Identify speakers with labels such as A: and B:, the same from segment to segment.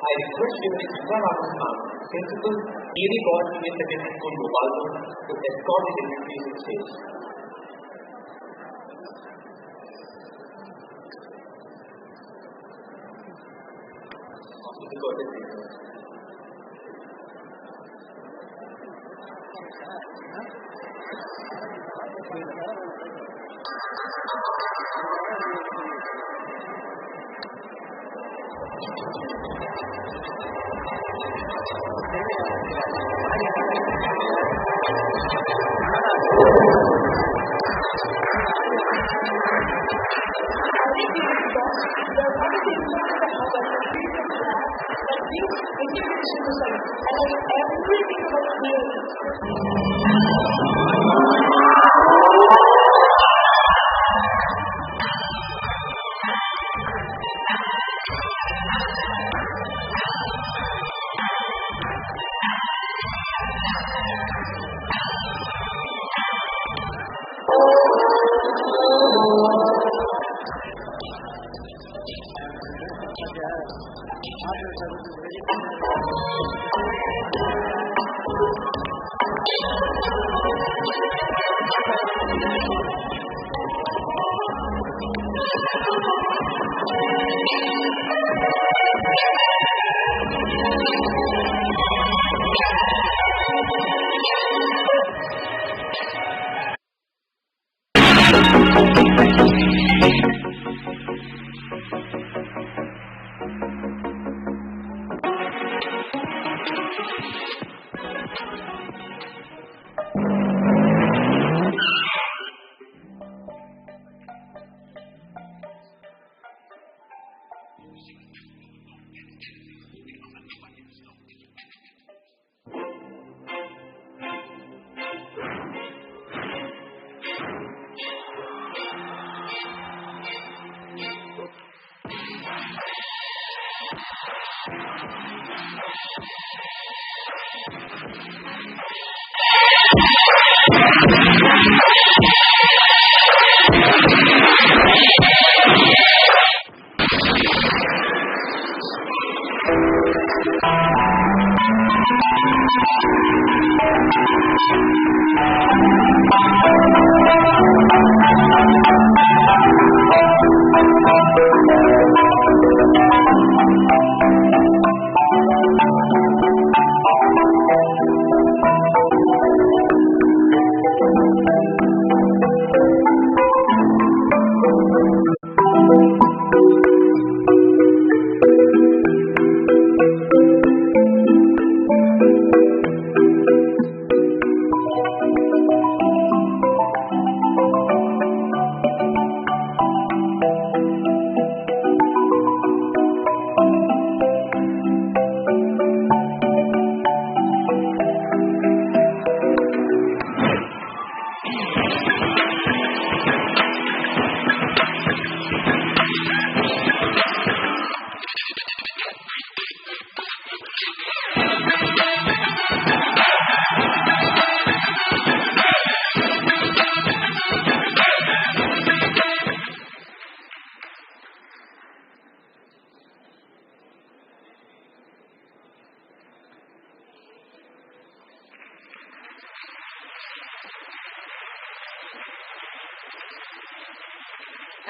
A: I request Srimati Swarna Rajata Bharat, Principal, D.A.V. Boys Senior Secondary School, Gopalapuram, to escort the dignitaries to the stage.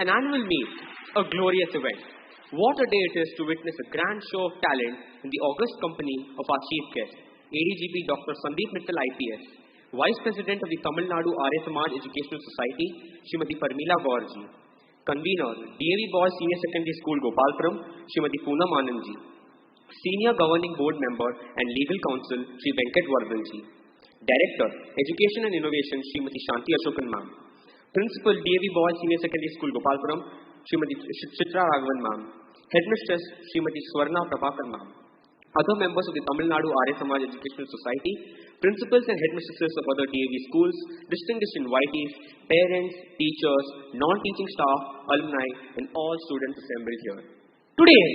B: An annual meet, a glorious event. What a day it is to witness a grand show of talent in the august company of our chief guest, ADGP Dr. Sandeep Mittal IPS, Vice President of the Tamil Nadu Arya Samaj Educational Society, Srimati Parmila Gaurji, Convener, D.A.V. Boys Senior Secondary School, Gopalapuram, Srimati Poonam Anandji, Senior Governing Board Member and Legal Counsel, Sri Venkat Vardhanji, Director, Education and Innovation, Srimati Shanti Ashokan Ma'am, Principal, D.A.V. Boys Senior Secondary School, Gopalapuram, Srimati Chitra Raghavan Ma'am, Headmistress, Srimati Swarna Prabhakar Ma'am, other members of the Tamil Nadu Arya Samaj Educational Society, principals and headmistresses of other D.A.V. schools, distinguished invitees, parents, teachers, non-teaching staff, alumni, and all students assembled here.
C: Today,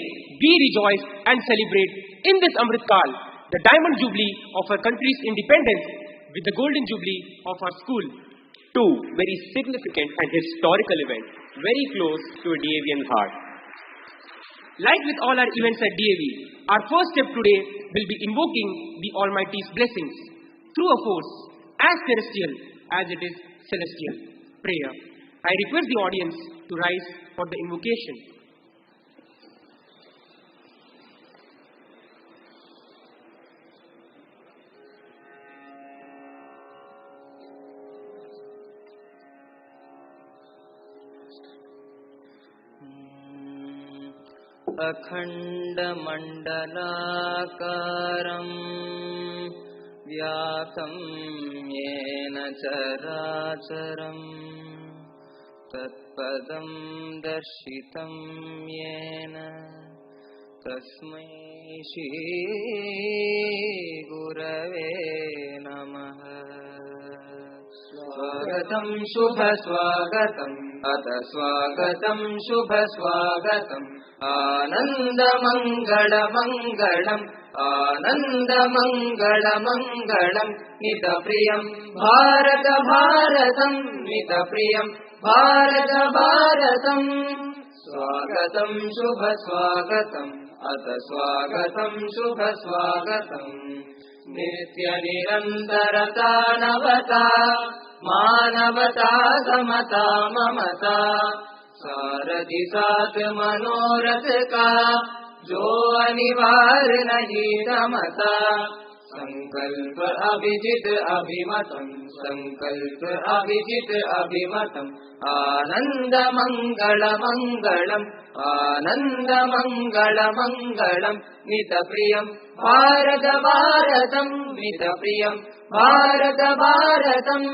C: we rejoice and celebrate in this Amrit Kal the Diamond Jubilee of our country's independence with the Golden Jubilee of our school.
B: Two very significant and historical events, very close to a D.A.V.'s heart.
C: Like with all our events at D.A.V., Our first step today will be invoking the Almighty's blessings through a force as terrestrial as it is celestial. Prayer. I request the audience to rise for the invocation.
D: अखण्डमण्डलाकारं व्याप्तं येन चराचरं तत्पदं दर्शितं येन तस्मै श्रीगुरवे नमः। स्वागतं शुभ स्वागतं अथ स्वागतं शुभ स्वागतं आनन्दमङ्गलमङ्गलम् आनन्दमङ्गलमङ्गलं नितप्रियं भारत भारतं नितप्रियं भारत भारतं। स्वागतं शुभ स्वागतं अथ स्वागतं शुभ स्वागतं नित्य निरन्तरता नवता मानवता समता ममता सारथि साथ मनोरथ का जो अनिवार्य नहीं रमता। संकल्प अभिजित अभिमतम् संकल्प अभिजित अभिमतम् आनंद मंगल मंगलम् आनंद मंगल मंगलम् नित प्रियम् भारत भारतम् नित प्रियम् भारत भारतम्।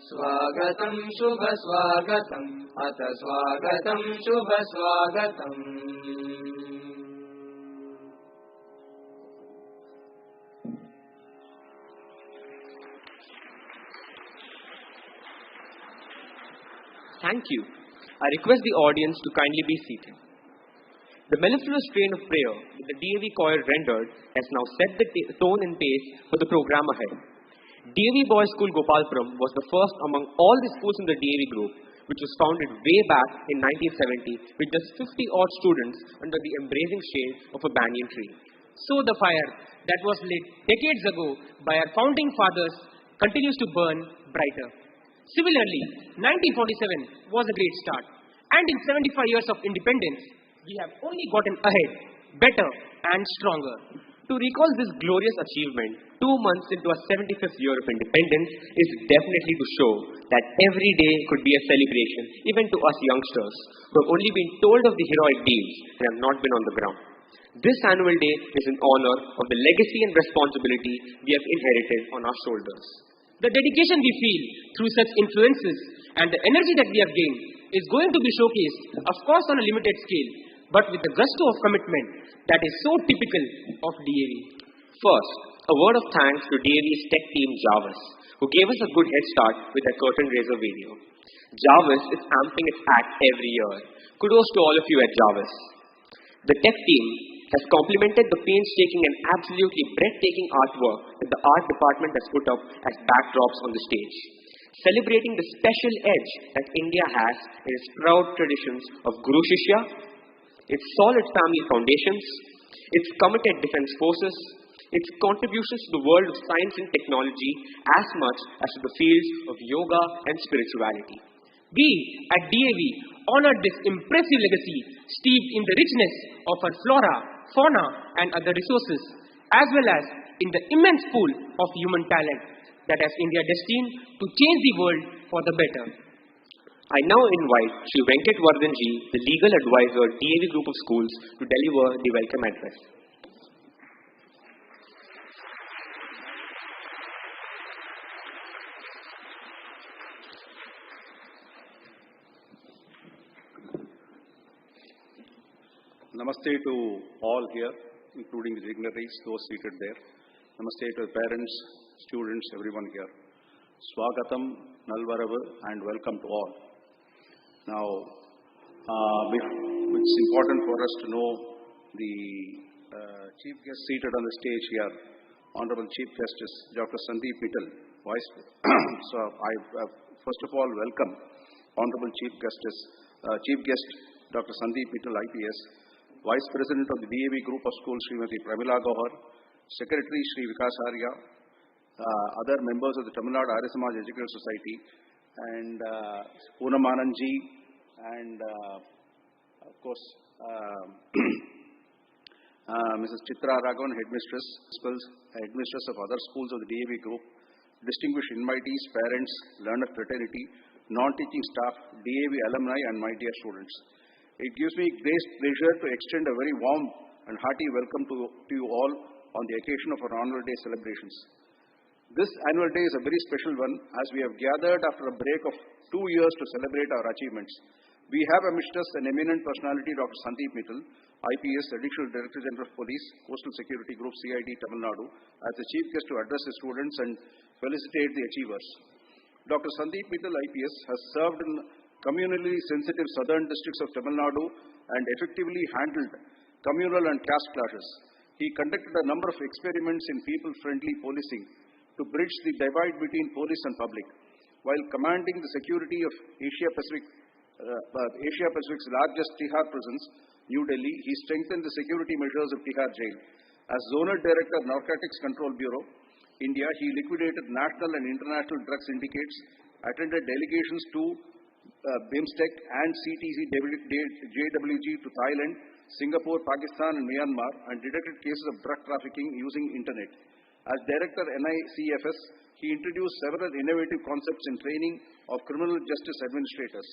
D: स्वागतं शुभ स्वागतम् अथ स्वागतं शुभ स्वागतम्।
B: Thank you. I request the audience to kindly be seated. The mellifluous strain of prayer that the D.A.V choir rendered has now set the tone and pace for the program ahead. D.A.V Boys School Gopalapuram was the first among all the schools in the D.A.V group, which was founded way back in 1970 with just 50-odd students under the embracing shade of a banyan tree.
C: So the fire that was lit decades ago by our founding fathers continues to burn brighter. Similarly, 1947 was a great start, and in 75 years of independence, we have only gotten ahead, better and stronger.
B: To recall this glorious achievement 2 months into our 75th year of independence is definitely to show that every day could be a celebration, even to us youngsters who have only been told of the heroic deeds and have not been on the ground. This annual day is in honor of the legacy and responsibility we have inherited on our shoulders.
C: The dedication we feel through such influences and the energy that we have gained is going to be showcased, of course on a limited scale, but with the gusto of commitment that is so typical of D.A.V.
B: First, a word of thanks to D.A.V's tech team Jarvis, who gave us a good head start with their curtain raiser video. Jarvis is amping its act every year. Kudos to all of you at Jarvis. The tech team has complemented the painstaking and absolutely breathtaking artwork that the art department has put up as backdrops on the stage, celebrating the special edge that India has in its proud traditions of Guru Shishya, its solid family foundations, its committed defense forces, its contributions to the world of science and technology as much as to the fields of yoga and spirituality.
C: We at D.A.V honored this impressive legacy steeped in the richness of our flora, fauna and other resources, as well as in the immense pool of human talent that has India destined to change the world for the better.
B: I now invite Shri Venkat Vardhanji, the legal advisor, D.A.V Group of Schools, to deliver the welcome address.
E: Namaste to all here, including the dignitaries, those seated there. Namaste to the parents, students, everyone here. Swagatam, Nalvaravu, and welcome to all. Now, it's important for us to know the chief guest seated on the stage here, Honorable Chief Justice Dr. Sandeep Mittal, Vice. So, I first of all welcome Honorable Chief Guest Dr. Sandeep Mittal, IPS, Vice President of the D.A.V. Group of Schools, Srimati Pramila Gohar, Secretary Sri Vikas Arya, other members of the Tamil Nadu Arya Samaj Educational Society, and Poonam Anandji, and of course, Mrs. Chitra Raghavan, headmistress of other schools of the D.A.V. Group, distinguished invitees, parents, learner fraternity, non-teaching staff, D.A.V. alumni, and my dear students. It gives me great pleasure to extend a very warm and hearty welcome to you all on the occasion of our annual day celebrations. This annual day is a very special one as we have gathered after a break of 2 years to celebrate our achievements. We have amidst us an eminent personality, Dr. Sandeep Mittal, IPS, Additional Director General of Police, Coastal Security Group, CID, Tamil Nadu, as the chief guest to address the students and felicitate the achievers. Dr. Sandeep Mittal, IPS, has served in communally sensitive southern districts of Tamil Nadu and effectively handled communal and caste clashes. He conducted a number of experiments in people-friendly policing to bridge the divide between police and public. While commanding the security of Asia Pacific's largest Tihar prisons, New Delhi, he strengthened the security measures of Tihar Jail. As Zonal Director, Narcotics Control Bureau, India, he liquidated national and international drug syndicates, attended delegations to BIMSTEC and JWG to Thailand, Singapore, Pakistan, and Myanmar, and detected cases of drug trafficking using internet. As Director NICFS, he introduced several innovative concepts in training of criminal justice administrators.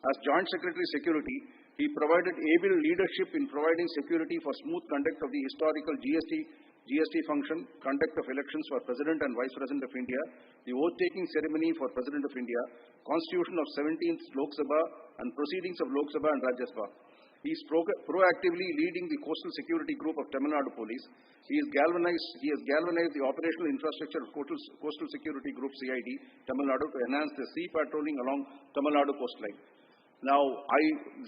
E: As Joint Secretary Security, he provided able leadership in providing security for smooth conduct of the historical GST function, conduct of elections for President and Vice President of India, the oath-taking ceremony for President of India, constitution of 17th Lok Sabha, and proceedings of Lok Sabha and Rajya Sabha. He is proactively leading the Coastal Security Group of Tamil Nadu Police. He has galvanized the operational infrastructure of Coastal Security Group CID, Tamil Nadu, to enhance the sea patrolling along Tamil Nadu coastline. Now,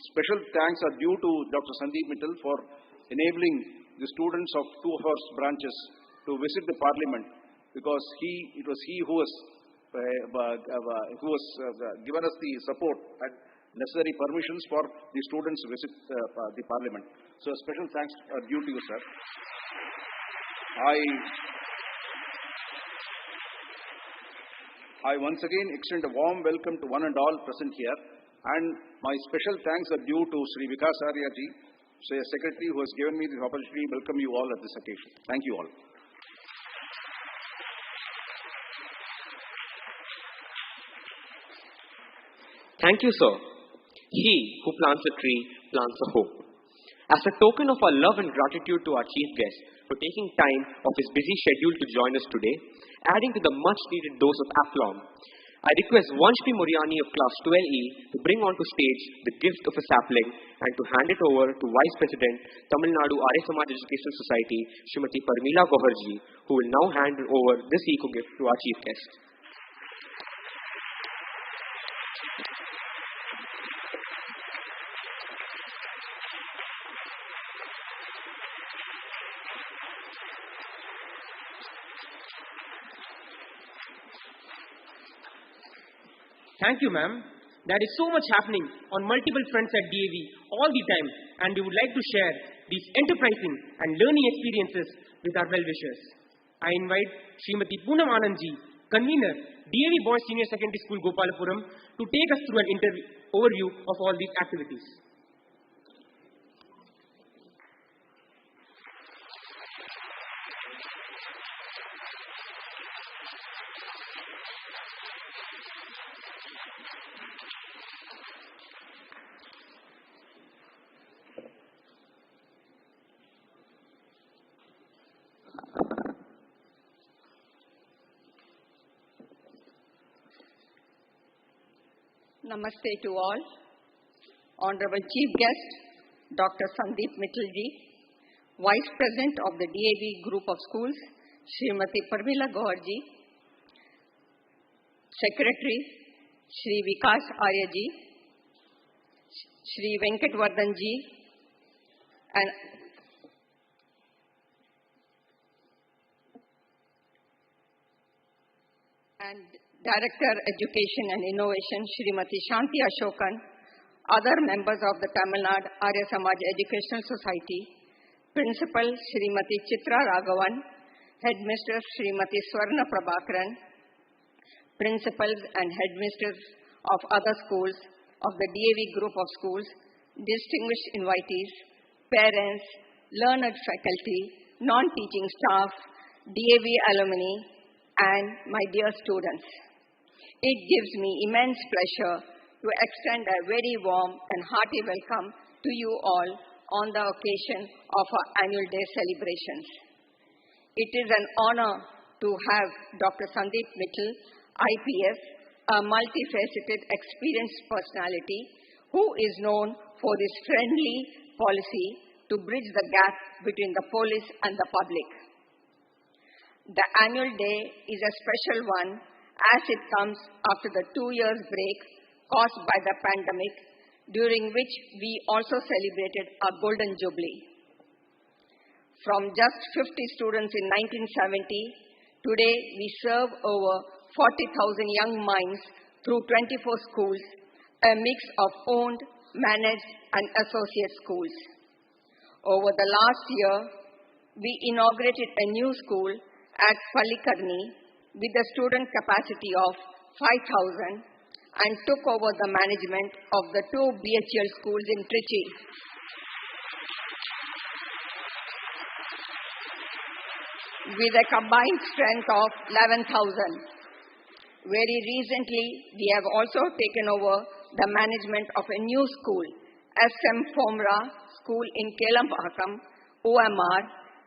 E: special thanks are due to Dr. Sandeep Mittal for enabling the students of two of our branches to visit the Parliament, because it was he who was given us the support and necessary permissions for the students to visit the Parliament. So special thanks are due to you, sir. I once again extend a warm welcome to one and all present here, and my special thanks are due to Sri Vikas Arya ji, Secretary, who has given me this opportunity to welcome you all at this occasion. Thank you all.
B: Thank you, sir. He who plants a tree plants a hope. As a token of our love and gratitude to our chief guest for taking time of his busy schedule to join us today, adding to the much needed dose of aplomb, I request Vanshpi Moriani of class 12E to bring onto stage the gift of a sapling and to hand it over to Vice President, Tamil Nadu Arya Samaj Educational Society, Srimati Pramila Gohar ji, who will now hand over this eco-gift to our chief guest.
C: Thank you, ma'am. There is so much happening on multiple fronts at D.A.V. all the time, and we would like to share these enterprising and learning experiences with our well-wishers. I invite Srimati Poonam Anandji, convener, D.A.V. Boys Senior Secondary School, Gopalapuram, to take us through an overview of all these activities.
F: Namaste to all. Honorable Chief Guest, Dr. Sandeep Mittal ji, Vice President of the D.A.V. Group of Schools, Srimati Pramila Gohar ji, Secretary, Shri Vikas Arya ji, Shri Venkatwardhan ji, and Director Education and Innovation, Srimati Shanti Ashokan, other members of the Tamil Nadu Arya Samaj Educational Society, Principal Srimati Chitra Raghavan, Headmistress Srimati Swarna Prabhakaran, principals and headmisters of other schools of the D.A.V. group of schools, distinguished invitees, parents, learned faculty, non-teaching staff, D.A.V. alumni, and my dear students. It gives me immense pleasure to extend a very warm and hearty welcome to you all on the occasion of our annual day celebrations. It is an honor to have Dr. Sandeep Mittal, IPS, a multifaceted, experienced personality who is known for his friendly policy to bridge the gap between the police and the public. The annual day is a special one as it comes after the 2 years break caused by the pandemic, during which we also celebrated our Golden Jubilee. From just 50 students in 1970, today we serve over 40,000 young minds through 24 schools, a mix of owned, managed, and associate schools. Over the last year, we inaugurated a new school at Pallikarni with a student capacity of 5,000 and took over the management of the 2 BHL schools in Trichy. With a combined strength of 11,000. Very recently, we have also taken over the management of a new school, SM Fomra School in Kelampakam, OMR,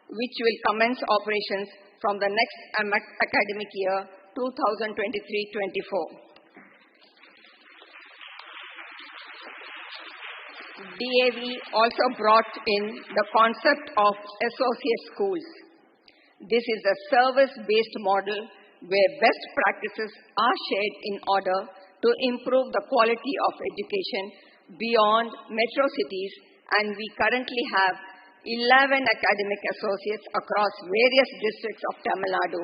F: which will commence operations from the next academic year, 2023-24. D.A.V. also brought in the concept of associate schools. This is a service-based model where best practices are shared in order to improve the quality of education beyond metro cities, and we currently have 11 academic associates across various districts of Tamil Nadu,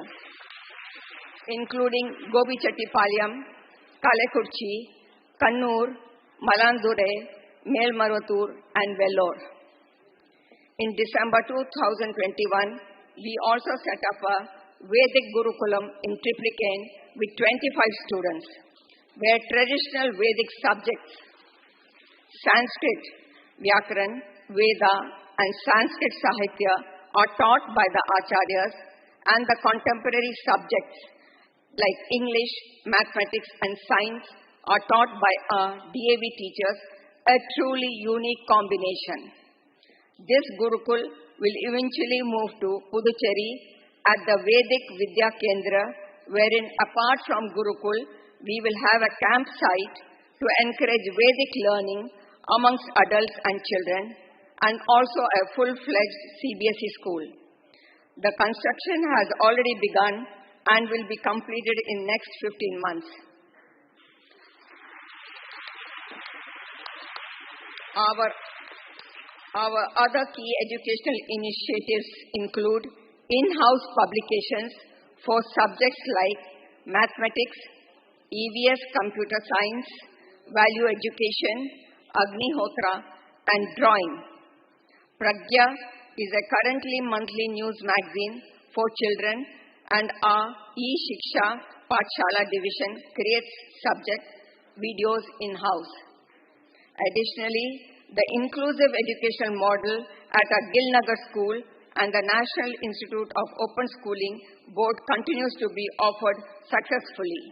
F: including Gobichetipalayam, Kalakurchi, Kannur, Malandure, Melmarutur, and Vellore. In December 2021, we also set up a Vedic Gurukulam in Triplicane with 25 students, where traditional Vedic subjects, Sanskrit, Vyakaran, Veda, and Sanskrit Sahitya are taught by the Acharyas, and the contemporary subjects like English, mathematics, and science are taught by our D.A.V. teachers, a truly unique combination. This Gurukul will eventually move to Puducherry at the Vedic Vidya Kendra, wherein apart from Gurukul, we will have a campsite to encourage Vedic learning amongst adults and children, and also a full-fledged CBSE school. The construction has already begun and will be completed in next 15 months. Our other key educational initiatives include in-house publications for subjects like mathematics, EVS computer science, value education, Agnihotra, and drawing. Pragya is a currently monthly news magazine for children, and our e-Shiksha Pathshala division creates subject videos in-house. Additionally, the inclusive education model at our Gilnagar school and the National Institute of Open Schooling Board continues to be offered successfully.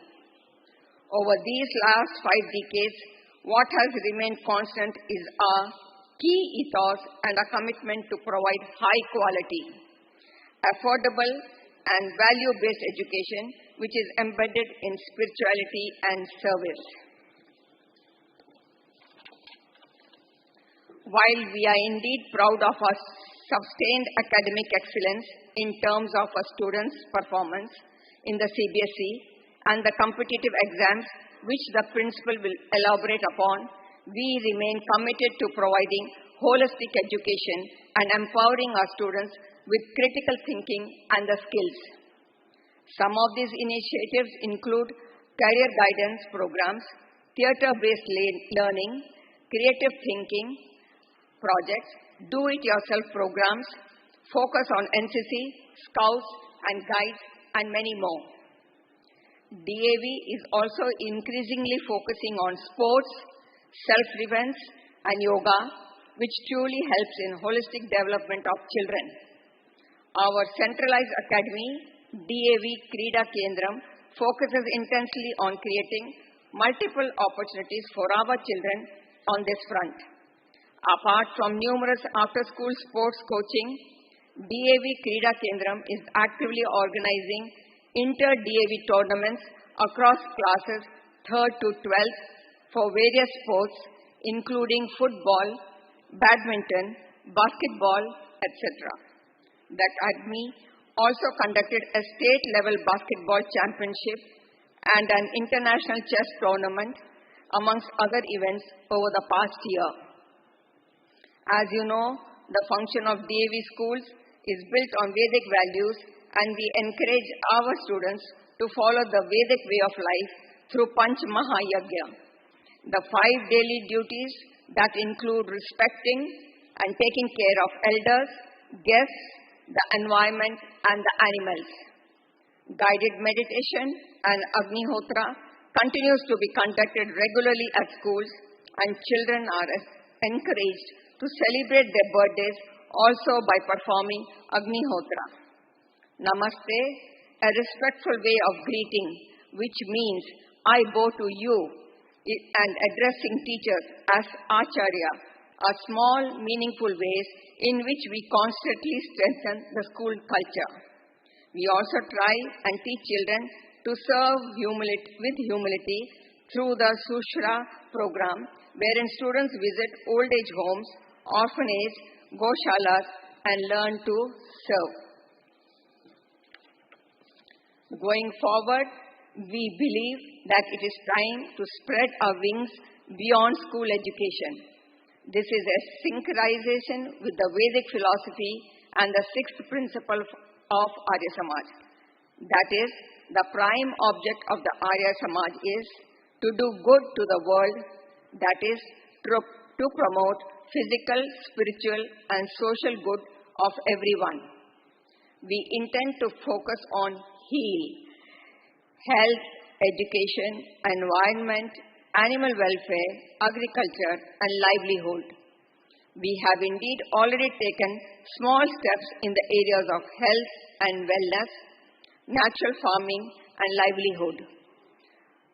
F: Over these last 5 decades, what has remained constant is our key ethos and a commitment to provide high quality, affordable, and value-based education which is embedded in spirituality and service. While we are indeed proud of our sustained academic excellence in terms of our students' performance in the CBSE and the competitive exams which the principal will elaborate upon, we remain committed to providing holistic education and empowering our students with critical thinking and the skills. Some of these initiatives include career guidance programs, theatre-based learning, creative thinking projects, do-it-yourself programs, focus on NCC, Scouts and Guides, and many more. D.A.V is also increasingly focusing on sports, self-defense, and yoga, which truly helps in holistic development of children. Our centralized academy, D.A.V Krida Kendram, focuses intensely on creating multiple opportunities for our children on this front. Apart from numerous after-school sports coaching, D.A.V Krida Kendram is actively organizing inter-D.A.V tournaments across classes 3rd to 12th for various sports, including football, badminton, basketball, etc. The academy also conducted a state-level basketball championship and an international chess tournament, amongst other events over the past year. As you know, the function of D.A.V schools is built on Vedic values, and we encourage our students to follow the Vedic way of life through Panch Mahayagya. The 5 daily duties that include respecting and taking care of elders, guests, the environment, and the animals. Guided meditation and Agnihotra continues to be conducted regularly at schools, and children are encouraged to celebrate their birthdays also by performing Agnihotra. Namaste, a respectful way of greeting, which means I bow to you, and addressing teachers as Acharya, are small, meaningful ways in which we constantly strengthen the school culture. We also try and teach children to serve with humility through the Sushra program, wherein students visit old age homes, orphanage, goshalas, and learn to serve. Going forward, we believe that it is time to spread our wings beyond school education. This is a synchronization with the Vedic philosophy and the 6th principle of Arya Samaj. That is, the prime object of the Arya Samaj is to do good to the world, that is, to promote physical, spiritual, and social good of everyone. We intend to focus on health, education, environment, animal welfare, agriculture, and livelihood. We have indeed already taken small steps in the areas of health and wellness, natural farming, and livelihood.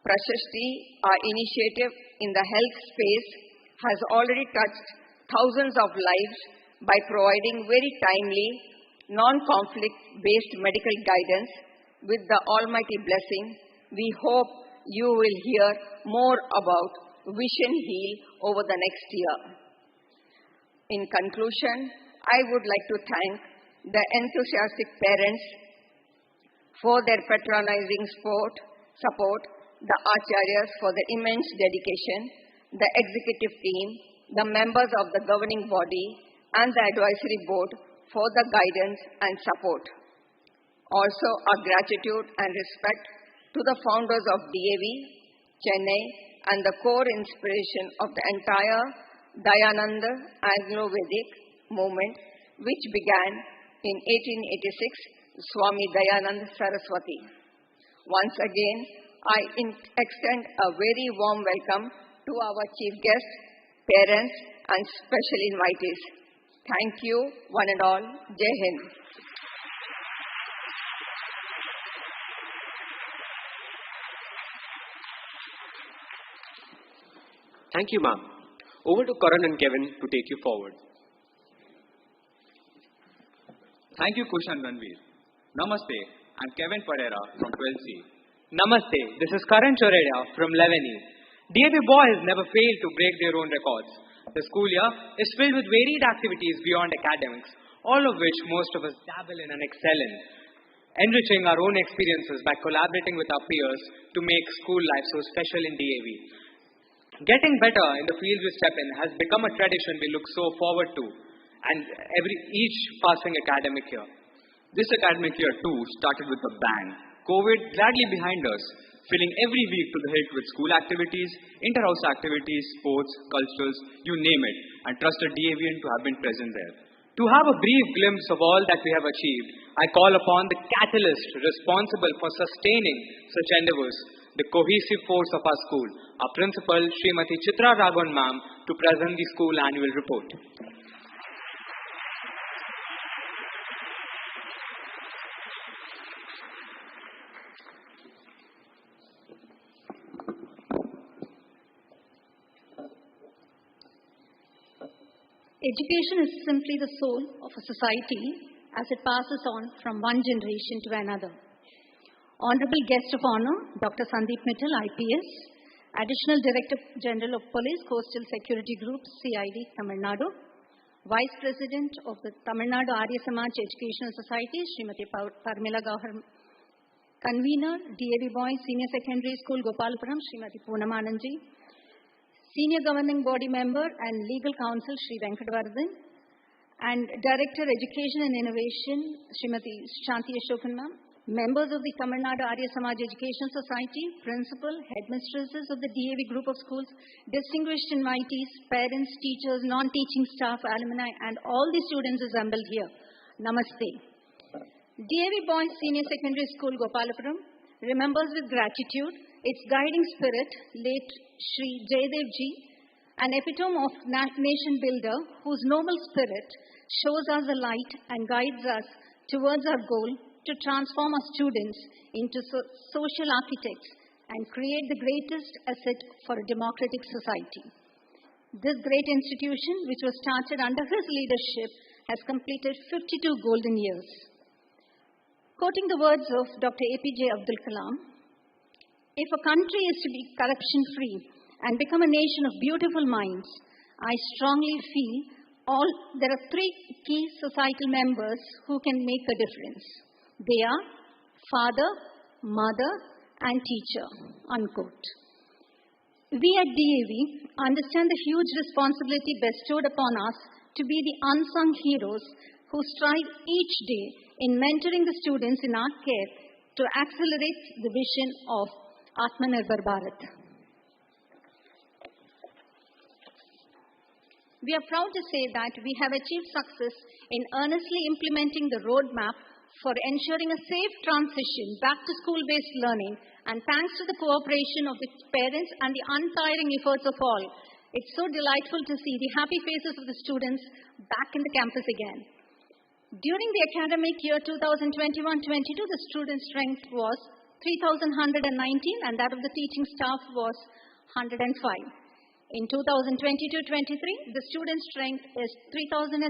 F: Prashasti, our initiative in the health space, has already touched thousands of lives by providing very timely, non-conflict-based medical guidance. With the almighty blessing, we hope you will hear more about Vision Heal over the next year. In conclusion, I would like to thank the enthusiastic parents for their patronizing support, the Acharyas for their immense dedication, the executive team, the members of the governing body, and the advisory board for the guidance and support. Also, our gratitude and respect to the founders of D.A.V, Chennai, and the core inspiration of the entire Dayananda Anglo-Vedic movement, which began in 1886, Swami Dayananda Saraswati. Once again, I extend a very warm welcome to our chief guests, parents, and special invitees. Thank you, one and all. Jai Hind.
B: Thank you, ma'am. Over to Karan and Kevin to take you forward.
G: Thank you, Kush and Ranveer. Namaste, I'm Kevin Pereira from 12C.
C: Namaste, this is Karan Choreda from 11E. D.A.V boys never fail to break their own records. The school year is filled with varied activities beyond academics, all of which most of us dabble in and excel in, enriching our own experiences by collaborating with our peers to make school life so special in D.A.V. Getting better in the fields we step in has become a tradition we look so forward to, and each passing academic year. This academic year too started with a bang. COVID gladly behind us,
G: filling every week to the hilt with school activities, inter-house activities, sports, culturals, you name it, and trusted D.A.Vian to have been present there. To have a brief glimpse of all that we have achieved, I call upon the catalyst responsible for sustaining such endeavors, the cohesive force of our school, our principal, Srimati Chitra Raghavan ma'am, to present the school annual report.
H: Education is simply the soul of a society as it passes on from one generation to another. Honorable Guest of Honor, Dr. Sandeep Mittal, IPS, Additional Director General of Police, Coastal Security Group, CID, Tamil Nadu, Vice President of the Tamil Nadu Arya Samaj Educational Society, Srimati Parmila Gauhar, Convener, D.A.V. Boys Senior Secondary School, Gopalapuram, Srimati Poonam Anandji, Senior Governing Body Member and Legal Counsel, Sri Venkatavardhan, and Director Education and Innovation, Srimati Shanti Ashokan ma'am, members of the Tamil Nadu Arya Samaj Education Society, principal, headmistresses of the D.A.V. group of schools, distinguished invitees, parents, teachers, non-teaching staff, alumni, and all the students assembled here. Namaste. D.A.V. Boys Senior Secondary School, Gopalapuram, remembers with gratitude its guiding spirit, late Sri Jaydev ji, an epitome of nation builder whose noble spirit shows us the light and guides us towards our goal to transform our students into social architects and create the greatest asset for a democratic society. This great institution, which was started under his leadership, has completed 52 golden years. Quoting the words of Dr. APJ Abdul Kalam, if a country is to be corruption-free and become a nation of beautiful minds, I strongly feel there are three key societal members who can make a difference. They are father, mother, and teacher, unquote. We at D.A.V. understand the huge responsibility bestowed upon us to be the unsung heroes who strive each day in mentoring the students in our care to accelerate the vision of Atmanirbhar Bharat. We are proud to say that we have achieved success in earnestly implementing the roadmap for ensuring a safe transition back to school-based learning, and thanks to the cooperation of the parents and the untiring efforts of all, it's so delightful to see the happy faces of the students back in the campus again. During the academic year 2021-22, the student strength was 3,119 and that of the teaching staff was 105. In 2022-23, the student strength is 3,034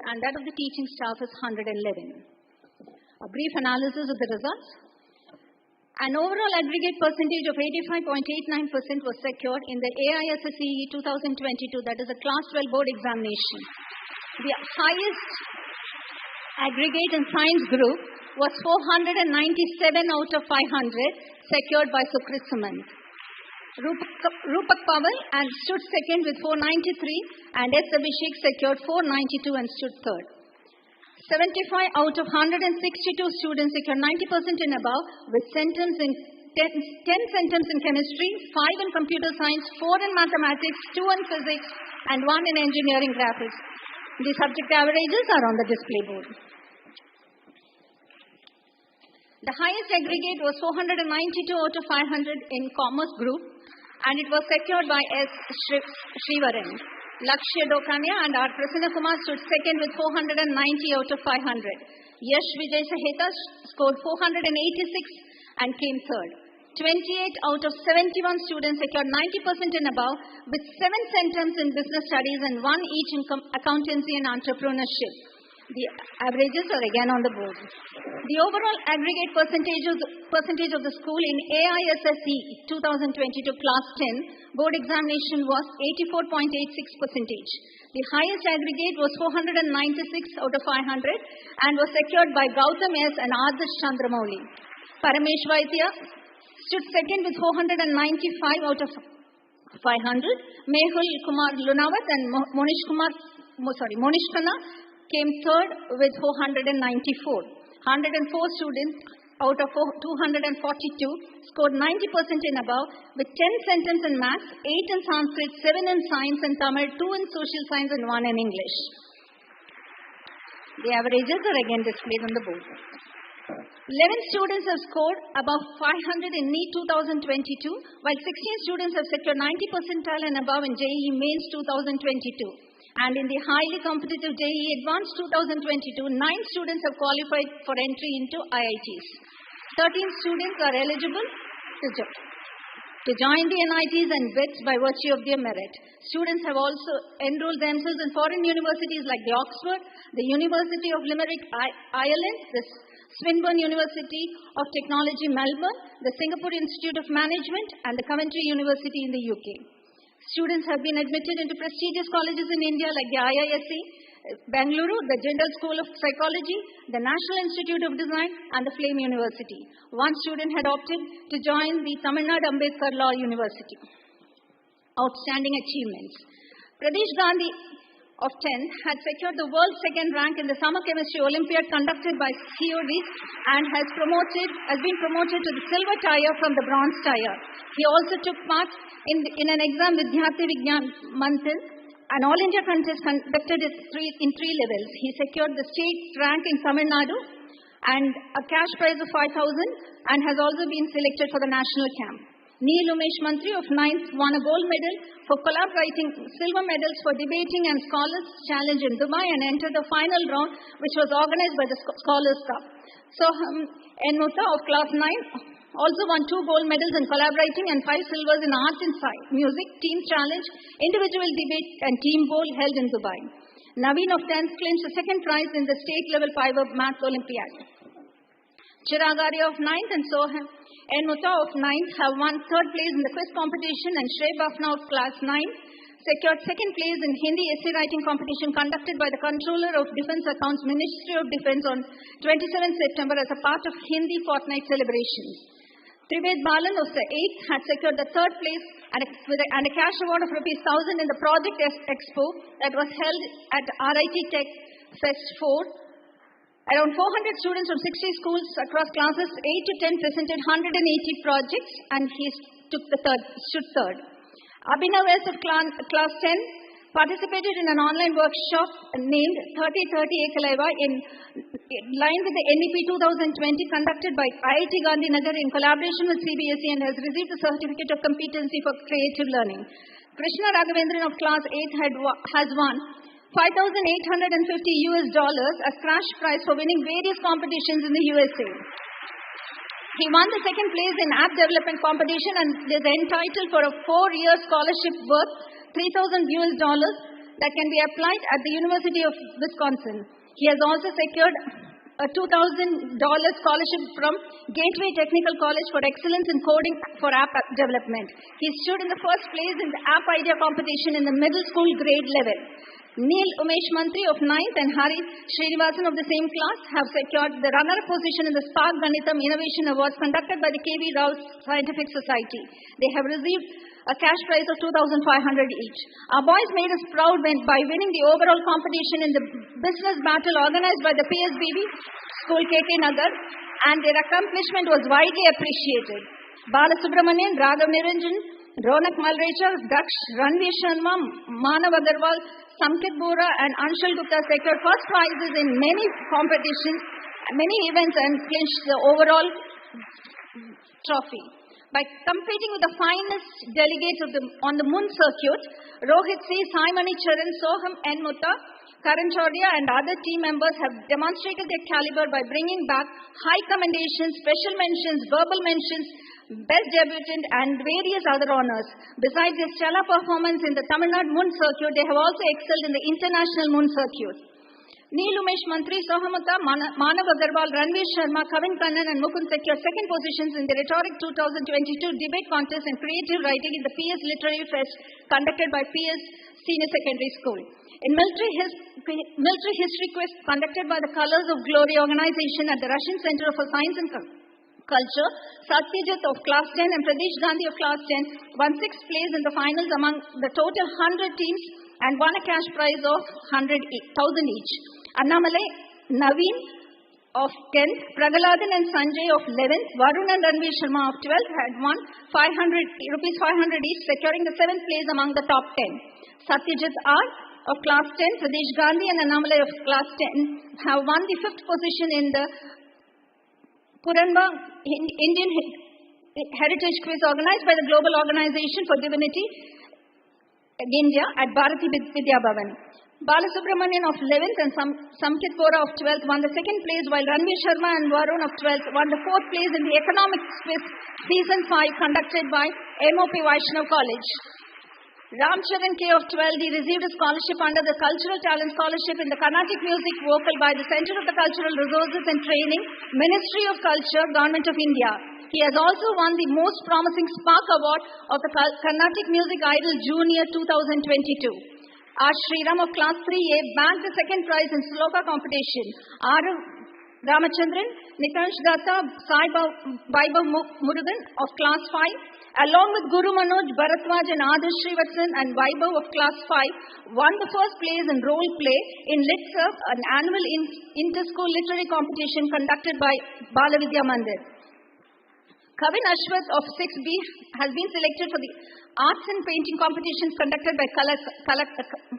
H: and that of the teaching staff is 111. A brief analysis of the results. An overall aggregate percentage of 85.89% was secured in the AISSCE 2022, that is a Class 12 board examination. The highest aggregate in science group was 497 out of 500, secured by Sukrit Sumant. Rupak Paval and stood second with 493, and S. Abhishek secured 492 and stood third. 75 out of 162 students secured 90% and above, with 10 centums in chemistry, 5 in computer science, 4 in mathematics, 2 in physics, and 1 in engineering graphics. The subject averages are on the display board. The highest aggregate was 492 out of 500 in commerce group, and it was secured by S. Srivaran. Lakshya Dokania and R. Prasanna Kumar stood second with 490 out of 500. Yash Vijay Saheta scored 486 and came third. 28 out of 71 students secured 90% and above, with 7 centums in business studies and 1 each in accountancy and entrepreneurship. The averages are again on the board. The overall aggregate percentage of the school in AISSE 2022 Class 10 board examination was 84.86%. The highest aggregate was 496 out of 500 and was secured by Gautam S. and Adarsh Chandramouli. Paramesh Vaidya stood second with 495 out of 500. Mehul Kumar Lunawat and Monish Khanna came third with 494. 104 students out of 242 scored 90% and above with 10 sentence in maths, 8 in Sanskrit, 7 in science and Tamil, 2 in social science and 1 in English. The averages are again displayed on the board. 11 students have scored above 500 in NEET 2022, while 16 students have secured 90 percentile and above in JEE Mains 2022. And in the highly competitive JEE Advanced 2022, 9 students have qualified for entry into IITs. 13 students are eligible to join the NITs and BITS by virtue of their merit. Students have also enrolled themselves in foreign universities like the Oxford, the University of Limerick, Ireland, the Swinburne University of Technology, Melbourne, the Singapore Institute of Management, and the Coventry University in the UK. Students have been admitted into prestigious colleges in India like the IISc, Bengaluru, the General School of Psychology, the National Institute of Design, and the Flame University. One student had opted to join the Tamil Nadu Ambedkar Law University. Outstanding achievements. Pradesh Gandhi of 10th had secured the world's second rank in the Summer Chemistry Olympiad conducted by CODs and has been promoted to the silver tier from the bronze tier. He also took part in an exam Vidyarthi Vigyan Manthan, an all India contest conducted in 3 levels. He secured the state rank in Tamil Nadu and a cash prize of 5,000 and has also been selected for the national camp. Neel Umesh Mantri of 9th won a gold medal for collaborating, silver medals for debating and scholars challenge in Dubai and entered the final round which was organized by the Scholars Cup. Soham N. Mutta of class 9 also won 2 gold medals in collaborating and 5 silvers in art and music, team challenge, individual debate and team bowl held in Dubai. Naveen of 10th claims the second prize in the state level Fiber Math Olympiad. Chirag Arya of 9th and Soham N. Mutta of 9th have won 3rd place in the quiz competition and Shrey Bafna of class 9 secured 2nd place in Hindi essay writing competition conducted by the Controller of Defence Accounts, Ministry of Defence on 27th September as a part of Hindi fortnight celebrations. Trived Balan of the 8th had secured the 3rd place and a cash award of Rs 1,000 in the Project Expo that was held at RIT Tech Fest 4. Around 400 students from 60 schools across classes 8 to 10 presented 180 projects and he stood third. Abhinav S of class 10 participated in an online workshop named 3030 Ekalaiva in line with the NEP 2020 conducted by IIT Gandhinagar in collaboration with CBSE and has received the certificate of competency for creative learning. Krishna Raghavendran of class 8 has won $5,850 as cash prize for winning various competitions in the USA. He won the 2nd place in app development competition and is entitled for a 4-year scholarship worth $3,000 that can be applied at the University of Wisconsin. He has also secured a $2,000 scholarship from Gateway Technical College for excellence in coding for app development. He stood in the 1st place in the app idea competition in the middle school grade level. Neel Umesh Mantri of 9th and Hari Srinivasan of the same class have secured the runner-up position in the Spark Ganitam Innovation Awards conducted by the K.V. Rao Scientific Society. They have received a cash prize of 2,500 each. Our boys made us proud by winning the overall competition in the business battle organized by the PSBB School KK Nagar, and their accomplishment was widely appreciated. Bala Subramanian, Raghav Niranjan, Ronak Malrecha, Daksh, Ranveer Sharma, Manav Agarwal, Samkit Bora and Anshul Gupta secured first prizes in many competitions, many events and clinched the overall trophy. By competing with the finest delegates on the Moon circuit, Rohit C, Saimani Charan, Soham N. Mutta, Karan Chaudhary and other team members have demonstrated their caliber by bringing back high commendations, special mentions, verbal mentions, best debutant and various other honors. Besides their stellar performance in the Tamil Nadu Moon circuit, they have also excelled in the international Moon circuit. Neel Umesh Mantri, Sohamutta, Manav Agarwal, Ranveer Sharma, Kavin Kannan and Mukund secured 2nd positions in the Rhetoric 2022 debate contest and creative writing in the PS Literary Fest conducted by PS Senior Secondary School. In military history quiz conducted by the Colors of Glory organization at the Russian Center for Science and Culture, Satyajit of class 10 and Pradesh Gandhi of class 10 won 6th place in the finals among the total 100 teams and won a cash prize of 100,000 each. Annamalai Naveen of 10th, Pragaladan and Sanjay of 11th, Varun and Ranveer Sharma of 12th had won rupees 500 each, securing the 7th place among the top 10. Satyajit R of class 10, Pradesh Gandhi and Annamalai of class 10 have won the 5th position in the Puranba Indian Heritage Quiz organized by the Global Organization for Divinity, India at Bharati Vidya Bhavan. Balasubramanian of 11th and Samkit Kora of 12th won the 2nd place, while Ranveer Sharma and Varun of 12th won the 4th place in the Economics Quiz Season 5 conducted by MOP Vaishnav College. Ramcharan K of 12, he received a scholarship under the Cultural Talent Scholarship in the Carnatic Music Vocal by the Center of the Cultural Resources and Training, Ministry of Culture, Government of India. He has also won the Most Promising Spark Award of the Carnatic Music Idol Junior 2022. R. Sriram of Class 3A bagged the 2nd prize in Sloka competition. R. Ramachandran, Nikansh Datta, Sai Vaibhav Murugan of Class 5, along with Guru Manoj, Bharatwaj and Adarsh Srivatsan and Vaibhav of Class 5, won the 1st place in role play in Litsurf, an annual inter-school literary competition conducted by Balavidya Mandir. Kavin Ashwath of 6B has been selected for the arts and painting competitions conducted by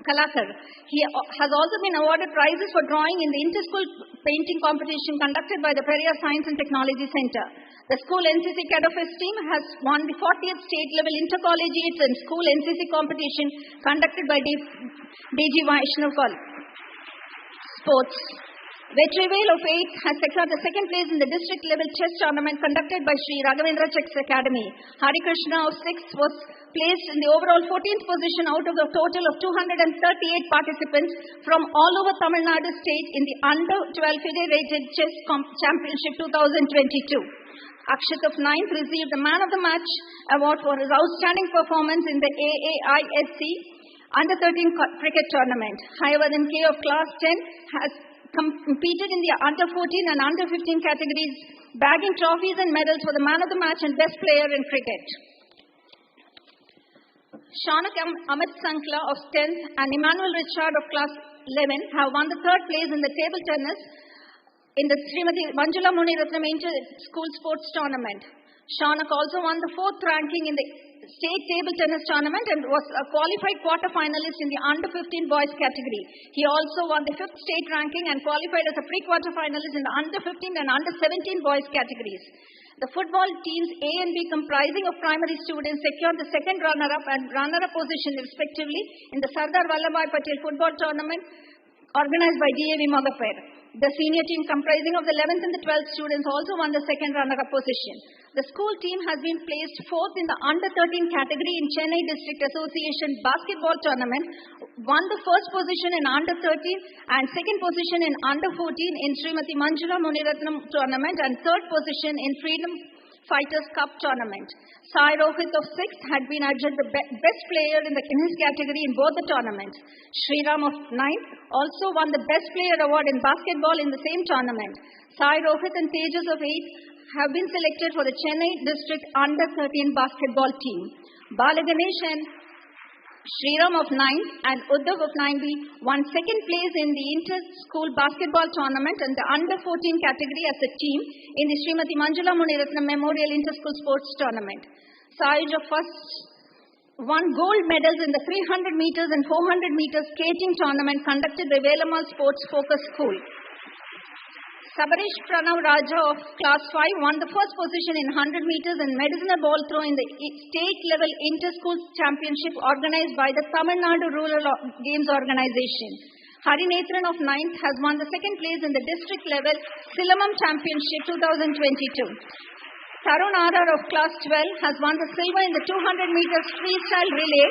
H: Kalakar. He has also been awarded prizes for drawing in the inter-school painting competition conducted by the Periyar Science and Technology Center. The school NCC Cadofest team has won the 40th state level intercollegiate and school NCC competition conducted by D.G. Vaishnav College. Sports. Vetrivel of 8th has secured the 2nd place in the district level chess tournament conducted by Sri Raghavendra Chess Academy. Hari Krishna of 6th was placed in the overall 14th position out of a total of 238 participants from all over Tamil Nadu state in the under 12 federated chess championship 2022. Akshit of 9th received the Man of the Match award for his outstanding performance in the AAISC under 13 cricket tournament. Hayavardhan K of class 10 has competed in the under 14 and under 15 categories, bagging trophies and medals for the Man of the Match and Best Player in cricket. Shaunak Amit Sankla of 10th and Emmanuel Richard of class 11 have won the 3rd place in the table tennis in the Srimati Manjula Muniratnam Inter-School Sports Tournament. Shaunak also won the 4th ranking in the state table tennis tournament and was a qualified quarter-finalist in the under 15 boys category. He also won the 5th state ranking and qualified as a pre-quarter finalist in the under 15 and under 17 boys categories. The football teams A and B comprising of primary students secured the 2nd runner-up and runner-up position respectively in the Sardar Vallabhbhai Patel football tournament organized by D.A.V. Mogappair. The senior team comprising of the 11th and the 12th students also won the 2nd runner-up position. The school team has been placed 4th in the under 13 category in Chennai District Association basketball tournament, won the 1st position in under 13 and 2nd position in under 14 in Srimati Manjula Muniratnam tournament and 3rd position in Freedom Fighters Cup tournament. Sai Rohit of 6th had been adjudged the best player in his category in both the tournaments. Sriram of 9th also won the best player award in basketball in the same tournament. Sai Rohit and Tejas of 8th have been selected for the Chennai District Under 13 basketball team. Balaganesh and Sriram of 9th and Uddhav of 9B won 2nd place in the inter-school basketball tournament and the under 14 category as a team in the Srimati Manjula Muniratnam Memorial Inter-School Sports Tournament. Sayaj of 1st won gold medals in the 300 meters and 400 meters skating tournament conducted by Velamal Sports Focus School. Sabaresh Pranav Raja of class 5 won the 1st position in 100 meters and medicinal ball throw in the state level inter-school championship organized by the Tamil Nadu Rural Games Organization. Hari Netran of 9th has won the 2nd place in the district level Silamam Championship 2022. Tarun R.R. of class 12 has won the silver in the 200 meters freestyle relay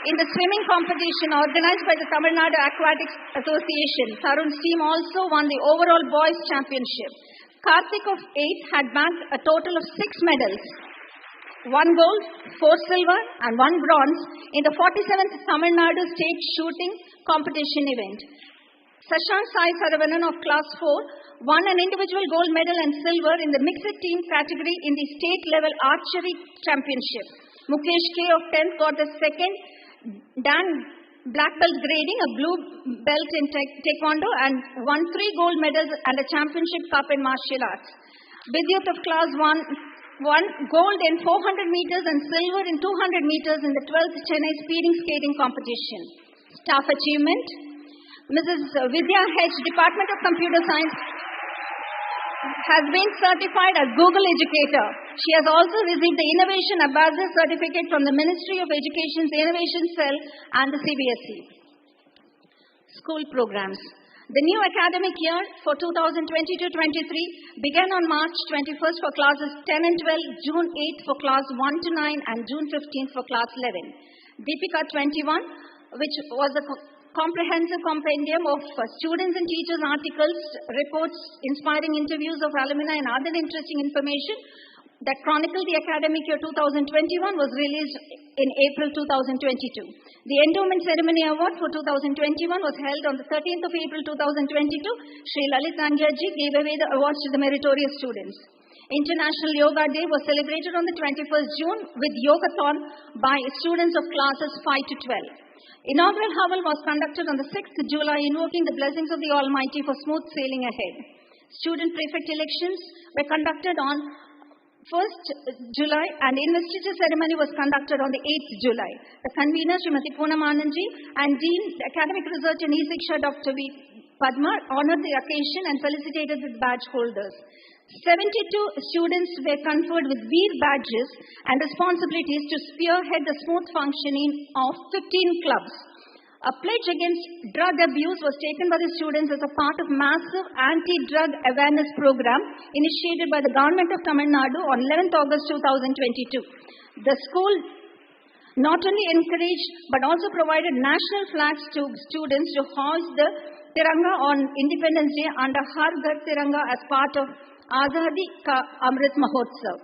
H: in the swimming competition organized by the Tamil Nadu Aquatics Association. Tarun's team also won the overall boys championship. Karthik of 8th had bagged a total of 6 medals, 1 gold, 4 silver and 1 bronze in the 47th Tamil Nadu State Shooting Competition event. Sashank Sai Saravanan of class 4 won an individual gold medal and silver in the mixed team category in the state level archery championship. Mukesh K of 10th got the 2nd, Dan black belt grading, a blue belt in taekwondo, and won 3 gold medals and a championship cup in martial arts. Vidyut of class 1 won gold in 400 meters and silver in 200 meters in the 12th Chennai speeding skating competition. Staff achievement: Mrs. Vidya H, Department of Computer Science, has been certified as Google Educator. She has also received the Innovation Ambassador Certificate from the Ministry of Education's Innovation Cell and the CBSE. School programs. The new academic year for 2022-23 began on March 21st for classes 10 and 12, June 8th for class 1 to 9, and June 15th for class 11. Deepika 21, which was a comprehensive compendium of students and teachers' articles, reports, inspiring interviews of alumni and other interesting information that chronicled the academic year 2021, was released in April 2022. The endowment ceremony award for 2021 was held on the 13th of April 2022. Sri Lalit Nangyaji gave away the awards to the meritorious students. International Yoga Day was celebrated on the 21st June with Yogathon by students of classes 5 to 12. Inaugural Haval was conducted on the 6th July, invoking the blessings of the Almighty for smooth sailing ahead. Student prefect elections were conducted on 1st July and investiture ceremony was conducted on the 8th July. The convener, Srimati Poonam Anandji, and Dean, Academic Research and E-Siksha, Dr. V. Padma, honored the occasion and felicitated the badge holders. 72 students were conferred with Veer badges and responsibilities to spearhead the smooth functioning of 15 clubs. A pledge against drug abuse was taken by the students as a part of massive anti-drug awareness program initiated by the government of Tamil Nadu on 11th August 2022. The school not only encouraged but also provided national flags to students to hoist the Tiranga on Independence Day under Har Ghar Tiranga as part of Azadi Ka Amrit Mahotsav.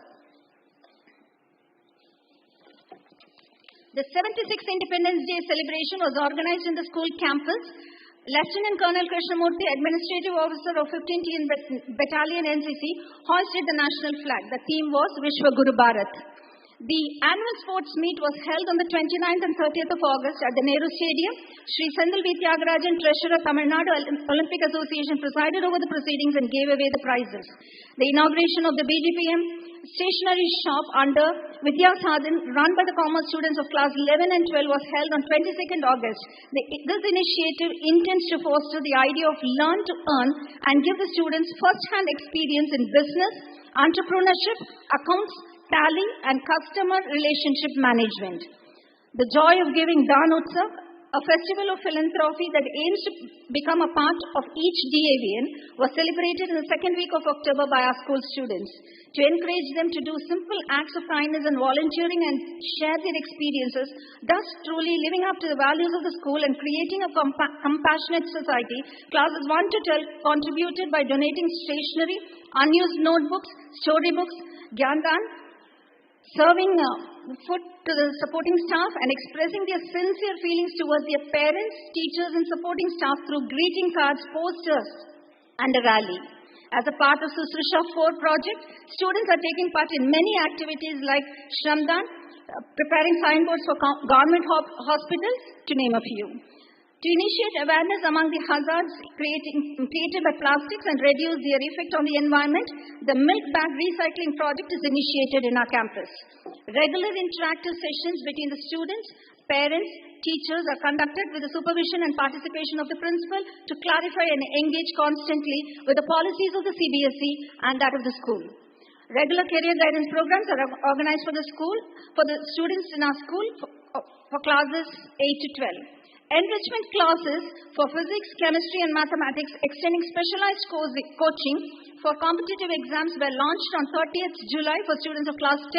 H: The 76th Independence Day celebration was organized in the school campus. Lieutenant Colonel Krishnamurthy, Administrative Officer of 15th Battalion NCC, hoisted the national flag. The theme was Vishwa Guru Bharat. The annual sports meet was held on the 29th and 30th of August at the Nehru Stadium. Shri Sendil V. Tyagarajan, Treasurer, Tamil Nadu Olympic Association, presided over the proceedings and gave away the prizes. The inauguration of the BGPM stationery shop under Vidya Sadhan, run by the commerce students of class 11 and 12, was held on 22nd August. This initiative intends to foster the idea of learn to earn and give the students first-hand experience in business, entrepreneurship, accounts, tally, and customer relationship management. The Joy of Giving Dan Utsav, a festival of philanthropy that aims to become a part of each D.A.V.N, was celebrated in the second week of October by our school students. To encourage them to do simple acts of kindness and volunteering and share their experiences, thus truly living up to the values of the school and creating a compassionate society, classes 1 to 12 contributed by donating stationery, unused notebooks, storybooks, Gyandan, serving food to the supporting staff, and expressing their sincere feelings towards their parents, teachers, and supporting staff through greeting cards, posters, and a rally. As a part of Susrusha 4 project, students are taking part in many activities like Shramdan, preparing signboards for government hospitals, to name a few. To initiate awareness among the hazards created by plastics and reduce their effect on the environment, the milk bag recycling project is initiated in our campus. Regular interactive sessions between the students, parents, teachers are conducted with the supervision and participation of the principal to clarify and engage constantly with the policies of the CBSE and that of the school. Regular career guidance programs are organized for the students in our school for classes 8 to 12. Enrichment classes for physics, chemistry, and mathematics, extending specialized coaching for competitive exams, were launched on 30th July for students of class 10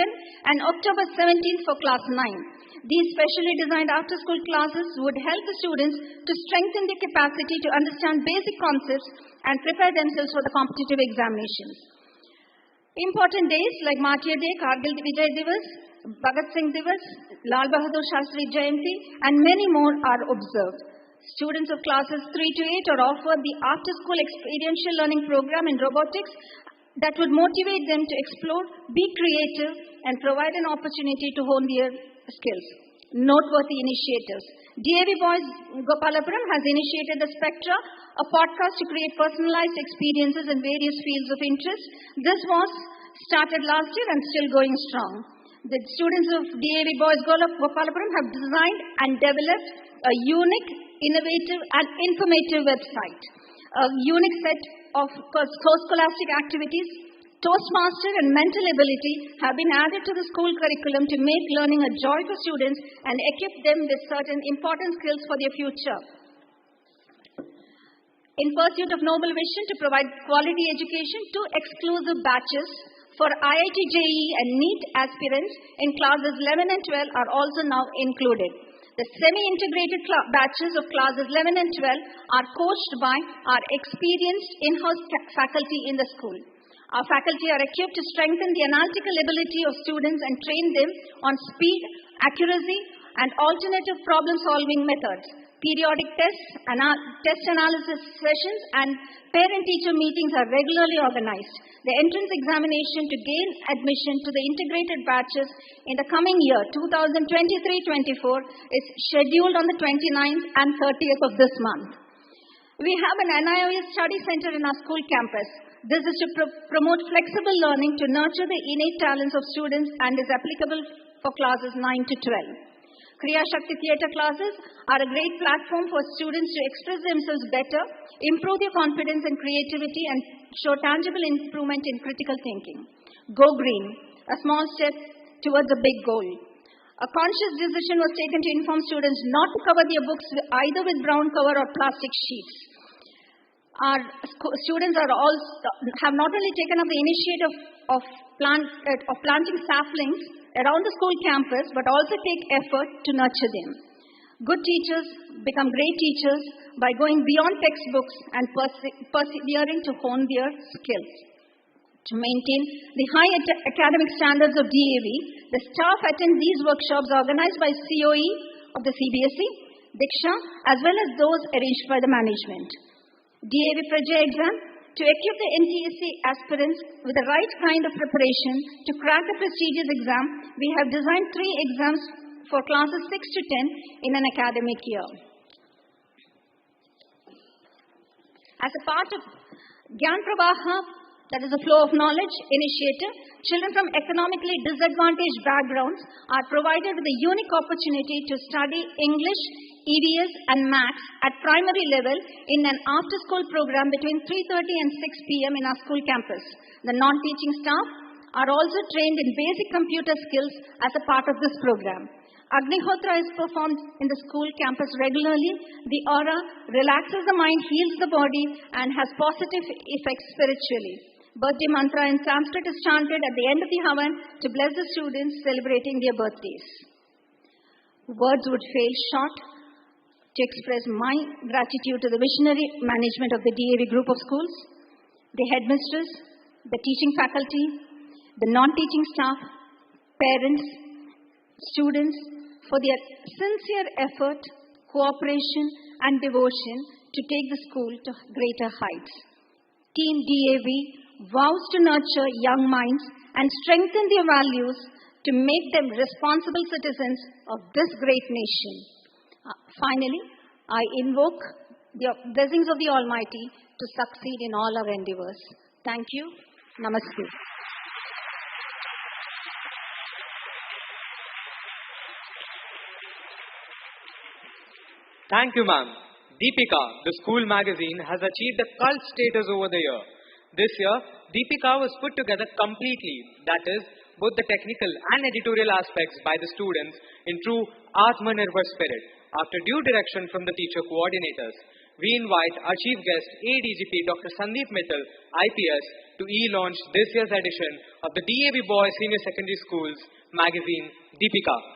H: and October 17th for class 9. These specially designed after-school classes would help the students to strengthen their capacity to understand basic concepts and prepare themselves for the competitive examinations. Important days like Martyr Day, Kargil Vijay Divas, Bhagat Singh Divas, Lal Bahadur Shastri Jayanti, and many more are observed. Students of classes 3 to 8 are offered the after-school experiential learning program in robotics that would motivate them to explore, be creative, and provide an opportunity to hone their skills. Noteworthy initiatives. D.A.V. Boys Gopalapuram has initiated the Spectra, a podcast to create personalized experiences in various fields of interest. This was started last year and still going strong. The students of D.A.V. Boys Gopalapuram have designed and developed a unique, innovative and informative website. A unique set of scholastic activities, Toastmaster and mental ability have been added to the school curriculum to make learning a joy for students and equip them with certain important skills for their future. In pursuit of noble vision to provide quality education, 2 exclusive batches for IIT JEE and NEET aspirants in classes 11 and 12 are also now included. The semi-integrated batches of classes 11 and 12 are coached by our experienced in-house faculty in the school. Our faculty are equipped to strengthen the analytical ability of students and train them on speed, accuracy, and alternative problem-solving methods. Periodic tests, test analysis sessions, and parent-teacher meetings are regularly organized. The entrance examination to gain admission to the integrated batches in the coming year, 2023-24, is scheduled on the 29th and 30th of this month. We have an NIOS study center in our school campus. This is to promote flexible learning to nurture the innate talents of students and is applicable for classes 9 to 12. Kriya Shakti theatre classes are a great platform for students to express themselves better, improve their confidence and creativity, and show tangible improvement in critical thinking. Go Green, a small step towards a big goal. A conscious decision was taken to inform students not to cover their books either with brown cover or plastic sheets. Our students have not only taken up the initiative of planting saplings around the school campus, but also take effort to nurture them. Good teachers become great teachers by going beyond textbooks and persevering to hone their skills. To maintain the high academic standards of D.A.V, the staff attend these workshops organized by COE of the CBSE, Diksha, as well as those arranged by the management. D.A.V Prajay exam, to equip the NTSC aspirants with the right kind of preparation to crack the prestigious exam, we have designed 3 exams for classes 6 to 10 in an academic year. As a part of Gyan Prabaha, that is a flow of knowledge initiative, children from economically disadvantaged backgrounds are provided with a unique opportunity to study English, EVS and Maths at primary level in an after-school program between 3:30 and 6 p.m. in our school campus. The non-teaching staff are also trained in basic computer skills as a part of this program. Agnihotra is performed in the school campus regularly. The aura relaxes the mind, heals the body, and has positive effects spiritually. Birthday mantra in Sanskrit is chanted at the end of the Havan to bless the students celebrating their birthdays. Words would fail short to express my gratitude to the visionary management of the D.A.V group of schools, the headmistress, the teaching faculty, the non-teaching staff, parents, students, for their sincere effort, cooperation, and devotion to take the school to greater heights. Team D.A.V vows to nurture young minds and strengthen their values to make them responsible citizens of this great nation. Finally, I invoke the blessings of the Almighty to succeed in all our endeavors. Thank you. Namaste.
B: Thank you, ma'am. Deepika, the school magazine, has achieved a cult status over the year. This year, Deepika was put together completely, that is, both the technical and editorial aspects by the students in true Atmanirbhar spirit. After due direction from the teacher coordinators, we invite our chief guest, ADGP Dr. Sandeep Mittal, IPS, to e-launch this year's edition of the D.A.V Boys Senior Secondary Schools magazine, Deepika.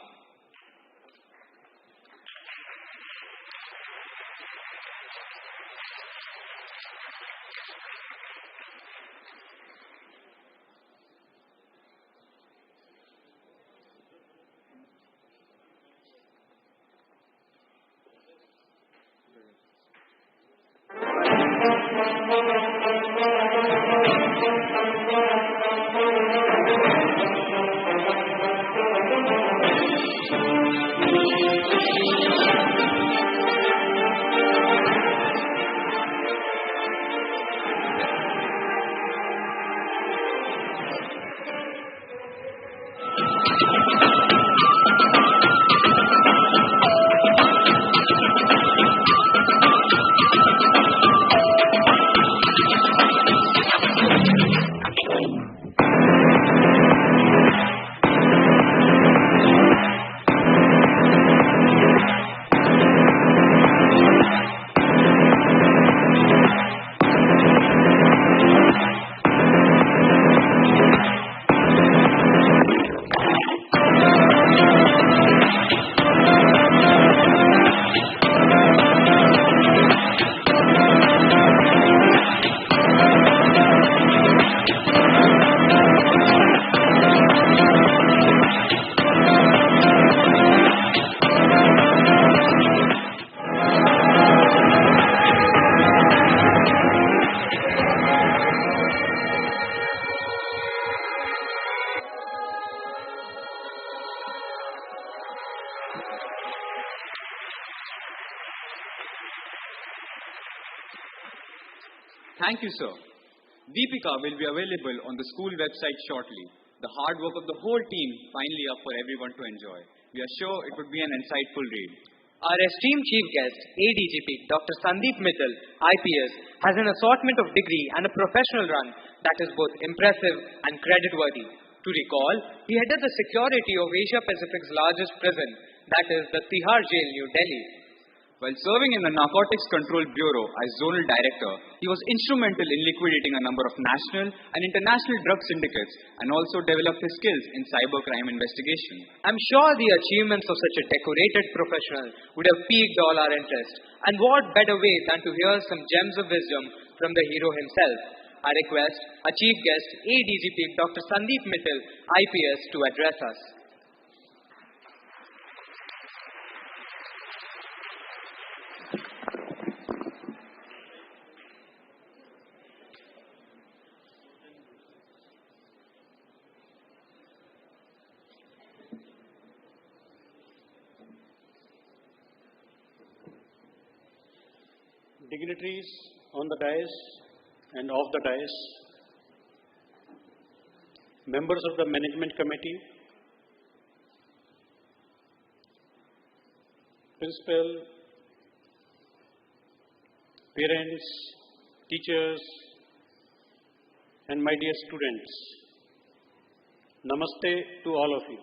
G: Thank you, sir. Deepika will be available on the school website shortly. The hard work of the whole team finally up for everyone to enjoy. We are sure it would be an insightful read.
C: Our esteemed chief guest, ADGP Dr. Sandeep Mittal, IPS, has an assortment of degree and a professional run that is both impressive and credit-worthy. To recall, he headed the security of Asia Pacific's largest prison, that is the Tihar Jail, New Delhi.
G: While serving in the Narcotics Control Bureau as Zonal Director, he was instrumental in liquidating a number of national and international drug syndicates and also developed his skills in cybercrime investigation.
C: I'm sure the achievements of such a decorated professional would have piqued all our interest. And what better way than to hear some gems of wisdom from the hero himself? I request our chief guest, ADGP Dr. Sandeep Mittal, IPS, to address us.
I: Dignitaries on the dais and off the dais, members of the management committee, principal, parents, teachers, and my dear students, namaste to all of you.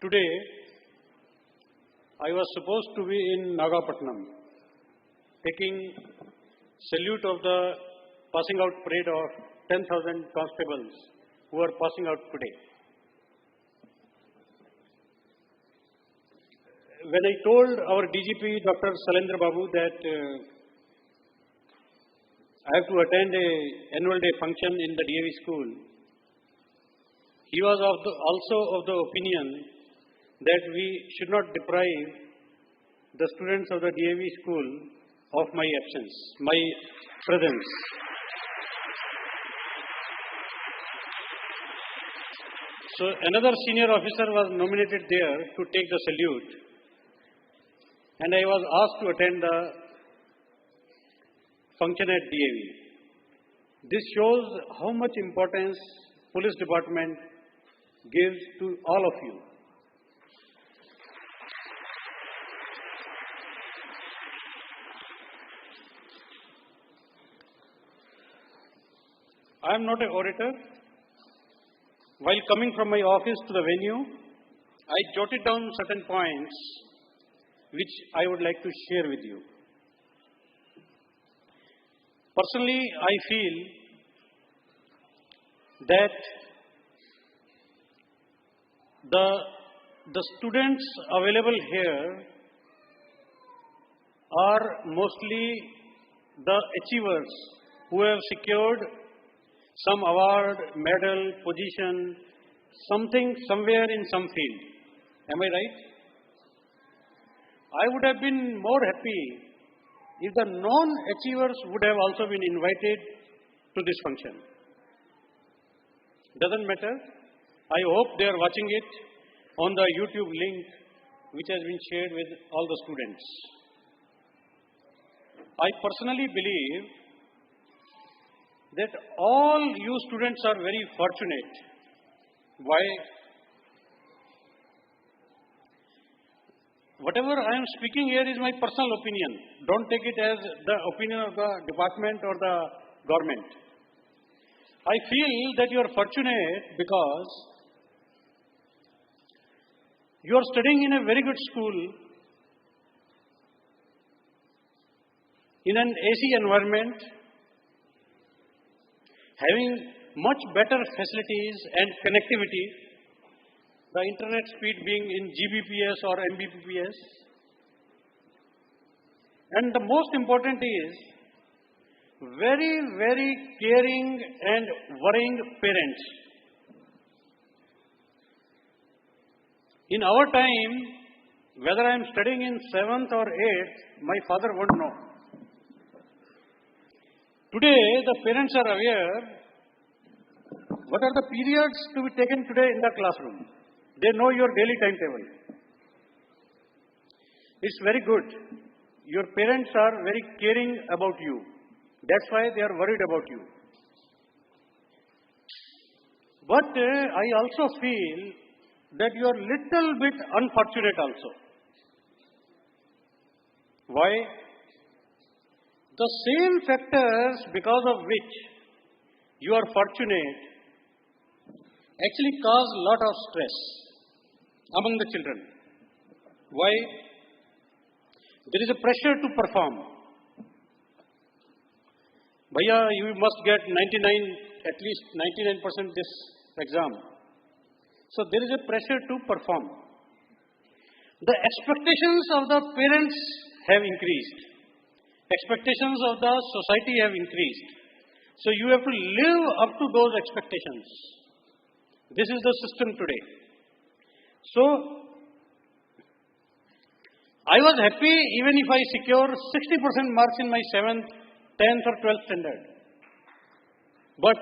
I: Today, I was supposed to be in Nagapattinam, taking salute of the passing out parade of 10,000 constables who are passing out today. When I told our DGP, Dr. Salendra Babu, that I have to attend an annual day function in the D.A.V school, he was also of the opinion that we should not deprive the students of the D.A.V school of my absence, my presence. So another senior officer was nominated there to take the salute, and I was asked to attend the function at D.A.V. This shows how much importance police department gives to all of you. I am not an orator. While coming from my office to the venue, I jotted down certain points which I would like to share with you. Personally, I feel that the students available here are mostly the achievers who have secured some award, medal, position, something somewhere in some field. Am I right? I would have been more happy if the non-achievers would have also been invited to this function. Doesn't matter. I hope they are watching it on the YouTube link which has been shared with all the students. I personally believe that all you students are very fortunate. Why? Whatever I am speaking here is my personal opinion. Don't take it as the opinion of the department or the government. I feel that you are fortunate because you are studying in a very good school, in an AC environment, having much better facilities and connectivity, the internet speed being in GBPS or MBPS. And the most important is very, very caring and worrying parents. In our time, whether I am studying in 7th or 8th, my father won't know. Today, the parents are aware what are the periods to be taken today in the classroom. They know your daily timetable. It's very good. your parents are very caring about you. That's why they are worried about you. But I also feel that you are little bit unfortunate also. Why? The same factors because of which you are fortunate actually cause a lot of stress among the children. Why? There is a pressure to perform. Bhaiya, you must get 99, at least 99% this exam. So there is a pressure to perform. The expectations of the parents have increased. Expectations of the society have increased. So you have to live up to those expectations. This is the system today. So I was happy even if I secure 60% marks in my 7th, 10th or 12th standard. But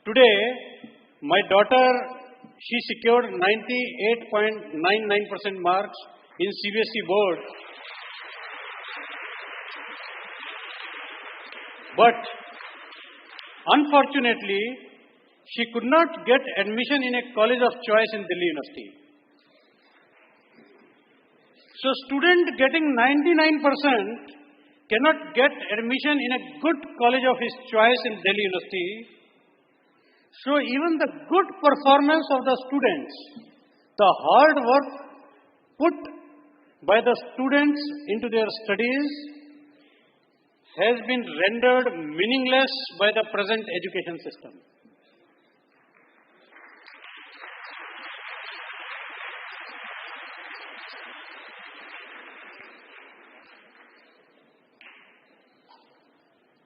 I: today, my daughter, she secured 98.99% marks in CBSE board. But unfortunately, she could not get admission in a college of choice in Delhi University. So student getting 99% cannot get admission in a good college of his choice in Delhi University. So even the good performance of the students, the hard work put by the students into their studies has been rendered meaningless by the present education system.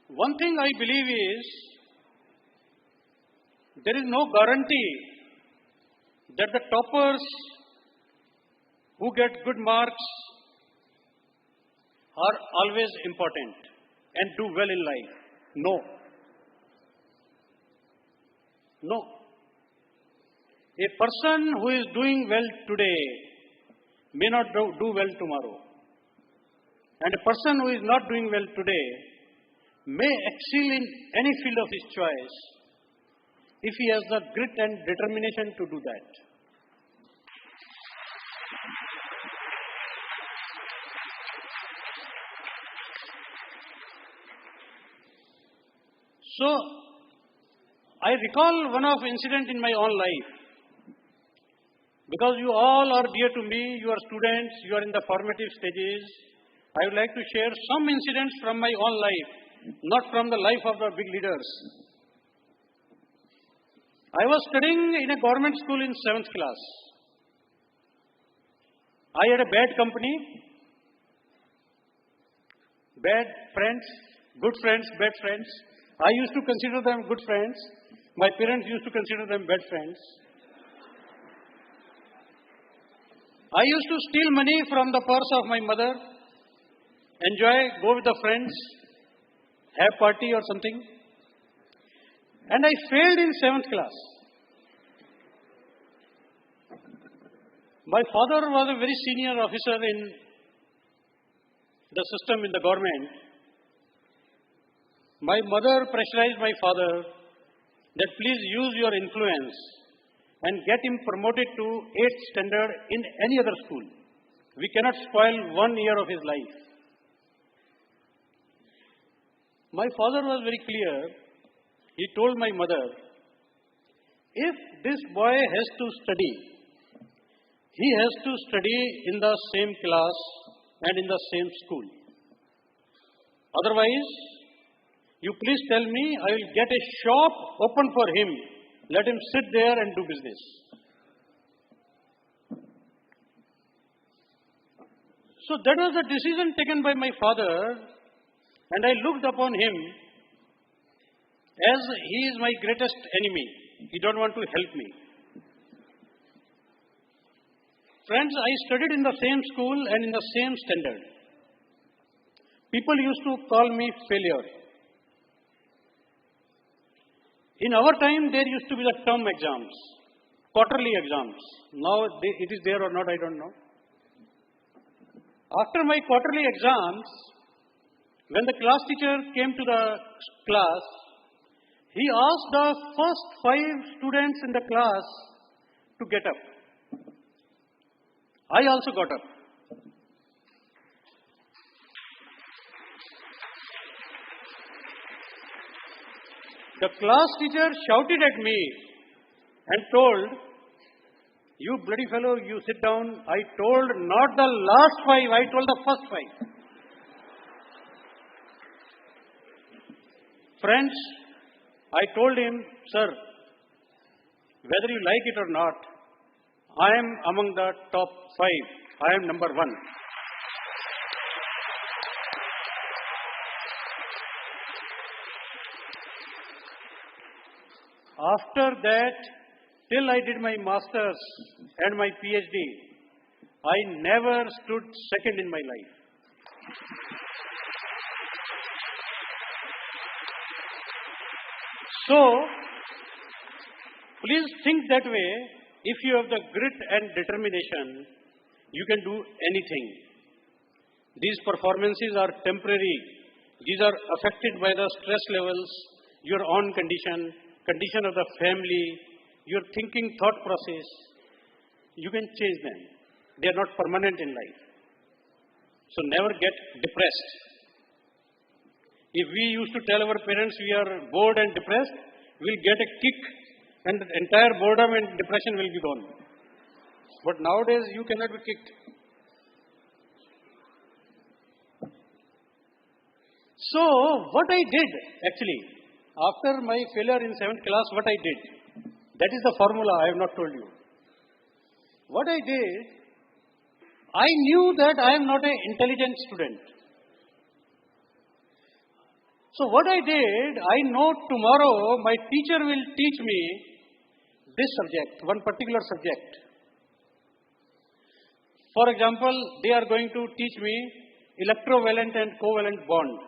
I: One thing I believe is, there is no guarantee that the toppers who get good marks are always important and do well in life. No. No. A person who is doing well today may not do well tomorrow. And a person who is not doing well today may excel in any field of his choice if he has the grit and determination to do that. So, I recall one of incident in my own life. Because you all are dear to me, you are students, you are in the formative stages. I would like to share some incidents from my own life, not from the life of the big leaders. I was studying in a government school in 7th class. I had a bad company, bad friends, good friends, bad friends. I used to consider them good friends. My parents used to consider them bad friends. I used to steal money from the purse of my mother, enjoy, go with the friends, have party or something. And I failed in 7th class. My father was a very senior officer in the system in the government. My mother pressurized my father that please use your influence and get him promoted to 8th standard in any other school. We cannot spoil 1 year of his life. My father was very clear. He told my mother, if this boy has to study, he has to study in the same class and in the same school. Otherwise, you please tell me, I will get a shop open for him. Let him sit there and do business. So that was the decision taken by my father, and I looked upon him as he is my greatest enemy. He don't want to help me. Friends, I studied in the same school and in the same standard. People used to call me failure. In our time, there used to be the term exams, quarterly exams. Now, it is there or not, I don't know. After my quarterly exams, when the class teacher came to the class, he asked the first 5 students in the class to get up. I also got up. The class teacher shouted at me and told, "You bloody fellow, you sit down." I told not the last 5, I told the first 5. Friends, I told him, "Sir, whether you like it or not, I am among the top 5. I am number 1. After that, till I did my master's and my PhD, I never stood second in my life. So, please think that way. If you have the grit and determination, you can do anything. These performances are temporary. These are affected by the stress levels, your own condition, condition of the family, your thinking thought process. You can change them. They are not permanent in life. So never get depressed. If we used to tell our parents we are bored and depressed, we'll get a kick and the entire boredom and depression will be gone. But nowadays you cannot be kicked. So what I did actually, after my failure in 7th class, what I did, that is the formula I have not told you. What I did, I knew that I am not an intelligent student. So what I did, I know tomorrow my teacher will teach me this subject, one particular subject. For example, they are going to teach me electrovalent and covalent bond.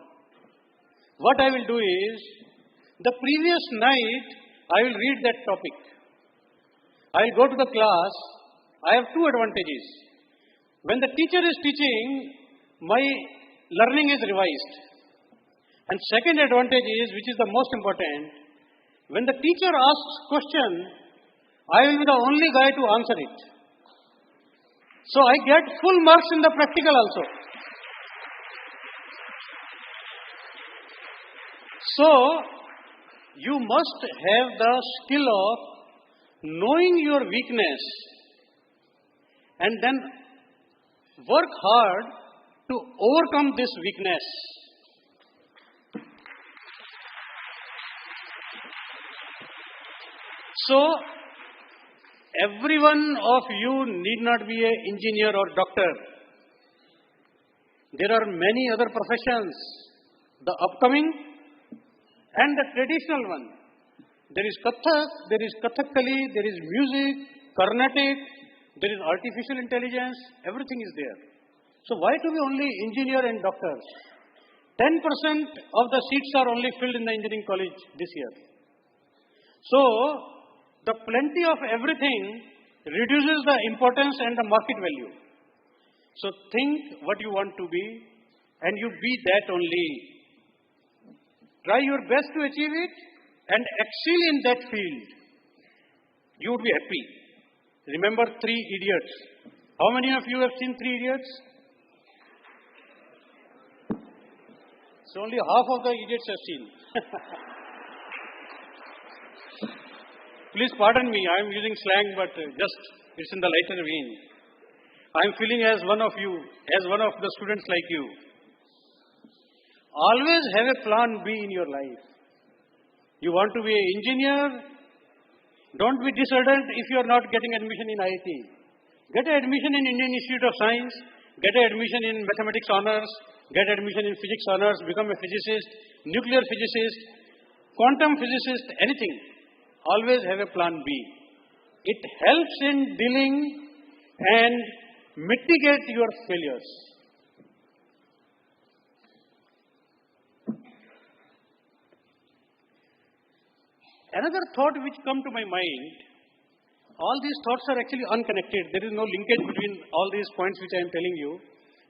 I: What I will do is, the previous night, I will read that topic. I will go to the class. I have 2 advantages. When the teacher is teaching, my learning is revised. And second advantage is, which is the most important, when the teacher asks question, I will be the only guy to answer it. So I get full marks in the practical also. So, you must have the skill of knowing your weakness and then work hard to overcome this weakness. So, every one of you need not be an engineer or doctor. There are many other professions, the upcoming and the traditional one. There is Kathak, there is Kathakali, there is music, Carnatic, there is artificial intelligence, everything is there. So why to be only engineer and doctors? 10% of the seats are only filled in the engineering college this year. So, the plenty of everything reduces the importance and the market value. So think what you want to be and you be that only. Try your best to achieve it and excel in that field. You would be happy. Remember 3 idiots. How many of you have seen 3 idiots? So only half of the idiots have seen. Please pardon me, I am using slang, but just it's in the lighter vein. I am feeling as one of you, as one of the students like you. Always have a plan B in your life. You want to be an engineer? Don't be disheartened if you are not getting admission in IIT. Get an admission in Indian Institute of Science, get an admission in Mathematics Honours, get admission in Physics Honours, become a physicist, nuclear physicist, quantum physicist, anything. Always have a plan B. It helps in dealing and mitigate your failures. Another thought which come to my mind, all these thoughts are actually unconnected. There is no linkage between all these points which I am telling you.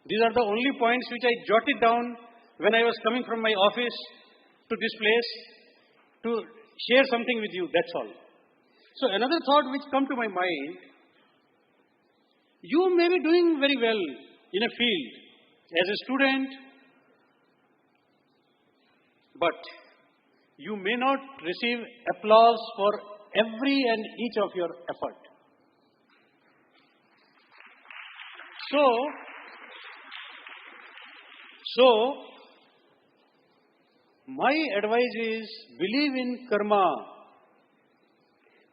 I: These are the only points which I jotted down when I was coming from my office to this place to share something with you, that's all. So another thought which come to my mind, you may be doing very well in a field as a student, but you may not receive applause for every and each of your effort. So, my advice is believe in karma.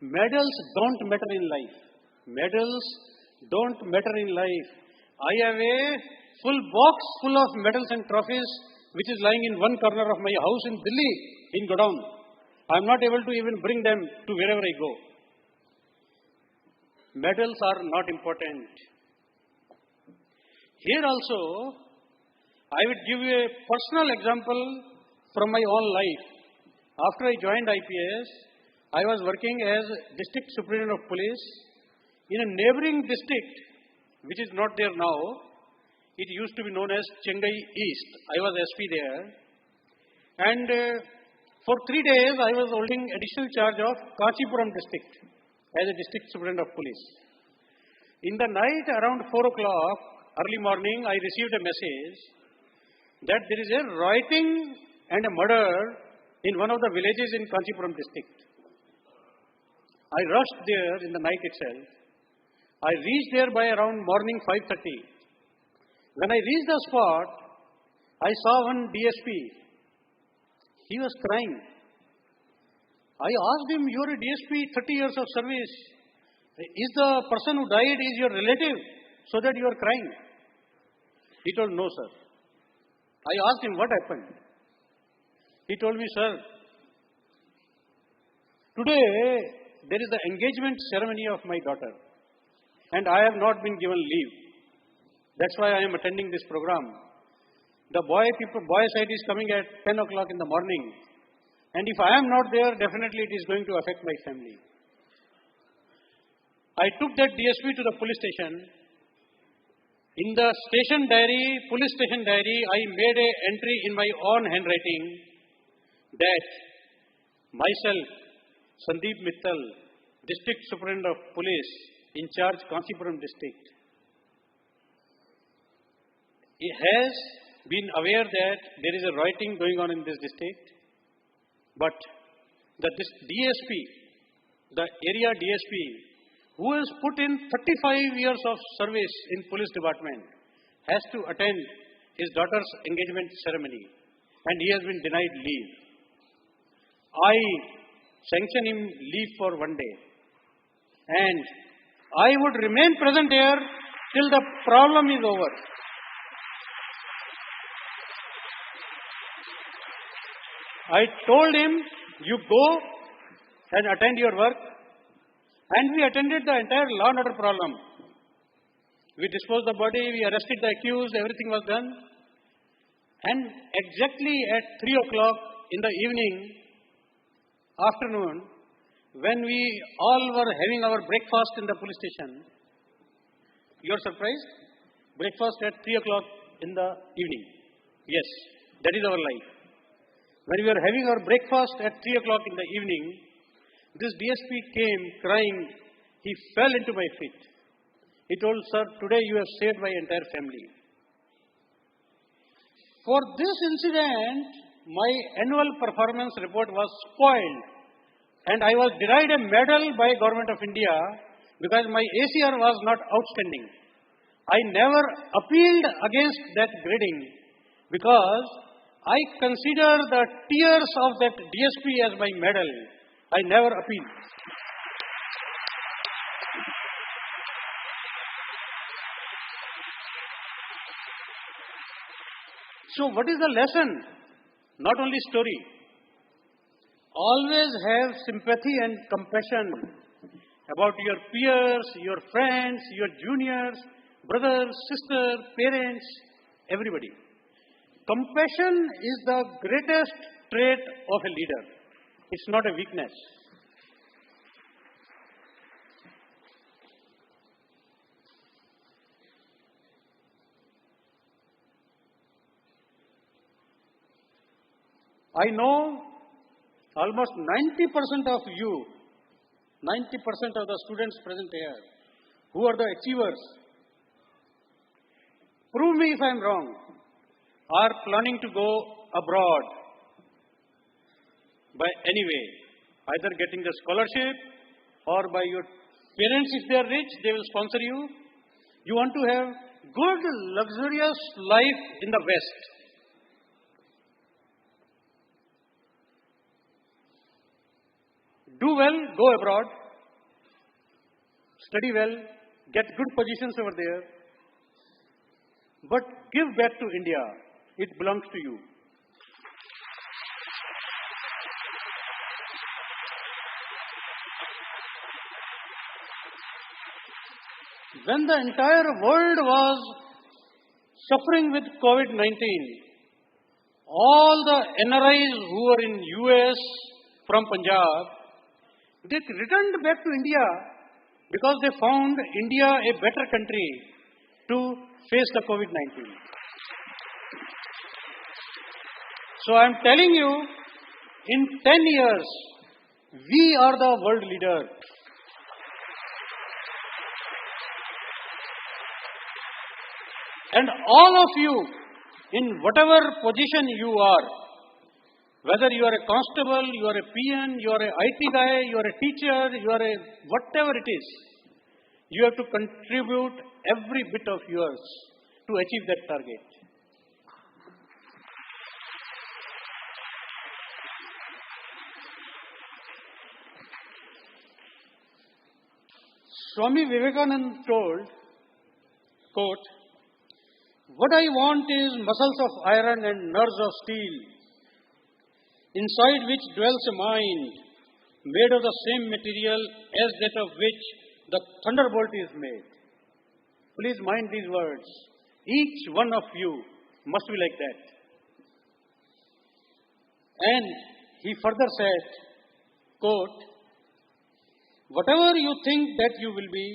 I: Medals don't matter in life. Medals don't matter in life. I have a full box full of medals and trophies which is lying in one corner of my house in Delhi, in Godown. I am not able to even bring them to wherever I go. Medals are not important. Here also, I would give you a personal example from my own life. After I joined IPS, I was working as District Superintendent of Police in a neighboring district, which is not there now. It used to be known as Chengai East. I was SP there. And for 3 days, I was holding additional charge of Kanchipuram district as a District Superintendent of Police. In the night, around 4 o'clock, early morning, I received a message that there is a rioting and a murder in one of the villages in Kanchipuram district. I rushed there in the night itself. I reached there by around morning 5:30. When I reached the spot, I saw one DSP. He was crying. I asked him, you are a DSP, 30 years of service. Is the person who died is your relative so that you are crying? He told, no, sir. I asked him, what happened? He told me, sir, today there is the engagement ceremony of my daughter and I have not been given leave. That's why I am attending this program. The boy side is coming at 10 o'clock in the morning. And if I am not there, definitely it is going to affect my family. I took that DSP to the police station. In the station diary, police station diary, I made an entry in my own handwriting that myself, Sandeep Mittal, District Superintendent of Police, in charge Kanchipuram district, he has been aware that there is a rioting going on in this district, but this DSP, the area DSP, who has put in 35 years of service in police department, has to attend his daughter's engagement ceremony and he has been denied leave. I sanction him leave for 1 day and I would remain present here till the problem is over. I told him, you go and attend your work. And we attended the entire law and order problem. We disposed the body, we arrested the accused, everything was done. And exactly at 3 o'clock in the afternoon, when we all were having our breakfast in the police station, you are surprised? Breakfast at 3 o'clock in the evening. Yes, that is our life. When we were having our breakfast at 3 o'clock in the evening, this DSP came crying. He fell into my feet. He told, sir, today you have saved my entire family. For this incident, my annual performance report was spoiled. And I was denied a medal by Government of India because my ACR was not outstanding. I never appealed against that grading because I consider the tears of that DSP as my medal. I never appealed. So what is the lesson? Not only story. Always have sympathy and compassion about your peers, your friends, your juniors, brothers, sisters, parents, everybody. Compassion is the greatest trait of a leader. It's not a weakness. I know almost 90% of you, 90% of the students present here, who are the achievers, prove me if I am wrong, are planning to go abroad by any way, either getting the scholarship or by your parents, if they are rich, they will sponsor you. You want to have good, luxurious life in the West. Do well, go abroad, study well, get good positions over there, but give back to India. It belongs to you. When the entire world was suffering with COVID-19, all the NRIs who were in US from Punjab, they returned back to India because they found India a better country to face the COVID-19. So I am telling you, in 10 years, we are the world leader. And all of you, in whatever position you are, whether you are a constable, you are a PN, you are a IT guy, you are a teacher, you are a whatever it is, you have to contribute every bit of yours to achieve that target. Swami Vivekananda told, quote, "What I want is muscles of iron and nerves of steel, inside which dwells a mind made of the same material as that of which the thunderbolt is made." Please mind these words. Each one of you must be like that. And he further said, quote, "Whatever you think that you will be,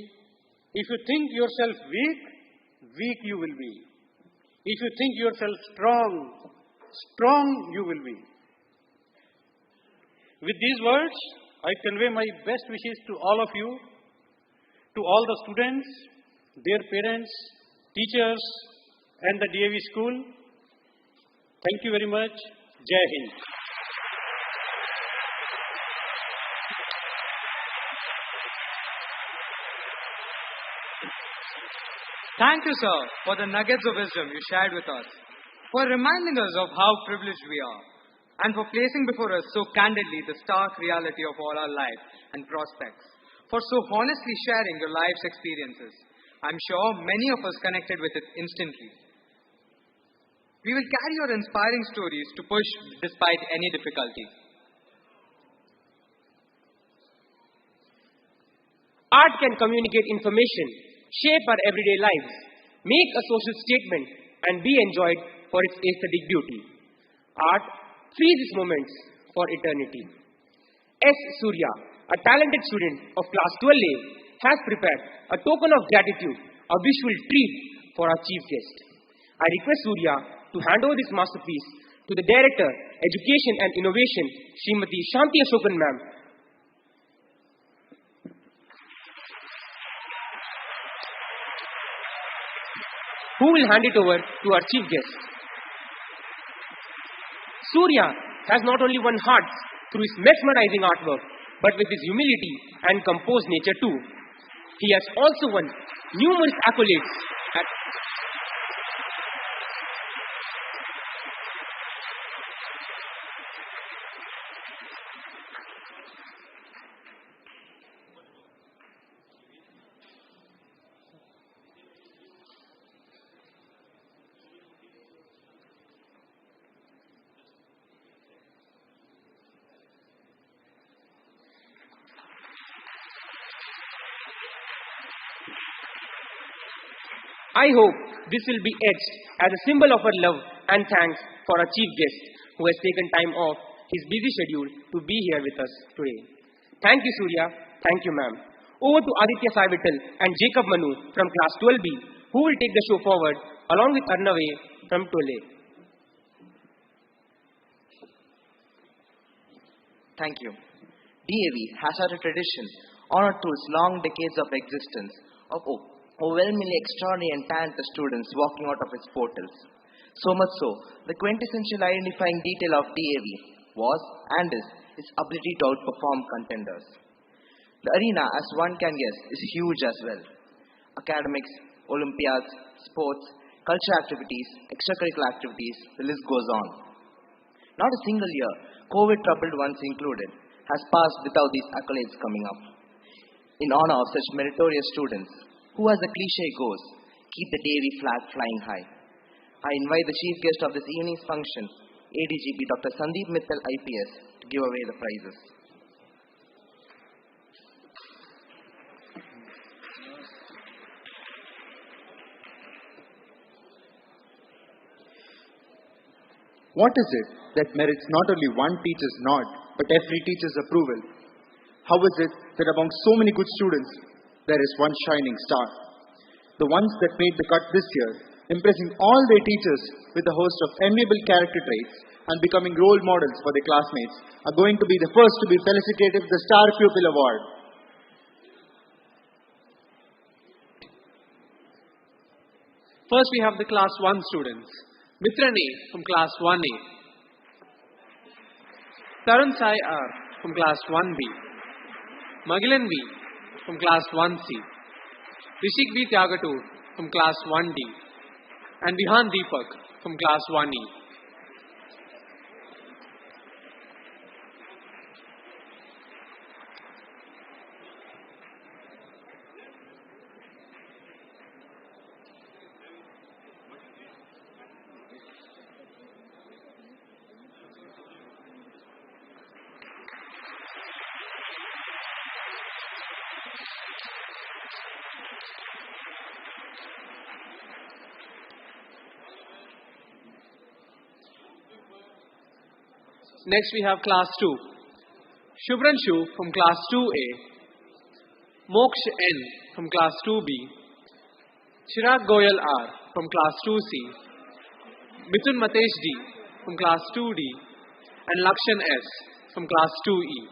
I: if you think yourself weak, weak you will be. If you think yourself strong, strong you will be." With these words, I convey my best wishes to all of you, to all the students, their parents, teachers, and the D.A.V. school. Thank you very much. Jai Hind.
G: Thank you, sir, for the nuggets of wisdom you shared with us, for reminding us of how privileged we are, and for placing before us so candidly the stark reality of all our life and prospects, for so honestly sharing your life's experiences. I'm sure many of us connected with it instantly. We will carry your inspiring stories to push despite any difficulty.
C: Art can communicate information, shape our everyday lives, make a social statement, and be enjoyed for its aesthetic beauty. Art freezes moments for eternity. S. Surya, a talented student of class 12A, has prepared a token of gratitude, a visual treat for our chief guest. I request Surya to hand over this masterpiece to the Director, Education and Innovation, Srimati Shanti Ashokan ma'am, who will hand it over to our chief guest. Surya has not only won hearts through his mesmerizing artwork, but with his humility and composed nature too. He has also won numerous accolades at I hope this will be etched as a symbol of our love and thanks for our chief guest who has taken time off his busy schedule to be here with us today. Thank you, Surya. Thank you, ma'am. Over to Aditya Saivital and Jacob Manu from class 12B, who will take the show forward along with Arnave from 12A.
J: Thank you. D.A.V. has had a tradition, honored through its long decades of existence, of overwhelmingly extraordinary and talented students walking out of its portals. So much so, the quintessential identifying detail of D.A.V. was and is its ability to outperform contenders. The arena, as one can guess, is huge as well. Academics, Olympiads, sports, cultural activities, extracurricular activities, the list goes on. Not a single year, COVID-troubled ones included, has passed without these accolades coming up. In honor of such meritorious students, who, as the cliche goes, keep the D.A.V. flag flying high, I invite the chief guest of this evening's function, ADGP Dr. Sandeep Mittal IPS, to give away the prizes.
K: What is it that merits not only one teacher's nod, but every teacher's approval? How is it that among so many good students, there is one shining star? The ones that made the cut this year, impressing all their teachers with a host of enviable character traits and becoming role models for their classmates, are going to be the first to be felicitated with the Star Pupil Award.
C: First we have the class 1 students. Mitran A from class 1A. Tarun Sai R from class 1B. Magilan V from class 1C. Rishik V Tyagatur from class 1D. And Vihan Deepak from class 1E. Next we have class 2. Shubhranshu from class 2A. Moksh N from class 2B. Chirag Goyal R from class 2C. Mithun Matesh D from class 2D. And Lakshan S from class 2E.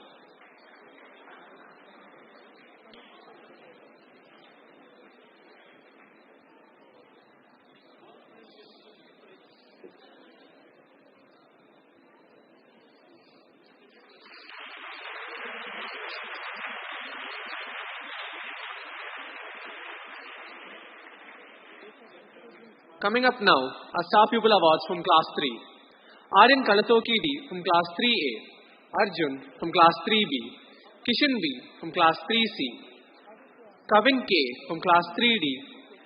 C: Coming up now are Star Pupil Awards from class 3. Aryan Kalatoki D from class 3A. Arjun from class 3B. Kishan B from class 3C. Kavin K from class 3D.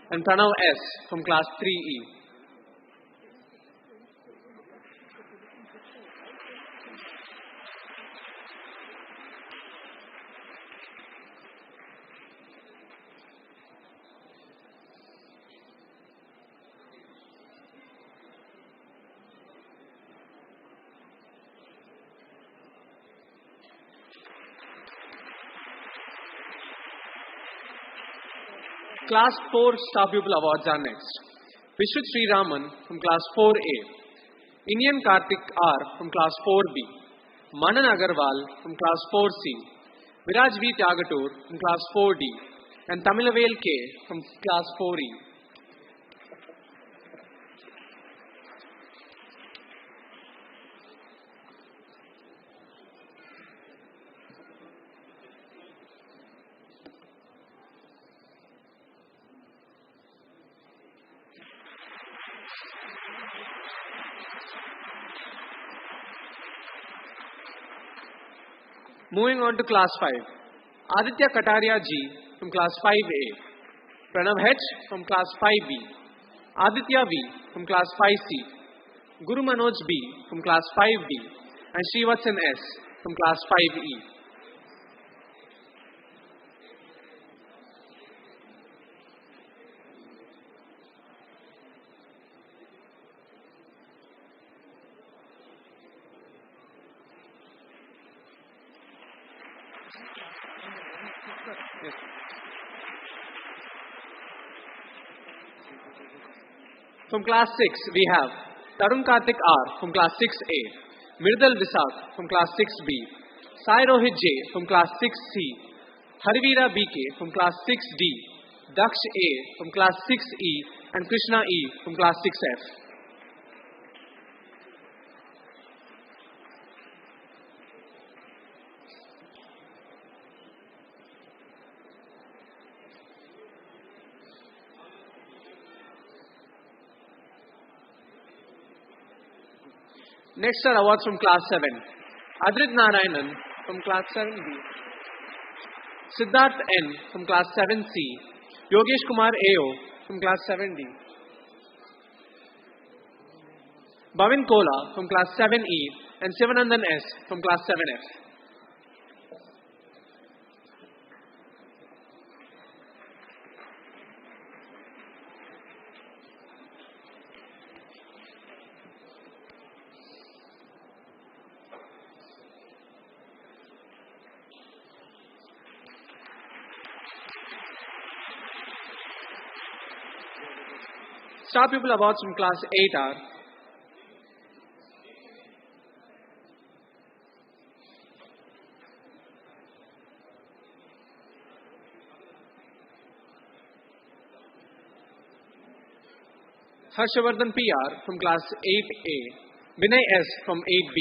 C: And Pranav S from class 3E. Class 4 Star Pupil Awards are next. Vishwat Sri Raman from class 4A. Indian Karthik R from class 4B. Manan Agarwal from class 4C. Viraj V Tyagatur from class 4D. And Tamilavel K from class 4E. Moving on to class 5. Aditya Kataria G from class 5A. Pranav H from class 5B. Aditya V from class 5C. Guru Manoj B from class 5D. And Srivatsan S from class 5E. Yes. From class 6, we have Tarun Karthik R from class 6A, Mirdal Visak from class 6B,
B: Sai Rohit J from class 6C, Harivira BK from class 6D, Daksh A from class 6E, and Krishna E from class 6F. Next are awards from class 7. Adrit Narayanan from class 7B. Siddharth N from class 7C. Yogesh Kumar AO from class 7D. Bhavin Kola from class 7E and Sivanandan S from class 7F. Star Pupil Awards from class 8 are Harshavardhan PR from class 8A, Vinay S from 8B,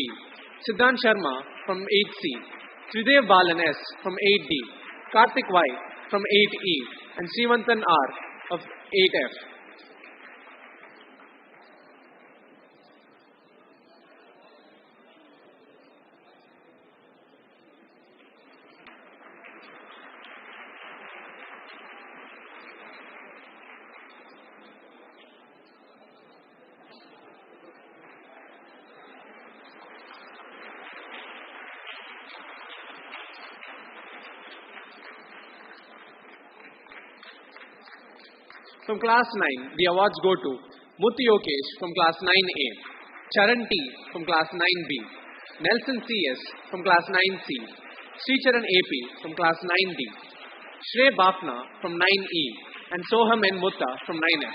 B: Siddhant Sharma from 8C, Tridev Balan S from 8D, Karthik Y from 8E, and Srivantan R of 8F. From class 9, the awards go to Muthi Yokesh from class 9A, Charan T from class 9B, Nelson CS from class 9C, Sricharan AP from class 9D, Shrey Bafna from 9E, and Soham N. Mutta from 9F.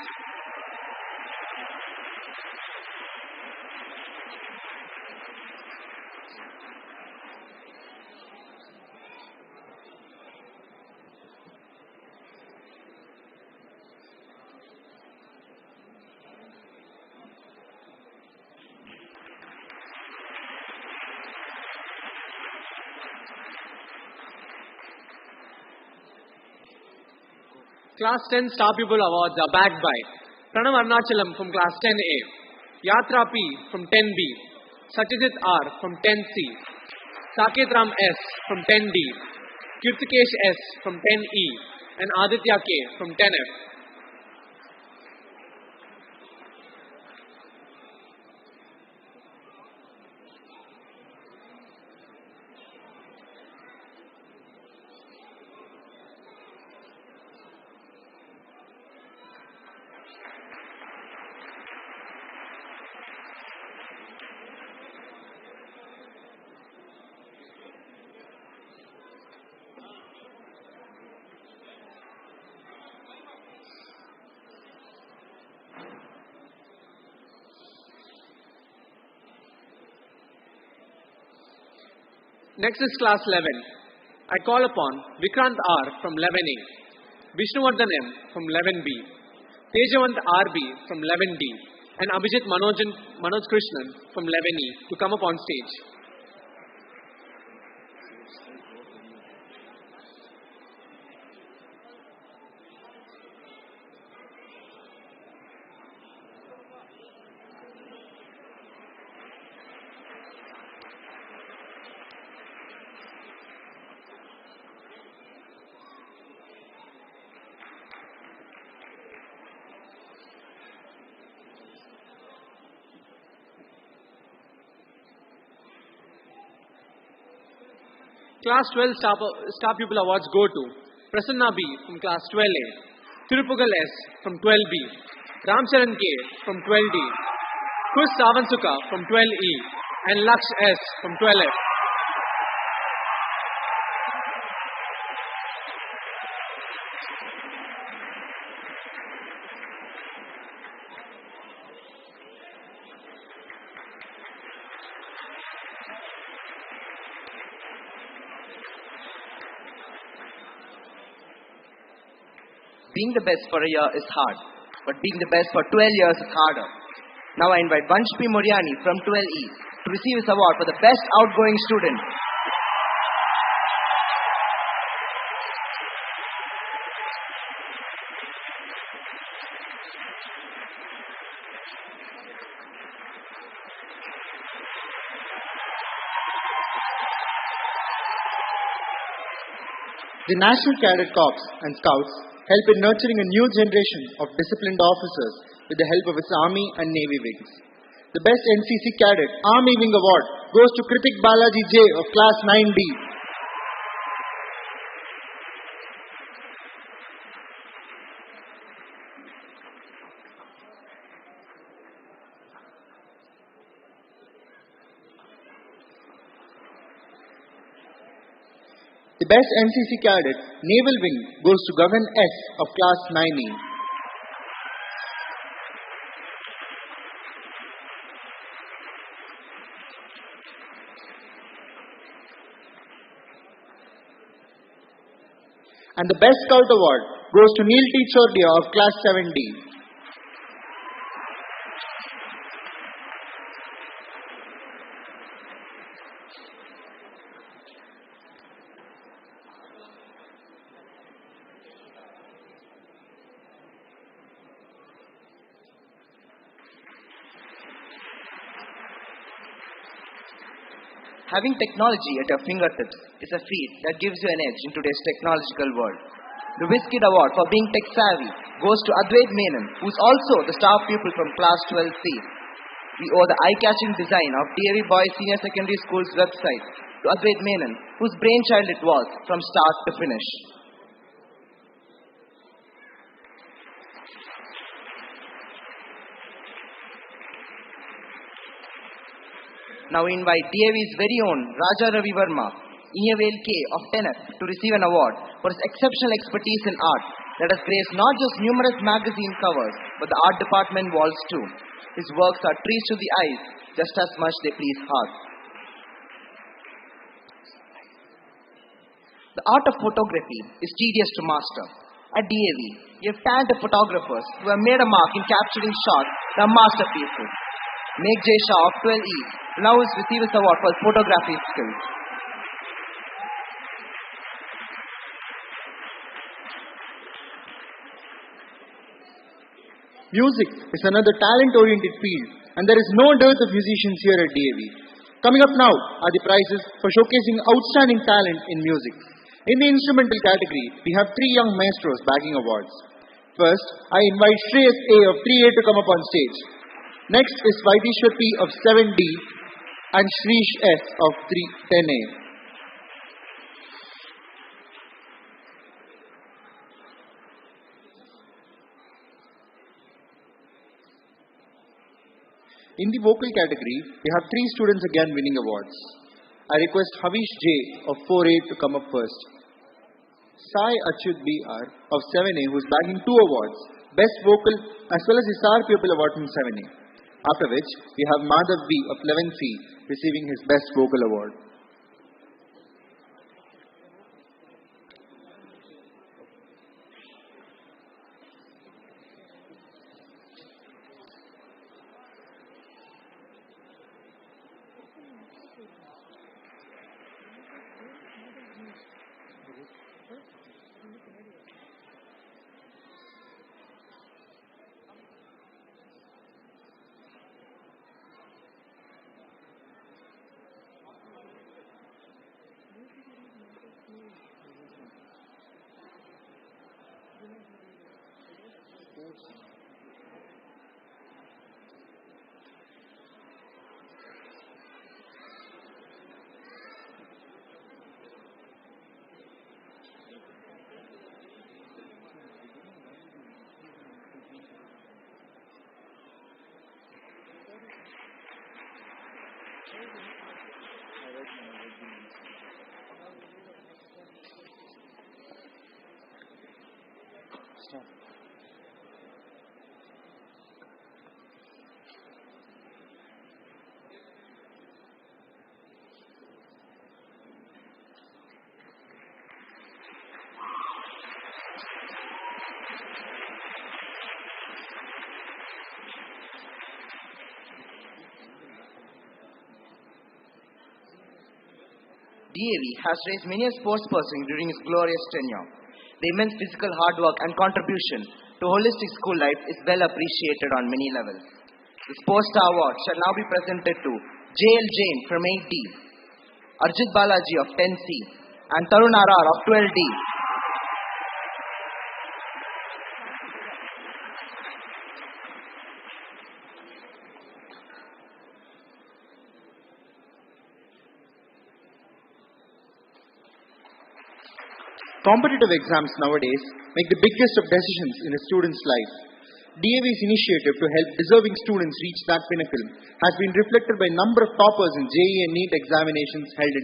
B: Class 10 Star Pupil Awards are backed by Pranav Arnachalam from class 10A, Yatra P from 10B, Satyajit R from 10C, Saket Ram S from 10D, Kirtikesh S from 10E, and Aditya K from 10F. Next is class 11. I call upon Vikrant R from 11A, Vishnuvardhan M from 11B, Tejavant RB from 11D, and Abhijit Manoj Krishnan from 11E to come up on stage. Class 12 Star Pupil Awards go to Prasanna B from class 12A, Thirupugal S from 12B, Ramcharan K from 12D, Kush Savansuka from 12E, and Laksh S from 12F.
J: Being the best for a year is hard, but being the best for 12 years is harder. Now I invite Vansh P. Moriani from 12E to receive his award for the best outgoing student.
K: The National Cadet Corps and Scouts help in nurturing a new generation of disciplined officers with the help of its Army and Navy wings. The Best NCC Cadet Army Wing Award goes to Kritik Balaji J of Class 9D. The Best NCC Cadet Naval Wing goes to Gagan S of Class 9E. And the Best Scout Award goes to Neil T. Chordia of Class 7D.
J: Having technology at your fingertips is a feat that gives you an edge in today's technological world. The WizKid Award for being tech savvy goes to Advait Menon, who is also the star pupil from Class 12C. We owe the eye-catching design of D.A.V Boys Senior Secondary School's website to Advait Menon, whose brainchild it was from start to finish. Now we invite D.A.V's very own Raja Ravi Verma, Iyavel K of 10F, to receive an award for his exceptional expertise in art that has graced not just numerous magazine covers, but the art department walls too. His works are trees to the eyes, just as much they please hearts. The art of photography is tedious to master. At D.A.V, we have talented photographers who have made a mark in capturing shots that are masterpieces. Meg J. Shah of 12E now is receive his award for his photography skills.
K: Music is another talent-oriented field, and there is no dearth of musicians here at D.A.V. Coming up now are the prizes for showcasing outstanding talent in music. In the instrumental category, we have 3 young maestros bagging awards. First, I invite Shreyas A of 3A to come up on stage. Next is Vaidishwar P of 7D and Shrish S of 10A. In the vocal category, we have 3 students again winning awards. I request Havish J of 4A to come up first. Sai Achyut BR of 7A, who is bagging 2 awards, Best Vocal as well as the Star Pupil Award from 7A. After which, we have Madhav V of 11C receiving his Best Vocal Award.
J: D.A.V has raised many a sports person during his glorious tenure. The immense physical hard work and contribution to holistic school life is well appreciated on many levels. The Sports Star Award shall now be presented to J.L. Jain from 8D, Arjit Balaji of 10C, and Tarun R.R. of 12D.
K: Competitive exams nowadays make the biggest of decisions in a student's life. D.A.V's initiative to help deserving students reach that pinnacle has been reflected by a number of toppers in JEE and NEET examinations held in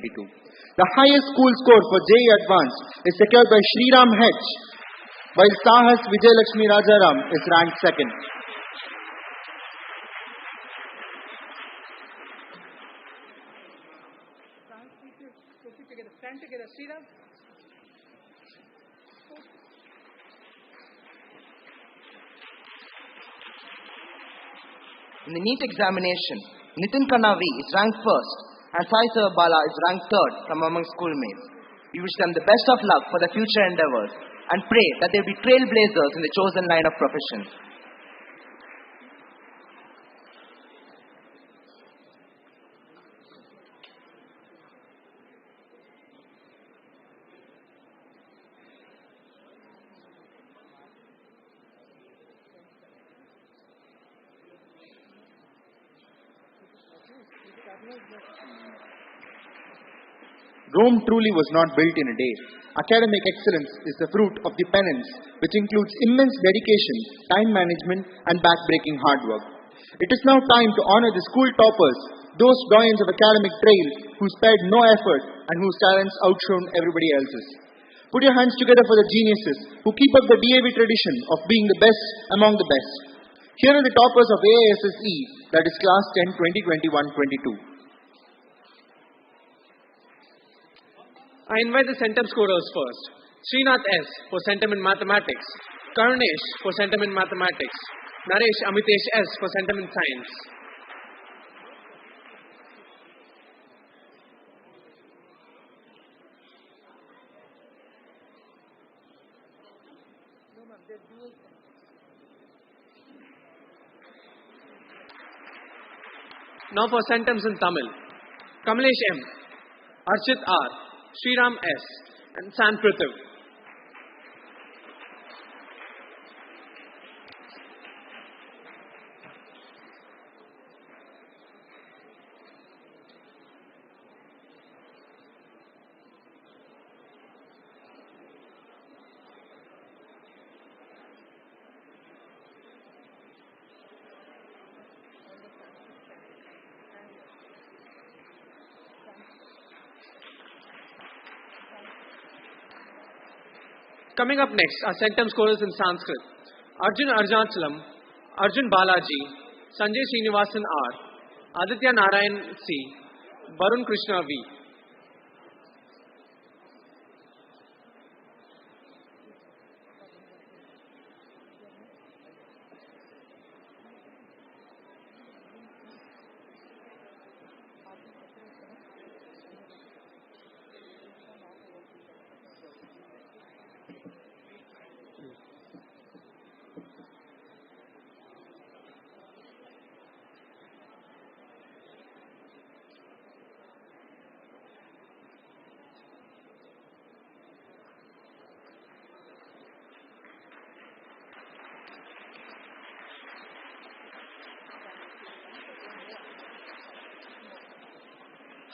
K: 2022. The highest school score for JEE Advanced is secured by Sriram H, while Sahas Vijayalakshmi Rajaram is ranked second.
C: Stand together, Sriram.
J: In the NEET examination, Nitin Khanna V is ranked first and Sai Bala is ranked third from among schoolmates. We wish them the best of luck for their future endeavors and pray that they will be trailblazers in the chosen line of profession.
K: Rome truly was not built in a day. Academic excellence is the fruit of the penance, which includes immense dedication, time management, and backbreaking hard work. It is now time to honor the school toppers, those doyens of academic trail who spared no effort and whose talents outshone everybody else's. Put your hands together for the geniuses who keep up the D.A.V tradition of being the best among the best. Here are the toppers of AISSE, that is Class 10 2021-22.
B: I invite the centum scorers first. Srinath S. for centum in mathematics. Karunesh for centum in mathematics. Naresh Amitesh S. for centum in science. Now for centums in Tamil. Kamlesh M. Archit R. Sriram S. and San Pritham. Coming up next are centum scorers in Sanskrit. Arjun Arjanachalam, Arjun Balaji, Sanjay Srinivasan R, Aditya Narayan C, Varun Krishna V.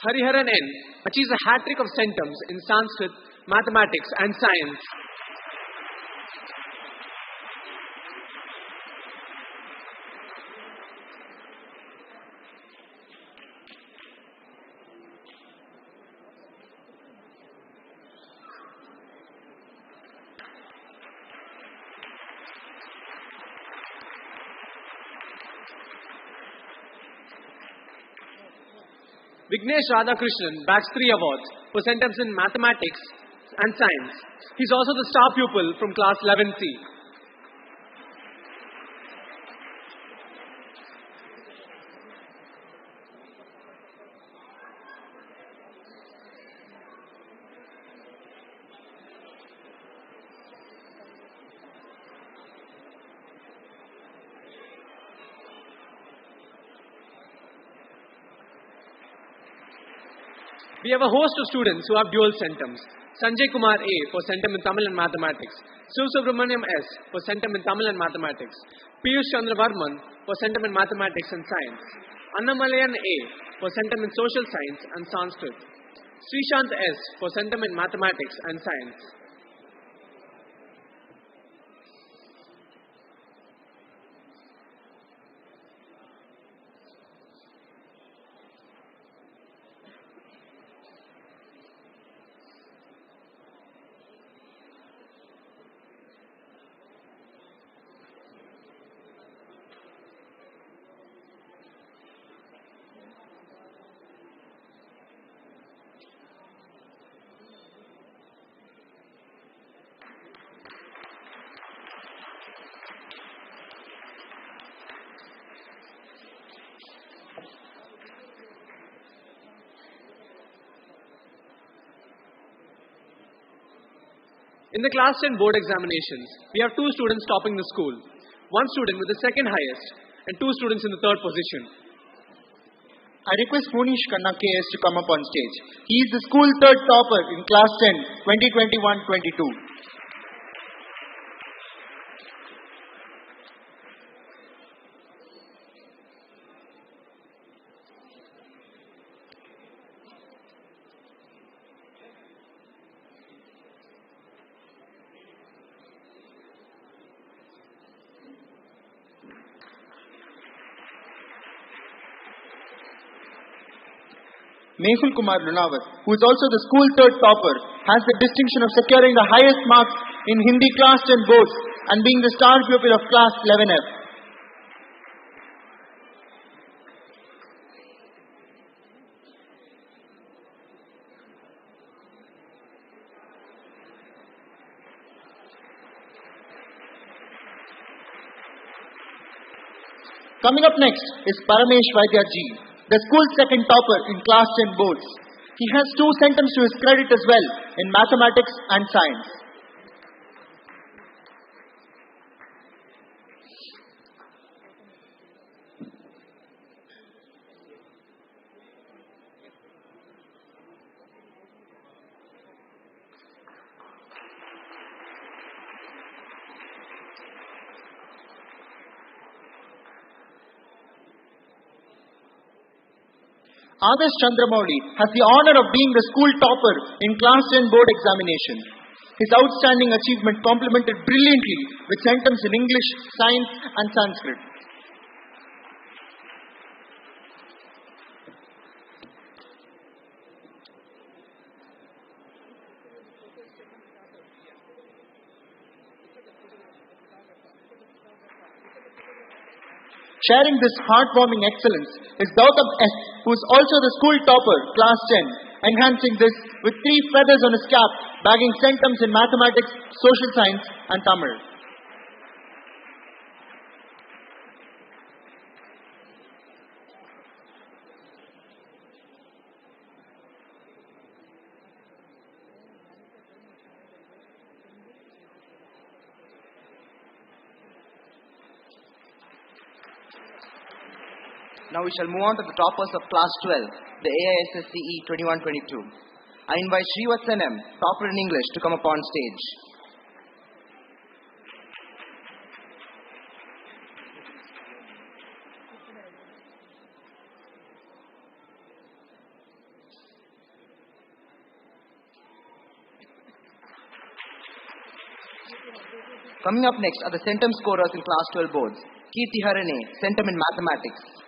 B: Hariharan N achieves a hat-trick of centums in Sanskrit, mathematics and science. Vignesh Radhakrishnan bags 3 awards for centums in mathematics and science. He's also the star pupil from class 11C.
C: We have a host of students who have dual centums. Sanjay Kumar A for centum in Tamil and Mathematics. Subramaniam S for centum in Tamil and Mathematics. Piyush Chandra Varman for centum in Mathematics and Science. Annamalayan A for centum in Social Science and Sanskrit. Srishant S for centum in Mathematics and Science. In the class 10 board examinations, we have 2 students topping the school, 1 student with the second highest, and 2 students in the third position.
K: I request Munish Khanna KS to come up on stage. He is the school third topper in class 10, 2021-22. Mehul Kumar Lunawat, who is also the school third topper, has the distinction of securing the highest marks in Hindi class 10 boards and being the star pupil of class 11F. Coming up next is Paramesh Vaidya Ji, the school's second topper in class 10 boards. He has 2 centums to his credit as well in mathematics and science. Adarsh Chandramouli has the honor of being the school topper in class 10 board examination. His outstanding achievement complemented brilliantly with centums in English, Science and Sanskrit. Sharing this heartwarming excellence is Gautam S, who is also the school topper, class 10, enhancing this with 3 feathers on his cap, bagging centums in mathematics, social science and Tamil.
J: Now we shall move on to the toppers of class 12, the AISSCE 21-22. I invite Srivatsan M, topper in English, to come upon stage. Coming up next are the centum scorers in class 12 boards. Kirti Harane, centum in mathematics.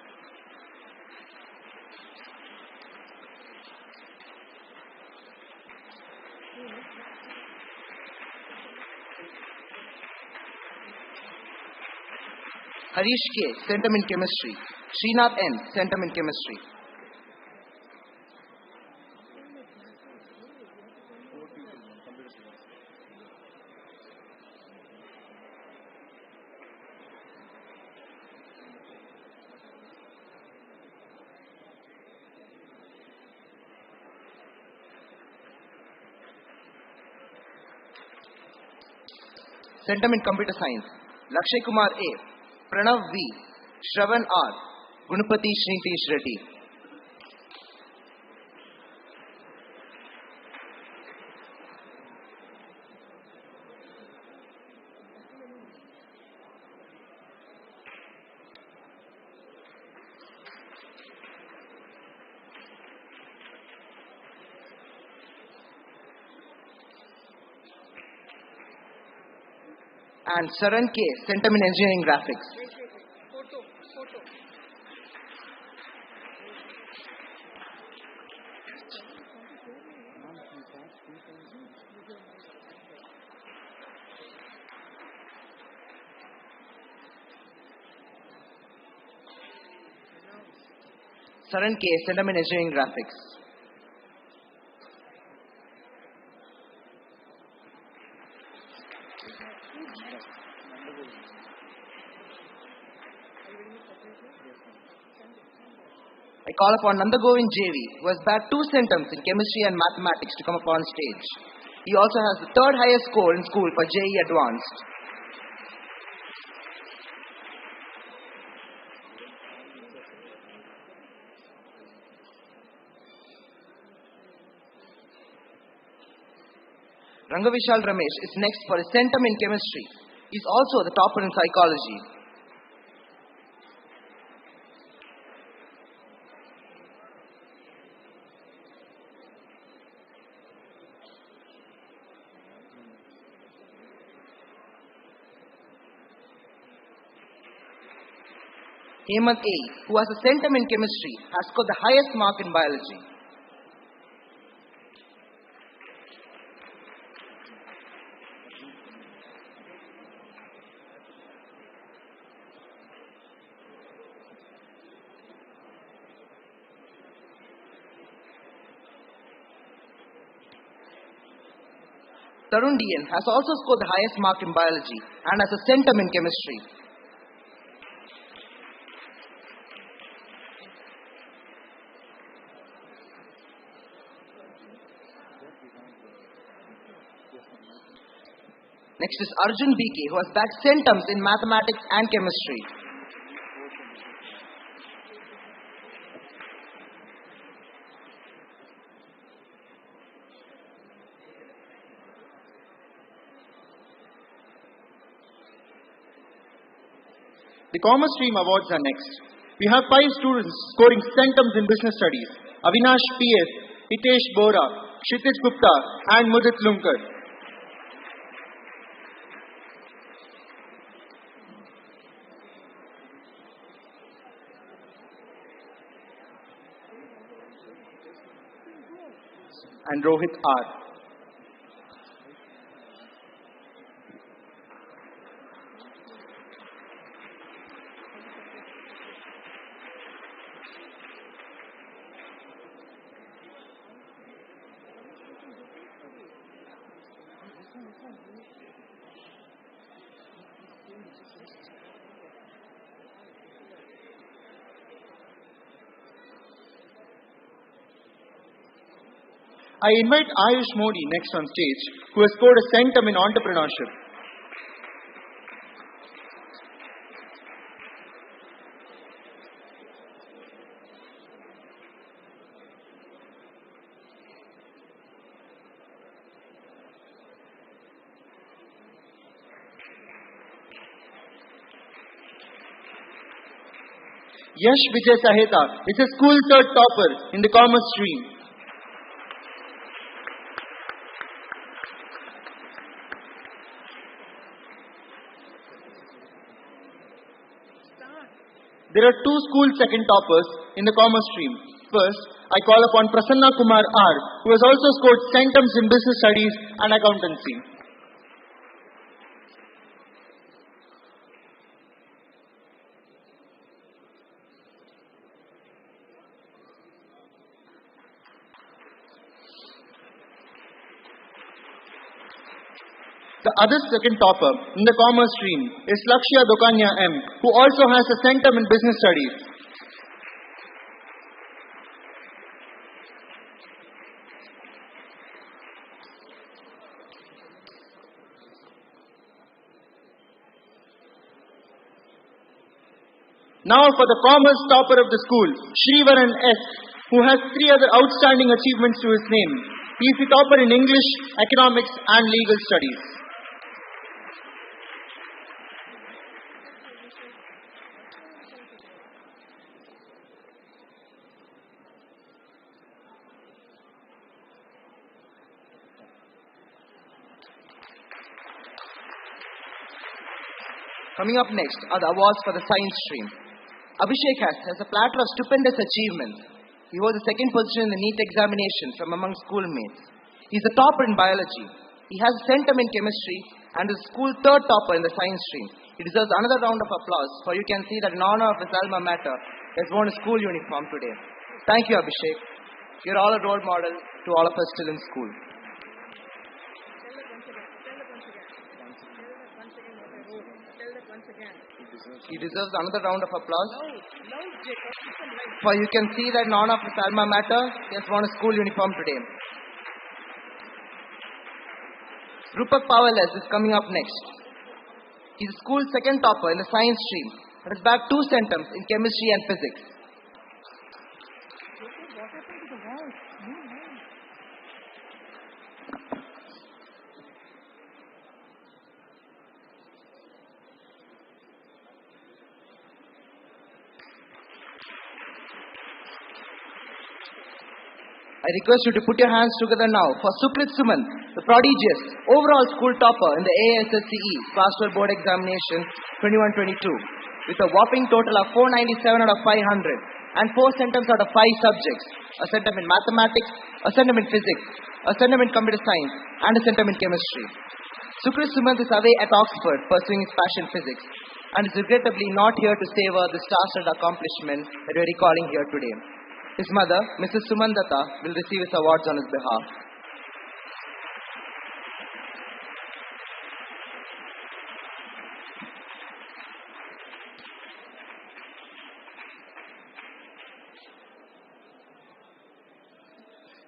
J: Harish K, centum in chemistry. Srinath N, centum in chemistry. Centum in computer science. Lakshay Kumar A, Pranav V, Shravan R, Gunapati Srintish Reddy. and Saran K. Centum in Engineering Graphics. Saran K. Centum in Engineering Graphics. I call upon Nandagovin J.V., who has bagged 2 centums in chemistry and mathematics, to come upon stage. He also has the 3rd highest score in school for JE Advanced. Rangavishal Ramesh is next for his centum in chemistry. He is also the topper in psychology. Hemant A., who has a centum in chemistry, has scored the highest mark in biology. Tarun D.N. has also scored the highest mark in biology and has a centum in chemistry. Next is Arjun B.K., who has bagged centums in mathematics and chemistry.
K: The Commerce Stream Awards are next. We have 5 students scoring centums in business studies: Avinash P.S., Hitesh Bora, Kshitij Gupta, and Mudit Lunkar. And Rohit R. I invite Ayush Modi next on stage, who has scored a centum in entrepreneurship. Yash Vijay Saheta is a school third topper in the commerce stream. There are 2 school second toppers in the commerce stream. First, I call upon Prasanna Kumar R., who has also scored centums in business studies and accountancy. The other second topper in the commerce stream is Lakshya Dokanya M., who also has a centum in business studies. Now for the commerce topper of the school, Shrivaran S., who has 3 other outstanding achievements to his name. He is the topper in English, economics and legal studies.
J: Coming up next are the awards for the science stream. Abhishek has a platter of stupendous achievements. He holds the second position in the NEET examination from among schoolmates. He is a topper in biology. He has a centum in chemistry and is school third topper in the science stream. He deserves another round of applause, for you can see that in honor of his alma mater, he has worn a school uniform today. Thank you, Abhishek. You are all a role model to all of us still in school. He deserves another round of applause, for you can see that in honor of his alma mater, he has worn a school uniform today. Rupak Pawales is coming up next. He is school's second topper in the science stream and has bagged 2 centums in chemistry and physics. I request you to put your hands together now for Sukrit Suman, the prodigious overall school topper in the ASSCE Class 12 Board Examination 21-22 with a whopping total of 497 out of 500 and 4 centums out of 5 subjects, a centum in mathematics, a centum in physics, a centum in computer science and a centum in chemistry. Sukrit Suman is away at Oxford pursuing his passion physics and is regrettably not here to savor the star-studded accomplishment that we are recalling here today. His mother, Mrs. Sumandata, will receive his awards on his behalf.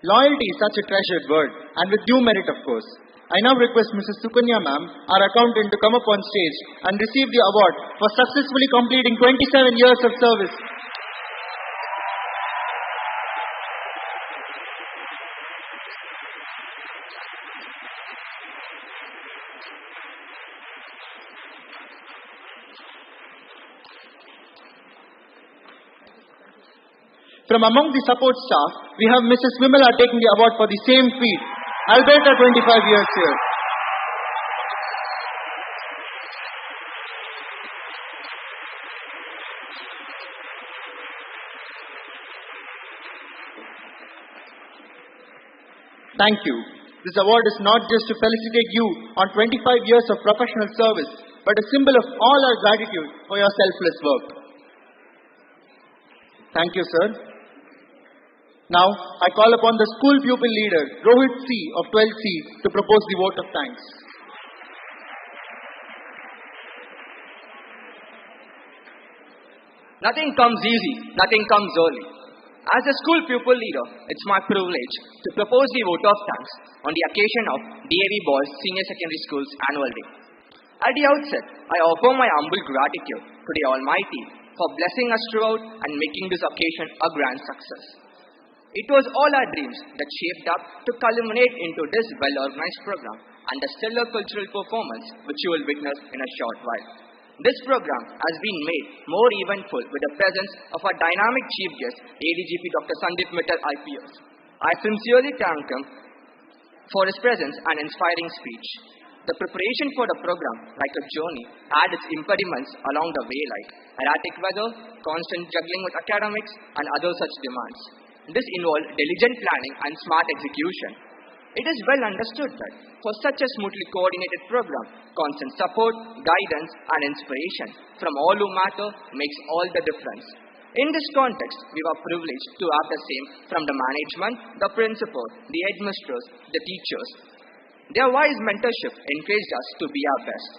K: Loyalty is such a treasured word, and with due merit, of course. I now request Mrs. Sukanya ma'am, our accountant, to come up on stage and receive the award for successfully completing 27 years of service. From among the support staff, we have Mrs. Vimala taking the award for the same feat. Alberta, 25 years here. Thank you. This award is not just to felicitate you on 25 years of professional service, but a symbol of all our gratitude for your selfless work. Thank you, sir. Now, I call upon the school pupil leader, Rohit C. of 12C, to propose the vote of thanks.
L: Nothing comes easy, nothing comes early. As a school pupil leader, it's my privilege to propose the vote of thanks on the occasion of D.A.V. Boys Senior Secondary School's Annual Day. At the outset, I offer my humble gratitude to the Almighty for blessing us throughout and making this occasion a grand success. It was all our dreams that shaped up to culminate into this well-organized program and the stellar cultural performance which you will witness in a short while. This program has been made more eventful with the presence of our dynamic chief guest, ADGP Dr. Sandeep Mittal IPS. I sincerely thank him for his presence and inspiring speech. The preparation for the program, like a journey, had its impediments along the way like erratic weather, constant juggling with academics, and other such demands. This involved diligent planning and smart execution. It is well understood that for such a smoothly coordinated program, constant support, guidance, and inspiration from all who matter makes all the difference. In this context, we were privileged to have the same from the management, the principal, the headmisters, the teachers. Their wise mentorship encouraged us to be our best.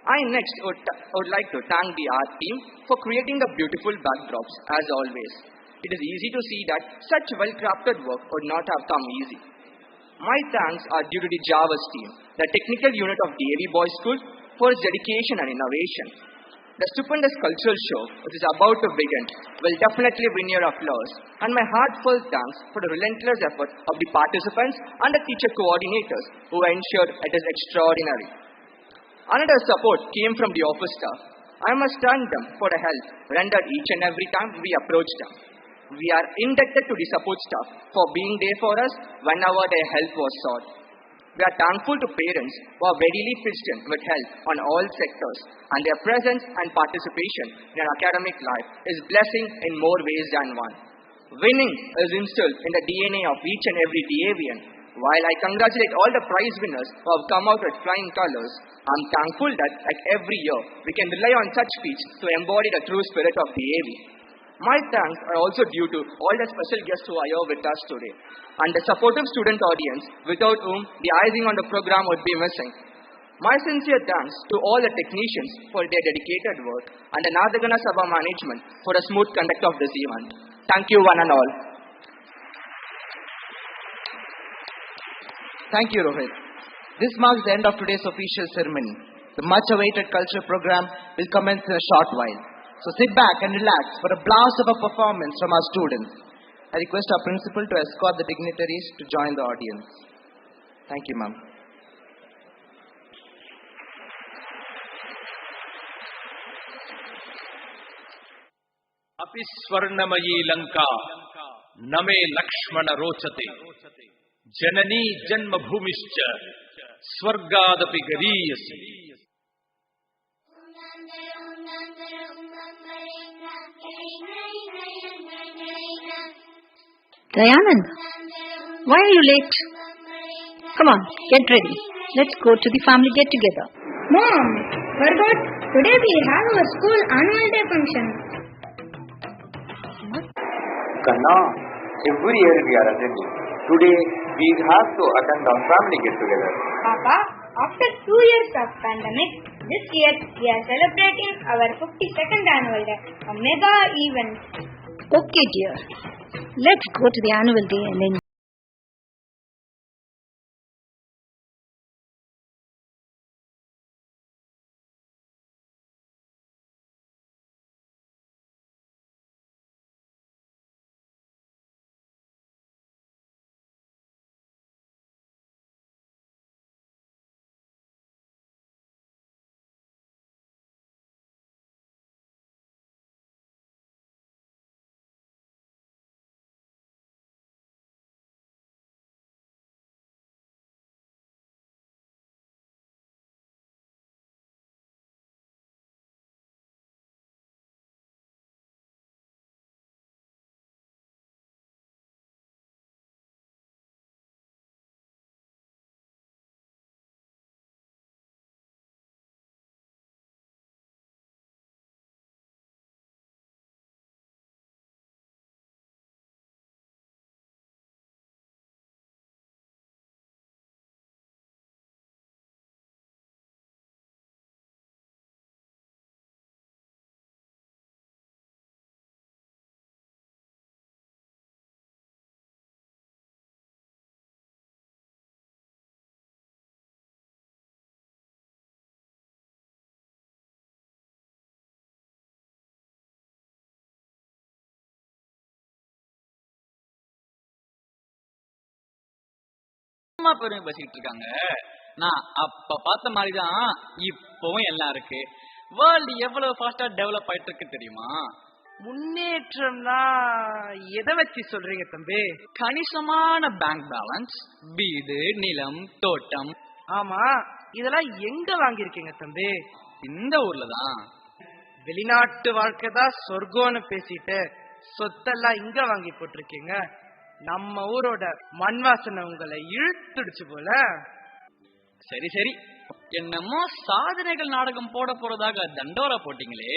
L: I next would like to thank the art team for creating the beautiful backdrops as always. It is easy to see that such well-crafted work would not have come easy. My thanks are due to the Javas team, the technical unit of D.A.V. Boys School, for its dedication and innovation. The stupendous cultural show, which is about to begin, will definitely win your applause, and my heartfelt thanks for the relentless effort of the participants and the teacher coordinators who ensured it is extraordinary. Another support came from the office staff. I must thank them for the help rendered each and every time we approached them. We are indebted to the support staff for being there for us whenever their help was sought. We are thankful to parents who are readily pitched in with help on all sectors, and their presence and participation in our academic life is blessing in more ways than one. Winning is instilled in the DNA of each and every D.A.Vian. While I congratulate all the prize winners who have come out with flying colors, I'm thankful that, like every year, we can rely on such feats to embody the true spirit of D.A.V. My thanks are also due to all the special guests who are here with us today, and the supportive student audience without whom the icing on the program would be missing. My sincere thanks to all the technicians for their dedicated work, and the Nadagana Sabha management for the smooth conduct of this event. Thank you one and all.
J: Thank you, Rohit. This marks the end of today's official ceremony. The much-awaited culture program will commence in a short while. So sit back and relax for a blast of a performance from our students. I request our principal to escort the dignitaries to join the audience. Thank you, ma'am.
M: अपि स्वर्णमयी लंका नमे लक्ष्मण रोचते जननी जन्मभूमिश्च स्वर्गादपि गरीयसी.
H: Dayanand, why are you late? Come on, get ready. Let's go to the family get-together.
N: Mom, forgot. Today we have our school annual day function.
O: Kanna, every year we are attending. Today we have to attend our family get-together.
N: Papa, after 2 years of pandemic, this year we are celebrating our 52nd annual day, a mega event.
H: Okay, dear. Let's go to the annual day and enjoy.
G: அம்மா பெருமை பேசிக்கிட்டு இருக்காங்க. நான் அப்ப பார்த்த மாதிரி தான் இப்பவும் எல்லாம் இருக்கு. வேர்ல்டு எவ்வளவு ஃபாஸ்டா டெவலப் ஆயிட்டு இருக்கு தெரியுமா?
C: முன்னேற்றம்னா எதை வச்சு சொல்றீங்க தம்பி?
G: கணிசமான பேங்க் பேலன்ஸ், வீடு, நிலம், தோட்டம்.
C: ஆமா, இதெல்லாம் எங்க வாங்கியிருக்கீங்க தம்பி?
G: இந்த ஊர்ல தான்.
C: வெளிநாட்டு வாழ்க்கை தான் சொர்க்கம்னு பேசிட்டு சொத்தெல்லாம் இங்க வாங்கி போட்டிருக்கீங்க. நம்ம ஊரோட மண் வாசனை உங்களை இழுத்துடுச்சு போல.
G: சரி சரி, என்னமோ சாதனைகள் நாடகம் போட போறதாக தண்டோரா போட்டீங்களே,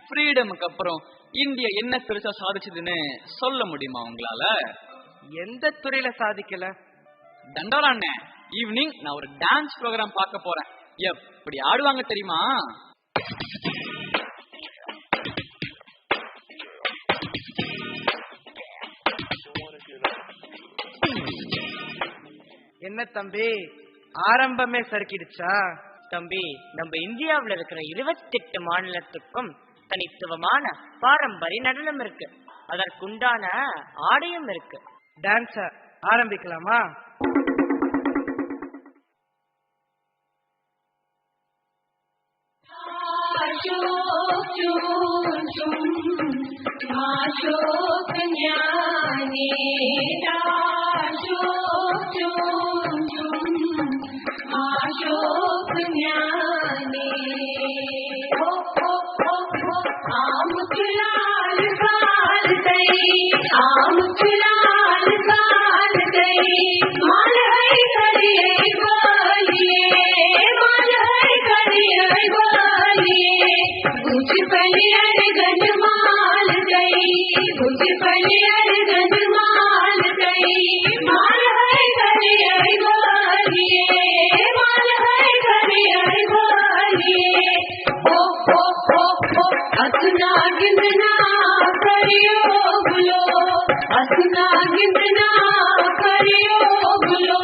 G: ஃப்ரீடமுக்கு அப்புறம் இந்தியா என்ன பெருசா சாதிச்சதுன்னு சொல்ல முடியுமா உங்களால?
C: எந்த துறையில சாதிக்கல?
G: தண்டோரா அண்ணே, ஈவினிங் நான் ஒரு டான்ஸ் ப்ரோக்ராம் பார்க்க போறேன். எப்படி ஆடுவாங்க தெரியுமா?
C: என்ன தம்பி, ஆரம்பமே சறுக்கிடுச்சா?
P: தம்பி, நம்ம இந்தியாவில் இருக்கிற 28 மாநிலத்துக்கும் தனித்துவமான பாரம்பரிய நடனம் இருக்கு. அதற்குண்டான ஆடையும் இருக்கு.
C: டான்ஸ ஆரம்பிக்கலாமா?
Q: Ashok मुखलाल काल गई माल है करिए बोलिए माल है करिए बोलिए कुछ पलियर गन माल गई कुछ पलियर गन माल गई माल है करिए बोलिए माल है करिए बोलिए ओ असना गिंदना करियो गुलो असना गिंदना करियो गुलो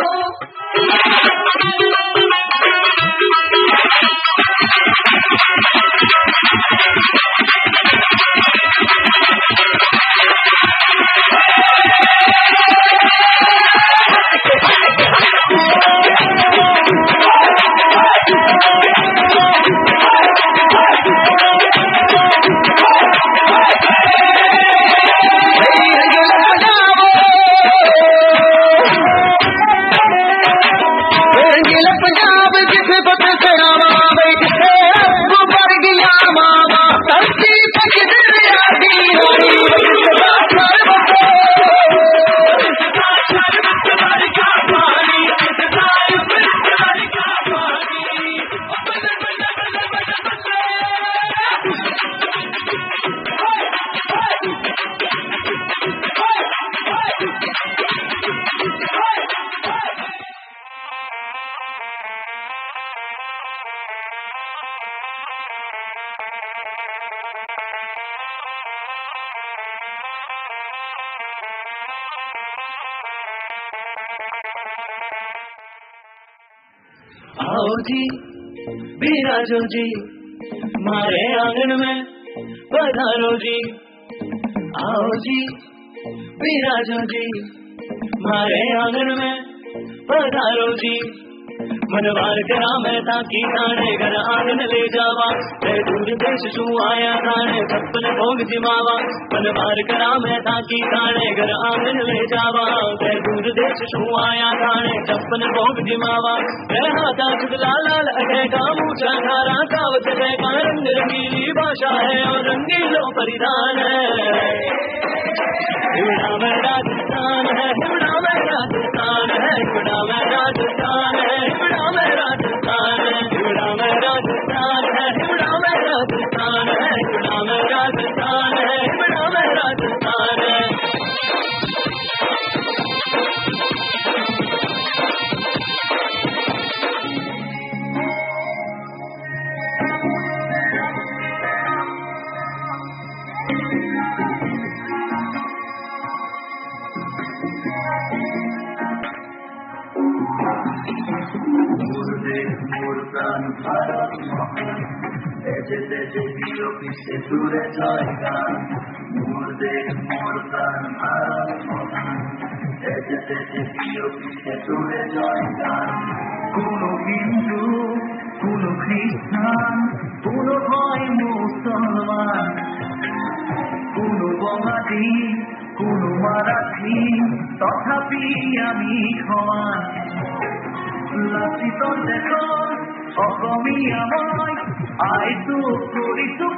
R: आओ जी बिराजो जी मारे आंगन में पधारो जी आओ जी बिराजो जी मारे आंगन में पधारो जी मनवार करा मैं ताकि थाने घर आंगन ले जावा दूर देश शू आया थाने छप्पन भोग जिमावा मनवार करा मैं ताकि थाने घर आंगन ले जावा दूर देश शू आया थाने छप्पन भोग जिमावा हाथा लाल लाल अटे का मूछा धारा कावत है का रंग रंगीली भाषा है और रंगीलो परिधान है हिवड़ा में राजस्थान है हिवड़ा में राजस्थान है हिवड़ा में राजस्थान है हिवड़ा में राजस्थान है हिवड़ा में राजस्थान है हिवड़ा में राजस्थान है हिवड़ा में राजस्थान है हिवड़ा में राजस्थान है
S: ऐसे तैसे किलो किससे दूर जाएगा मुर्दे मोर प्राण भारत ऐसे तैसे किलो किससे दूर जाएगा कोनो हिंदू कोनो খ্রিস্টান কোনো হয় মুসলমান কোনো বঙালি কোনো মারাঠি তথাপি আমি সমান লাচিত দেশৰ অসমীয়া মই আইতো কৰিছো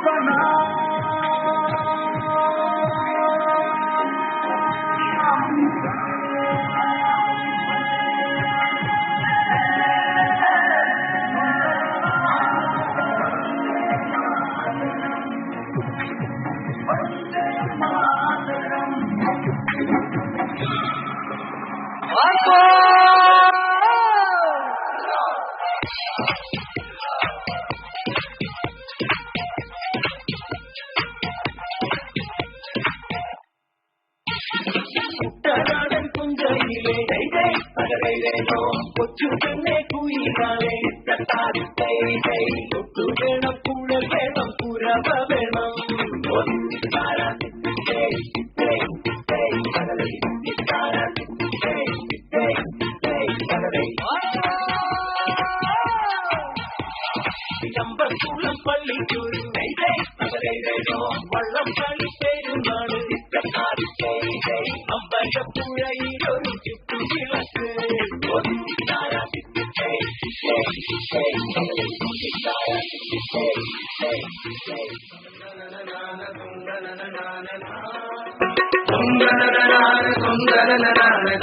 S: Tundanana tundanana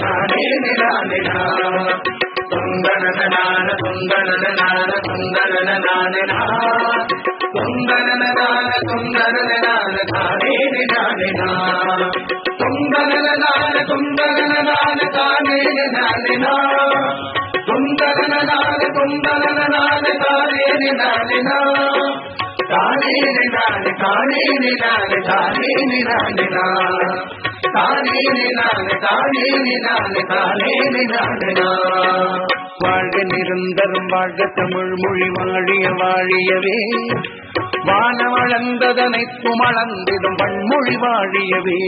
S: tane nirane Tundanana tundanana tundanana Tundanana tundanana tane nirane Tundanana tundanana tane nirane Tundanana tundanana tane nirane Tane nirane tane nirane tane nirane Tane nirane tane nirane tane nirane வாழ்க நிரந்தரம் வாழ்க தமிழ் மொழி வாழிய வாழியவே வானவளந்ததனைத்தும் அளந்திடும் பன்மொழி வாழியவே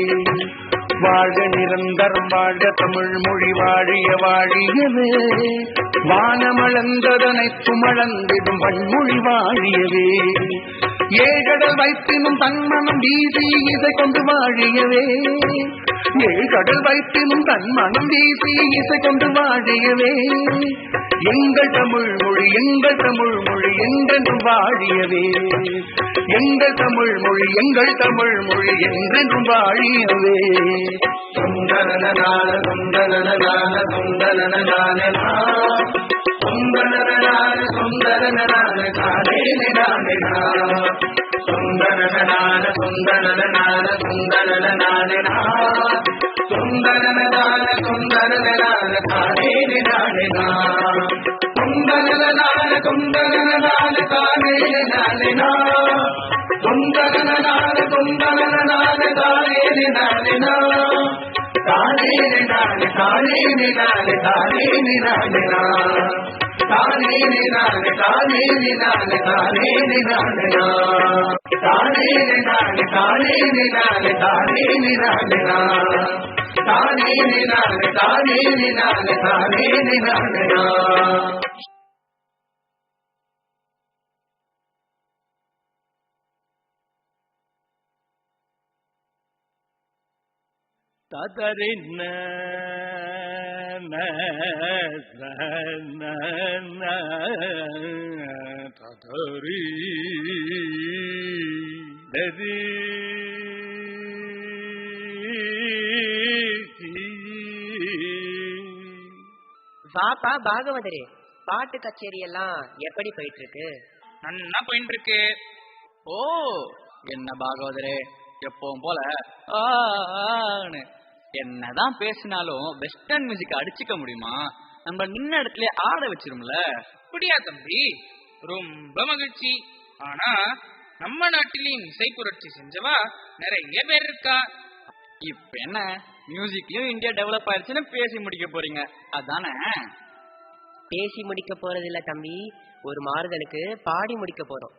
S: வாழ்க நிரந்தரம் வாழ்க தமிழ் மொழி வாழிய வாழியவே வானமளந்ததனைத்தும் அளந்திடும் பன்மொழி வாழியவே ஏழ்கடல் வைத்தினும் தன்மனம் வீசி இசை கொண்டு வாழியவே ஏழ்கடல் வைத்தினும் தன்மனம் வீசி இசை கொண்டு வாழியவே எங்கள் தமிழ் மொழி என்றென்றும் வாழியவே எங்கள் தமிழ் மொழி என்றென்றும் வாழியவே சுந்தரனான சுந்தரனான சுந்தரனான சுந்தரனான சுந்தரனான காலே நிரானே சுந்தரனான சுந்தரனான சுந்தரனான சுந்தரனான சுந்தரனான காலே நிரானே சுந்தரனான சுந்தரனான காலே நிரானே சுந்தரனான சுந்தரனான காலே நிரானே தானே நிரானே தானே நிரானே தானே நிரானே தானே நிரானே தானே நிரானே தானே நிரானே தானே நிரானே தானே நிரானே தானே நிரானே தானே நிரானே தானே நிரானே தானே நிரானே
R: ததறின்ன ததறி தரி
C: வாப்பா பாகவதரே, பாட்டு கச்சேரி எல்லாம் எப்படி போயிட்டு இருக்கு?
T: நல்லா போயிட்டு இருக்கு. ஓ என்ன பாகவதரே, எப்பவும் போல என்னதான் பேசினாலும் வெஸ்டர்ன் மியூசிக் அடிச்சுக்க முடியுமா? நம்ம நின்ன இடத்துல ஆட வச்சிரும்ல.
P: அப்படியா தம்பி? ரொம்ப மகிழ்ச்சி. ஆனா நம்ம நாட்டிலையும் இசை புரட்சி செஞ்சவா நிறைய பேர் இருக்கா.
T: இப்ப என்ன மியூசிக்லயும் இந்தியா டெவலப் ஆயிடுச்சுன்னு பேசி முடிக்க போறீங்க அதானே?
C: பேசி முடிக்க போறது இல்ல தம்பி, ஒரு மாறுதலுக்கு பாடி முடிக்க போறோம்.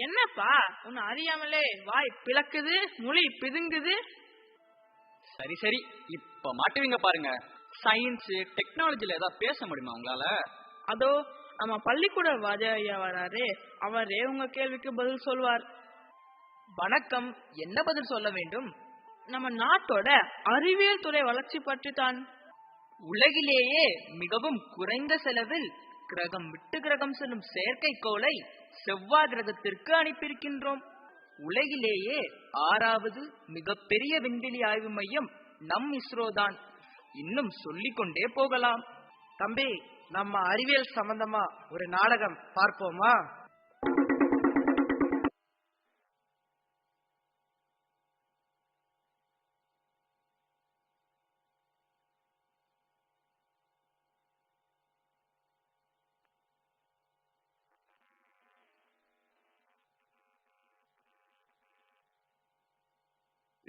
P: என்னப்பா உன்னை அறியாமலே வாய் பிளக்குது, மொழி பிதுங்குது.
T: சரி சரி, இப்ப மாட்டுவீங்க பாருங்க. சயின்ஸ் டெக்னாலஜில ஏதாவது பேச முடியுமா உங்களால?
P: அதோ நம்ம பள்ளிக்கூட வாத்தியா வராரு, அவரே உங்க கேள்விக்கு பதில் சொல்வார்.
L: வணக்கம், என்ன பதில் சொல்ல வேண்டும்?
P: நம்ம நாட்டோட அறிவியல் துறை வளர்ச்சி பற்றி தான்.
L: உலகிலேயே மிகவும் குறைந்த செலவில் கிரகம் விட்டு கிரகம் செல்லும் செயற்கைக்கோளை செவ்வாய் கிரகத்திற்கு அனுப்பியிருக்கின்றோம். உலகிலேயே 6வது மிகப்பெரிய விண்வெளி ஆய்வு மையம் நம் இஸ்ரோ தான். இன்னும் சொல்லிக்கொண்டே போகலாம்.
P: தம்பி, நம்ம அறிவியல் சம்பந்தமா ஒரு நாடகம் பார்ப்போமா?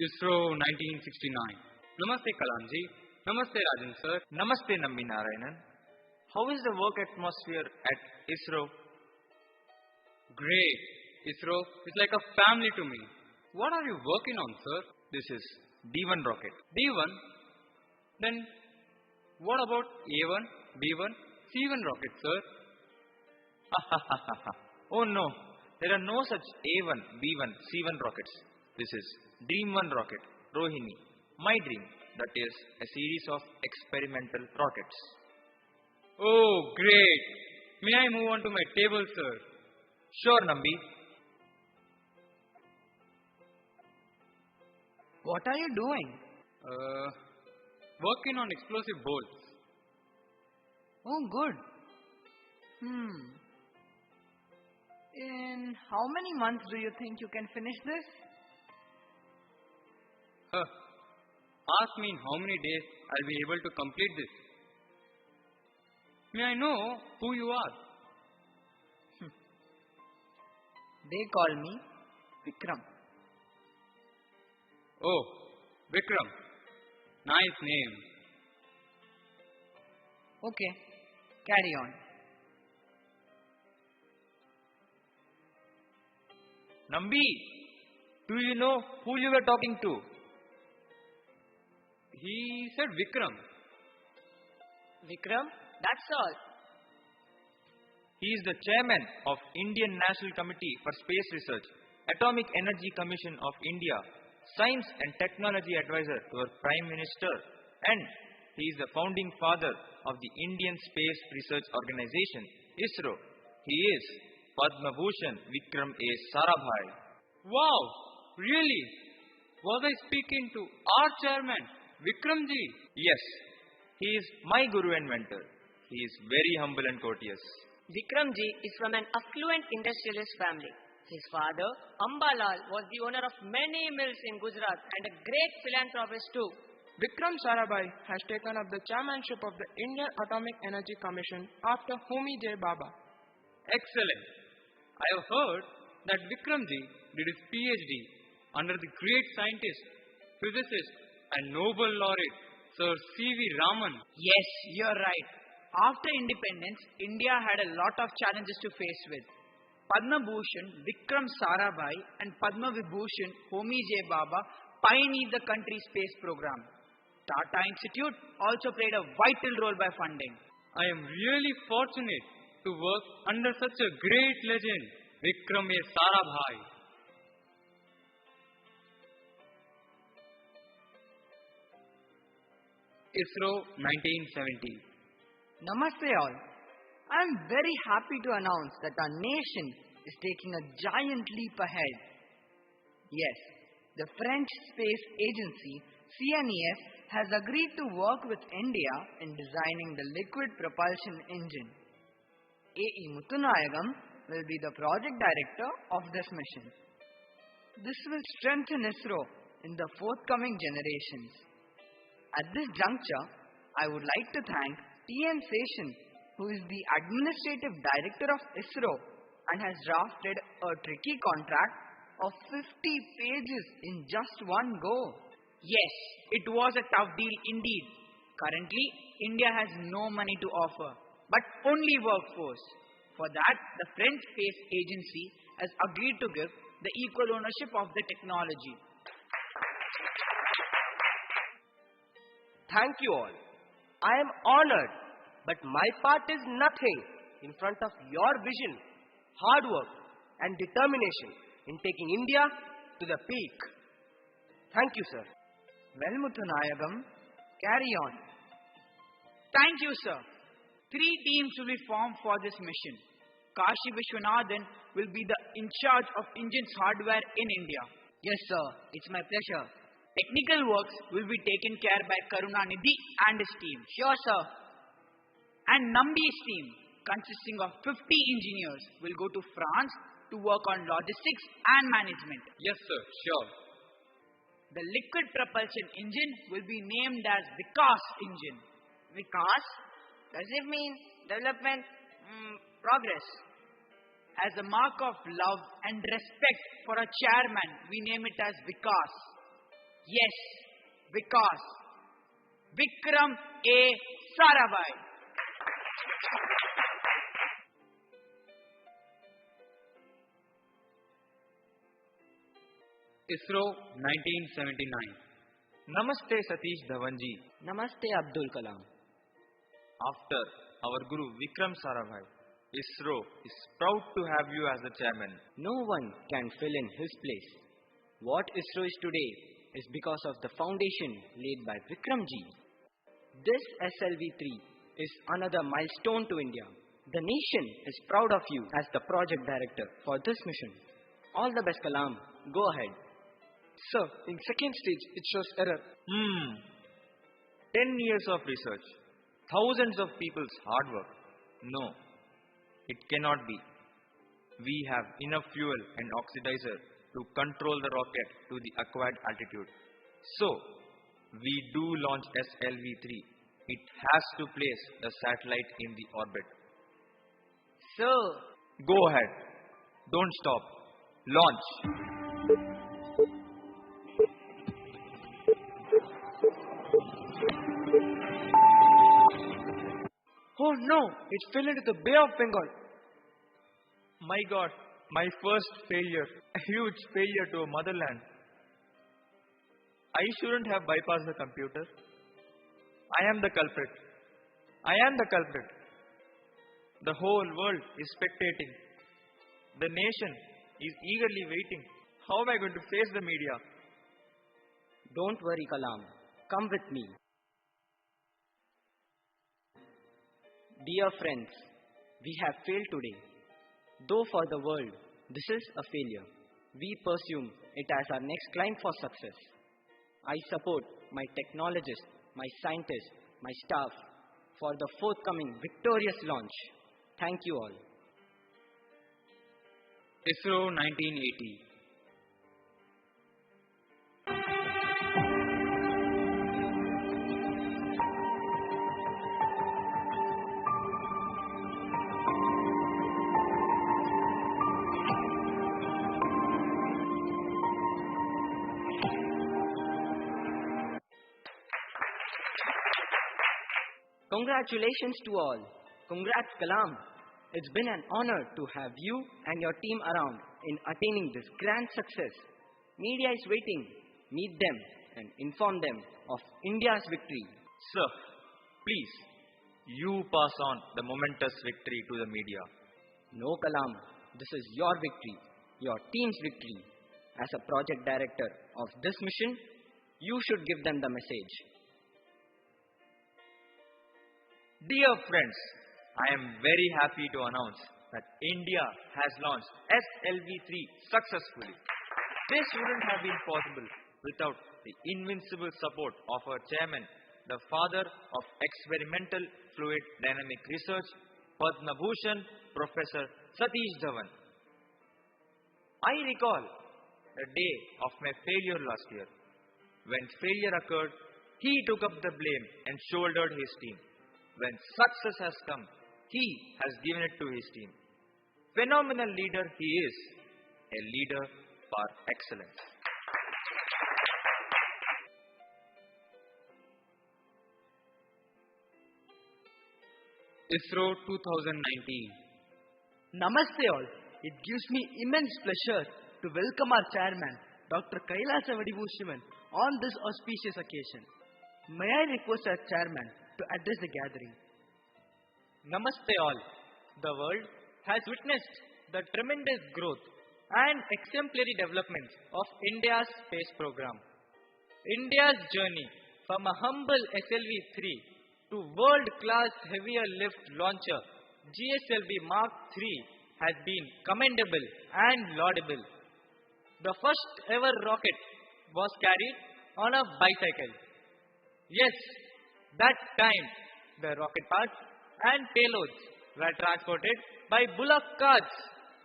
G: ISRO 1969. Namaste Kalamji. Namaste Rajan sir.
O: Namaste Nambi Narayanan. How is the work atmosphere at ISRO?
G: Great. ISRO is like a family to me. What are you working on, sir?
O: This is D1 rocket.
G: D1? Then what about A1, B1, C1 rockets, sir?
O: Oh no, there are no such A1, B1, C1 rockets. This is
G: Dream 1 rocket, Rohini. My dream, that is a series of experimental rockets.
M: Oh, great. May I move on to my table, sir?
G: Sure, Nambi.
D: What are you doing?
M: Working on explosive bolts.
D: Oh, good. In how many months do you think you can finish this?
M: Ask me in how many days I'll be able to complete this. May I know who you are?
D: They call me Vikram.
M: Oh, Vikram. Nice name.
D: Okay, carry on.
G: Nambi, do you know who you were talking to?
M: He said Vikram.
D: Vikram, that's all.
G: He is the chairman of Indian National Committee for Space Research, Atomic Energy Commission of India, Science and Technology Advisor to our Prime Minister, and he is the founding father of the Indian Space Research Organization, ISRO. He is Padma Bhushan Vikram A. Sarabhai.
M: Wow, really? Was I speaking to our chairman, Vikramji?
G: Yes, he is my guru and mentor. He is very humble and courteous.
U: Vikramji is from an affluent industrialist family. His father, Ambalal, was the owner of many mills in Gujarat and a great philanthropist too.
V: Vikram Sarabhai has taken up the chairmanship of the Indian Atomic Energy Commission after Homi J. Bhabha.
M: Excellent. I have heard that Vikramji did his PhD under the great scientist, physicist and Nobel laureate Sir C.V. Raman.
D: Yes, you're right. After independence, India had a lot of challenges to face with. Padma Bhushan Vikram Sarabhai and Padma Vibhushan Homi J. Bhabha pioneered the country's space program. Tata Institute also played a vital role by funding.
M: I am really fortunate to work under such a great legend, Vikram A. Sarabhai. ISRO 1970.
D: Namaste all. I am very happy to announce that our nation is taking a giant leap ahead. Yes, the French Space Agency, CNES, has agreed to work with India in designing the liquid propulsion engine. A.E. Muttunayagam will be the project director of this mission. This will strengthen ISRO in the forthcoming generations. At this juncture, I would like to thank T.N. Seshan, who is the Administrative Director of ISRO and has drafted a tricky contract of 50 pages in just one go. Yes, it was a tough deal indeed. Currently, India has no money to offer, but only workforce. For that, the French Space Agency has agreed to give the equal ownership of the technology.
W: Thank you all. I am honored, but my part is nothing in front of your vision, hard work and determination in taking India to the peak. Thank you, sir.
D: Well, Muttunayagam, carry on.
X: Thank you, sir. 3 teams will be formed for this mission. Kashi Vishwanathan will be in charge of engines hardware in India.
D: Yes, sir. It's my pleasure.
X: Technical works will be taken care by Karunanidhi and his team.
D: Sure, sir.
X: And Nambi's team, consisting of 50 engineers, will go to France to work on logistics and management.
M: Yes, sir. Sure.
X: The liquid propulsion engine will be named as Vikas engine.
F: Vikas? Does it mean development? Progress.
X: As a mark of love and respect for a chairman, we name it as Vikas. Yes, Vikas. Vikram A. Sarabhai.
G: ISRO 1979. Namaste Satish Dhawanji.
D: Namaste Abdul Kalam.
G: After our Guru Vikram Sarabhai, ISRO is proud to have you as the chairman.
D: No one can fill in his place.
A: What ISRO is today is because of the foundation laid by Vikramji. This SLV-3 is another milestone to India. The nation is proud of you as the project director for this mission. All the best, Kalam. Go ahead.
B: Sir, in second stage, it shows error.
E: 10 years of research, thousands of people's hard work. No, it cannot be. We have enough fuel and oxidizer to control the rocket to the acquired altitude. So, we do launch SLV-3. It has to place the satellite in the orbit.
A: Sir,
E: go ahead. Don't stop. Launch.
B: Oh no, it fell into the Bay of Bengal.
E: My God, my first failure. A huge failure to a motherland. I shouldn't have bypassed the computer. I am the culprit. I am the culprit. The whole world is spectating. The nation is eagerly waiting. How am I going to face the media?
A: Don't worry, Kalam. Come with me. Dear friends, we have failed today. Though for the world, this is a failure. We pursue it as our next climb for success. I support my technologists, my scientists, my staff for the forthcoming victorious launch. Thank you all.
E: ISRO 1980.
A: Congratulations to all. Congrats, Kalam. It's been an honor to have you and your team around in attaining this grand success. Media is waiting. Meet them and inform them of India's victory.
E: Sir, please, you pass on the momentous victory to the media.
A: No, Kalam. This is your victory, your team's victory. As a project director of this mission, you should give them the message.
E: Dear friends, I am very happy to announce that India has launched SLV-3 successfully. This wouldn't have been possible without the invincible support of our chairman, the father of experimental fluid dynamic research, Padma Bhushan, Professor Satish Dhawan. I recall the day of my failure last year. When failure occurred, he took up the blame and shouldered his team. When success has come, he has given it to his team. Phenomenal leader he is, a leader for excellence. ISRO 2019.
I: Namaste all. It gives me immense pleasure to welcome our chairman, Dr. Kailasa Vadibhushivan, on this auspicious occasion. May I request our chairman to address the gathering.
Y: Namaste all. The world has witnessed the tremendous growth and exemplary developments of India's space program. India's journey from a humble SLV-3 to world-class heavier lift launcher GSLV Mark III has been commendable and laudable. The first ever rocket was carried on a bicycle. Yes, that time the rocket parts and payloads were transported by bullock carts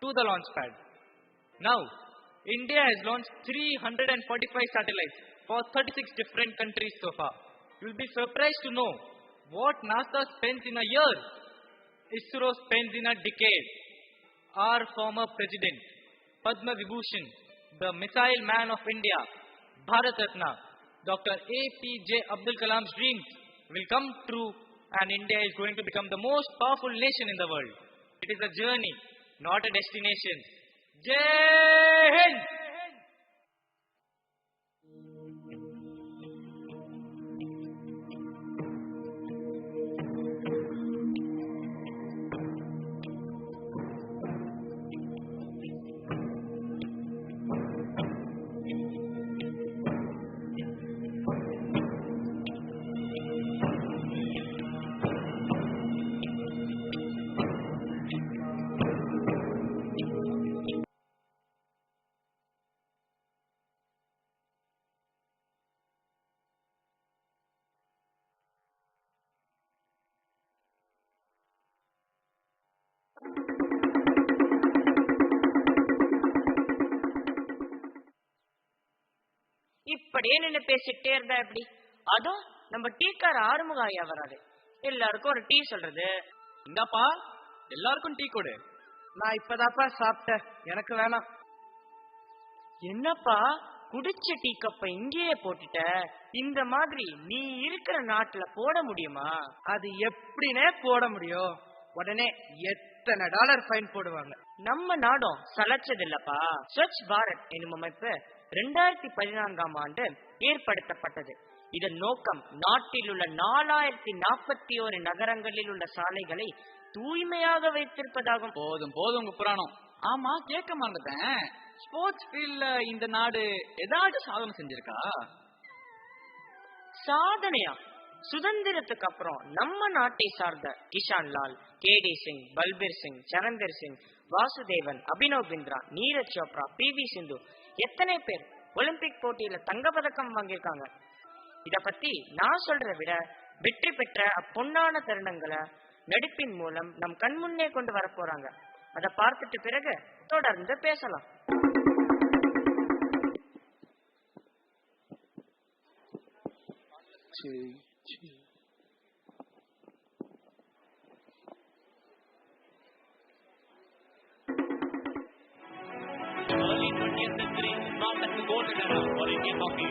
Y: to the launch pad. Now, India has launched 345 satellites for 36 different countries so far. You'll be surprised to know what NASA spends in a year. ISRO spends in a decade. Our former president, Padma Vibhushan, the missile man of India, Bharat Ratna, Dr. APJ Abdul Kalam's dreams will come true and India is going to become the most powerful nation in the world. It is a journey, not a destination. Jai Hind!
U: இப்படியே நின்று பேசிட்டே இருந்தா எப்படி? அதுவும் நம்ம டீக்கார ஆறுமுகாயா வராது, எல்லாருக்கும் ஒரு டீ சொல்றது.
T: இந்தாப்பா எல்லாருக்கும் டீ கொடு.
W: நான் இப்பதாப்பா சாப்பிட்டேன், எனக்கு வேணாம்.
U: என்னப்பா குடிச்ச டீ கப்ப இங்கேயே போட்டுட்ட? இந்த மாதிரி நீ இருக்கிற நாட்டுல போட முடியுமா?
W: அது எப்படினே போட முடியும்? உடனே எத்தனை டாலர் ஃபைன் போடுவாங்க.
U: நம்ம நாடும் சலைச்சது இல்லப்பா. ஸ்வச் பாரத் எனும் அமைப்பு 2014ஆம் ஆண்டு ஏற்படுத்தப்பட்டது. இதன் நோக்கம் நாட்டில் உள்ள 4041 நகரங்களில் உள்ள சாலைகளை தூய்மையாக வைத்திருப்பதாகும்.
T: போதும் போதும் உங்க புராணம். ஆமா, கேட்க மாட்டேன், ஸ்போர்ட்ஸ் ஃபீல்ட்ல இந்த நாடு ஏதாவது சாதனை செஞ்சிருக்கா?
U: சாதனையா? சுதந்திரத்துக்கு அப்புறம் நம்ம நாட்டை சார்ந்த கிஷான் லால், கேடி சிங், பல்பீர் சிங், சரந்தர் சிங், வாசுதேவன், அபினவ் பிந்த்ரா, நீரஜ் சோப்ரா, PV சிந்து எத்தனை பேர் ஒலிம்பிக் போட்டியில தங்கப்பதக்கம் வாங்கியிருக்காங்க. இத பத்தி நான் சொல்றதை விட வெற்றி பெற்ற பொன்னான தருணங்களை நடிப்பின் மூலம் நம் கண் முன்னே கொண்டு வர போறாங்க. அதை பார்த்துட்டு பிறகு தொடர்ந்து பேசலாம்.
H: Early 20th century is not like the golden era for Indian hockey.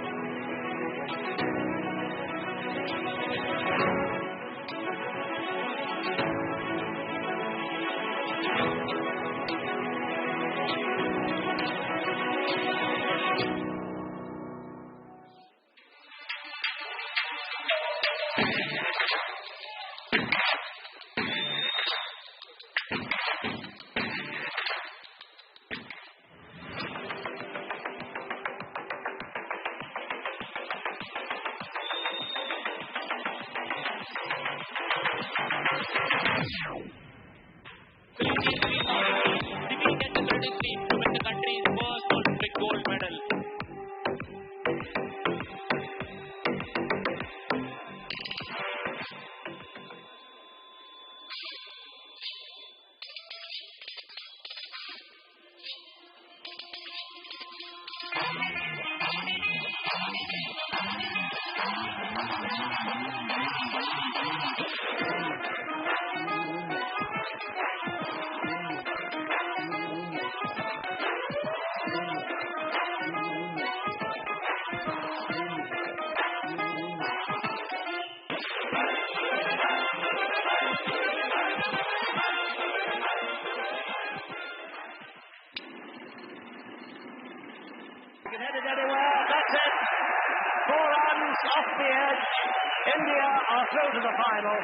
J: India are through to the final.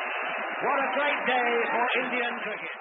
J: What a great day for Indian cricket.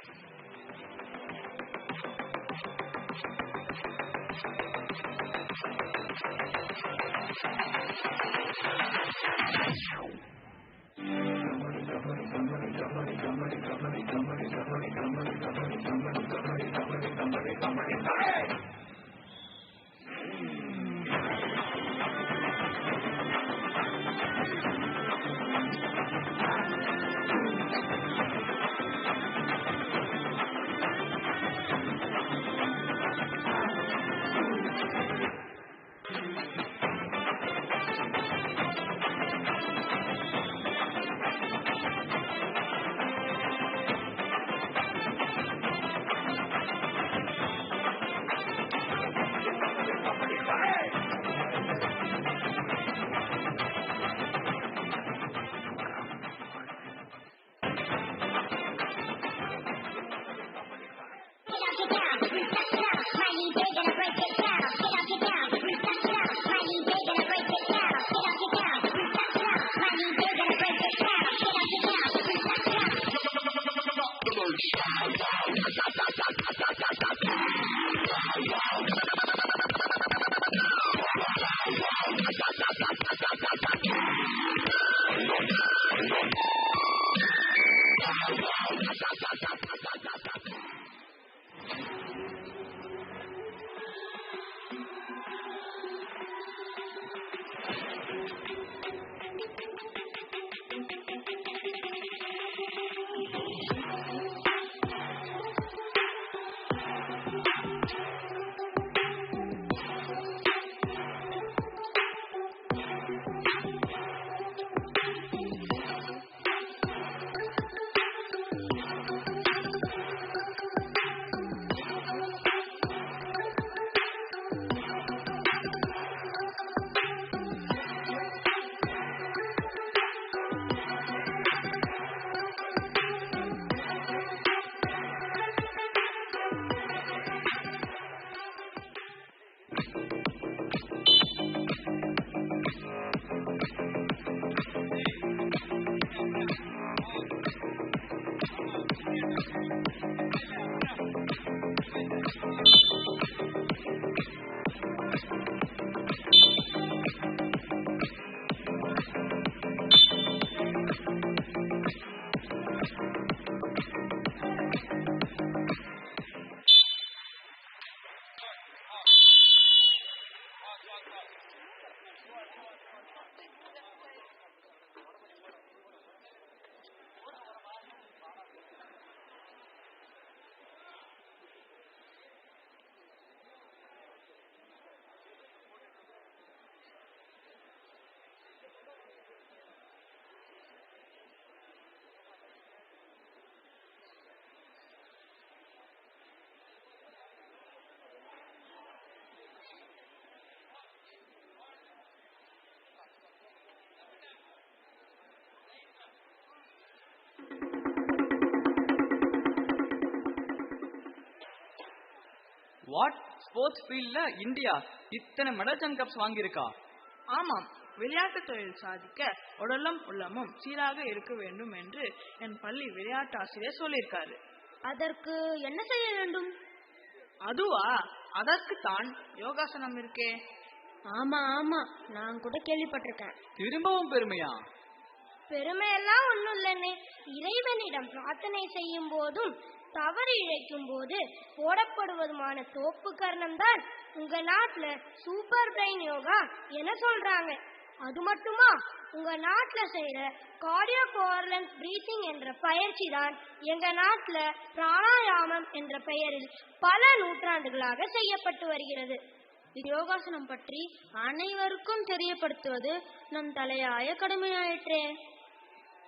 T: What sports ஃபீல்ட்ல இந்தியா இத்தனை மெடல்ஸ் அண்ட் கப்ஸ் வாங்கியிருக்கா?
K: ஆமாம், விளையாட்டு தொழில் சாதிக்க உடலும் உள்ளமும் சீராக இருக்க வேண்டும் என்று என் பள்ளி விளையாட்டு ஆசிரியர் சொல்லியிருக்காரு.
N: அதற்கு என்ன செய்ய வேண்டும்?
K: அதுவா, அதற்கு தான் யோகாசனம் இருக்கே.
N: ஆமா ஆமா, நான் கூட கேள்விப்பட்டிருக்கேன்.
T: திரும்பவும் பெருமையா?
N: பெருமையெல்லாம் ஒண்ணும் இல்லைன்னே. இறைவனிடம் பிரார்த்தனை செய்யும் போதும் தவறு இழைக்கும் போது போடப்படுவதுமான தோப்பு கர்ணம் தான் உங்க நாட்டுல சூப்பர் பிரெயின் யோகா என சொல்றாங்க. அது மட்டுமா, உங்க நாட்டுல செய்யற கார்டியோ கோவலன்ஸ் பிரீத்திங் என்ற பயிற்சி தான் எங்க நாட்டுல பிராணாயாமம் என்ற பெயரில் பல நூற்றாண்டுகளாக செய்யப்பட்டு வருகிறது. யோகாசனம் பற்றி அனைவருக்கும் தெரியப்படுத்துவது நம் தலையாய கடமையாயிற்றே.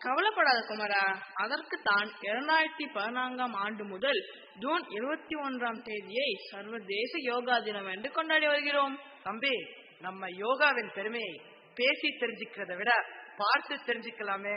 K: கவலைப்படாத குமரா, அதற்கு தான் 2014ஆம் ஆண்டு முதல் ஜூன் 21ஆம் தேதியை சர்வதேச யோகா தினம் என்று கொண்டாடி வருகிறோம்.
I: தம்பி, நம்ம யோகாவின் பெருமையை பேசி தெரிஞ்சுக்கிறத விட பார்த்து தெரிஞ்சுக்கலாமே.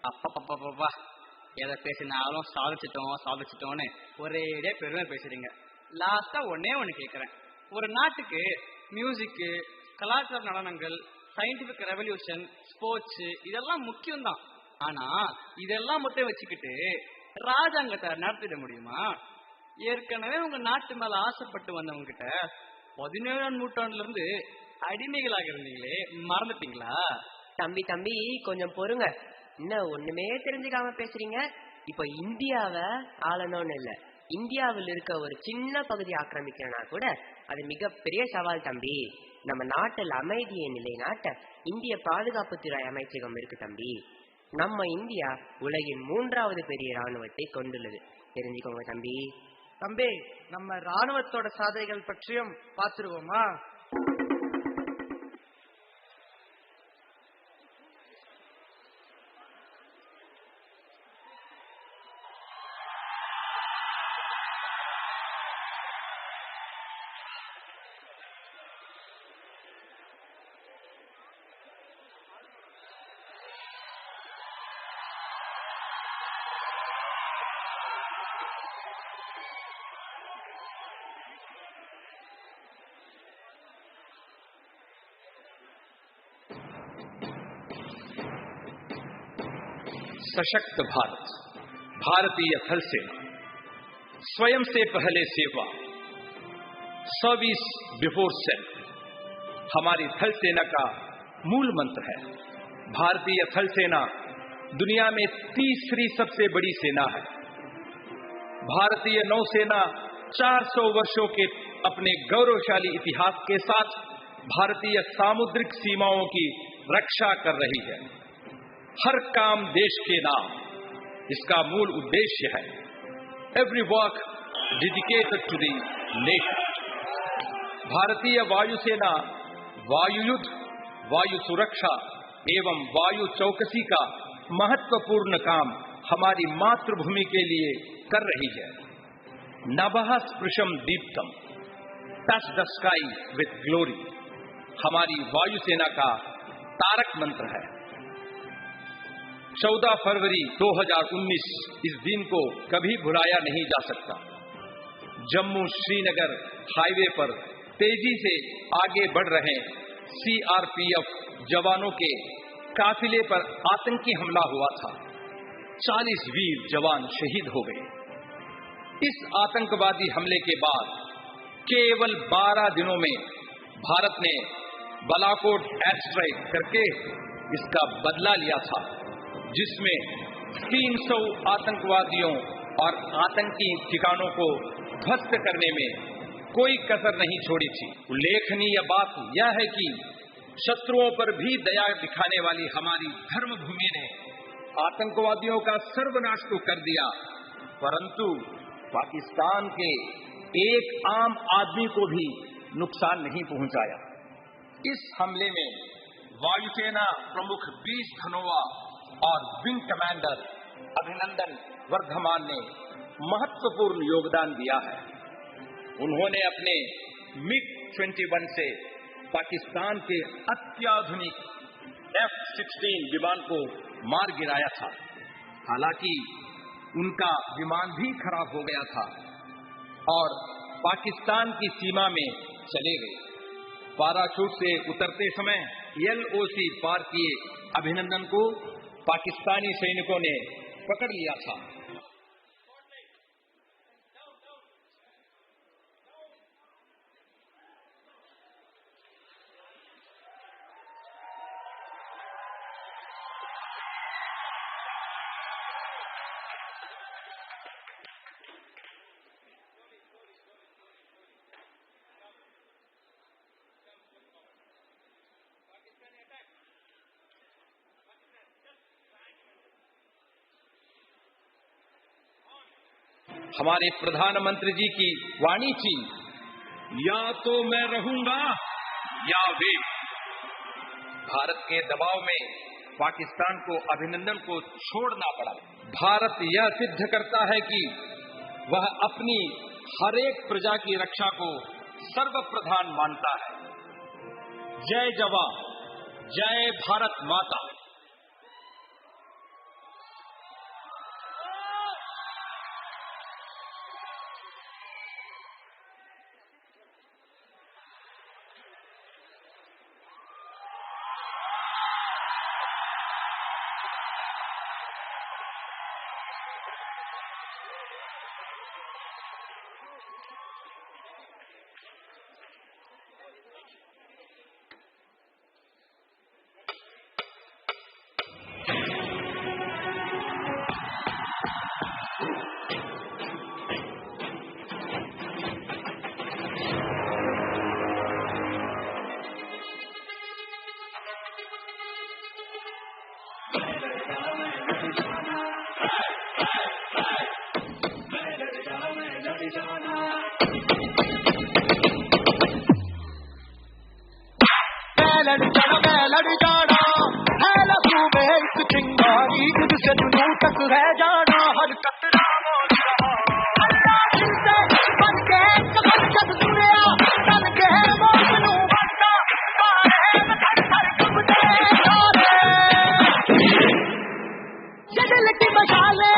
T: அப்பப்பப்பப்பா எதை பேசினாலும் சாதிச்சிட்டோம்னு ஒரேடியா பெருமை பேசுறீங்க. லாஸ்டா ஒன்னே ஒன்று கேட்குறேன். ஒரு நாட்டுக்கு மியூசிக்கு, கலாச்சார நடனங்கள், சயின்டிபிக் ரெவல்யூஷன், ஸ்போர்ட்ஸ் இதெல்லாம் முக்கியம்தான். ஆனா இதெல்லாம் மட்டும் வச்சுக்கிட்டு ராஜாங்கத்தை நடத்திட முடியுமா? ஏற்கனவே உங்க நாட்டு மேல ஆசைப்பட்டு வந்தவங்க கிட்ட 17ஆம் நூற்றாண்டுல இருந்து அடிமைகளாக இருந்தீங்களே, மறந்துட்டீங்களா?
W: தம்பி கொஞ்சம் பொறுங்க. இன்னும் ஒண்ணுமே தெரிஞ்சுக்காம பேசுறீங்க. இப்ப இந்தியாவை ஆளணும்னு இல்ல, இந்தியாவில் இருக்க ஒரு சின்ன பகுதி ஆக்கிரமிக்கிறனா கூட அது மிகப்பெரிய சவால் தம்பி. நம்ம நாட்டில் அமைதியை நிலைநாட்ட இந்திய பாதுகாப்புத்துறை அமைச்சகம் இருக்கு தம்பி. நம்ம இந்தியா உலகின் 3வது பெரிய ராணுவத்தை கொண்டுள்ளது, தெரிஞ்சுக்கோங்க தம்பி.
I: தம்பி, நம்ம ராணுவத்தோட சாதனைகள் பற்றியும் பார்த்துருவோமா?
C: सशक्त भारत, भारतीय थल सेना, स्वयं से पहले सेवा, सर्विस बिफोर सेल्फ हमारी थल सेना का मूल मंत्र है। भारतीय थल सेना दुनिया में तीसरी सबसे बड़ी सेना है। भारतीय नौसेना 400 वर्षों के अपने गौरवशाली इतिहास के साथ भारतीय सामुद्रिक सीमाओं की रक्षा कर रही है। हर काम देश के नाम, इसका मूल उद्देश्य है। Every work dedicated to the nation. भारतीय वायुसेना वायु युद्ध, वायु सुरक्षा एवं वायु चौकसी का महत्वपूर्ण काम हमारी मातृभूमि के लिए कर रही है। नभः स्पृशम दीप्तम, touch the sky with glory हमारी वायुसेना का तारक मंत्र है। 14 फरवरी 2019 इस दिन को कभी भुलाया नहीं जा सकता। जम्मू श्रीनगर हाईवे पर तेजी से आगे बढ़ रहे सीआरपीएफ जवानों के काफिले पर आतंकी हमला हुआ था। 40 वीर जवान शहीद हो गए। इस आतंकवादी हमले के बाद केवल 12 दिनों में भारत ने बालाकोट एयर स्ट्राइक करके इसका बदला लिया था, जिसमें 300 आतंकवादियों और आतंकी ठिकानों को ध्वस्त करने में कोई कसर नहीं छोड़ी थी। उल्लेखनीय बात यह है कि शत्रुओं पर भी दया दिखाने वाली हमारी धर्मभूमि ने आतंकवादियों का सर्वनाश तो कर दिया, परंतु पाकिस्तान के एक आम आदमी को भी नुकसान नहीं पहुंचाया। इस हमले में वायुसेना प्रमुख बीस धनोआ और विंग कमांडर अभिनंदन वर्धमान ने महत्वपूर्ण योगदान दिया है। उन्होंने अपने MiG-21 से पाकिस्तान के अत्याधुनिक F-16 विमान को मार गिराया था। हालांकि उनका विमान भी खराब हो गया था और पाकिस्तान की सीमा में चले गए। पैराशूट से उतरते समय LOC पार किए अभिनंदन को पाकिस्तानी सैनिकों ने पकड़ लिया था। हमारे प्रधानमंत्री जी की वाणी थी, या तो मैं रहूंगा या वे। भारत के दबाव में पाकिस्तान को अभिनंदन को छोड़ना पड़ा। भारत यह सिद्ध करता है कि वह अपनी हर एक प्रजा की रक्षा को सर्वप्रधान मानता है। जय जवान, जय भारत माता।
J: लड़ जाना है लहू में एक चिंगारी जिससे जुनू तक है जाना हर कतरा बोल रहा बन के कमर जब सुनिया तन के मौत नू बनता सारे हर डूबते सारे ये दिल की मशाले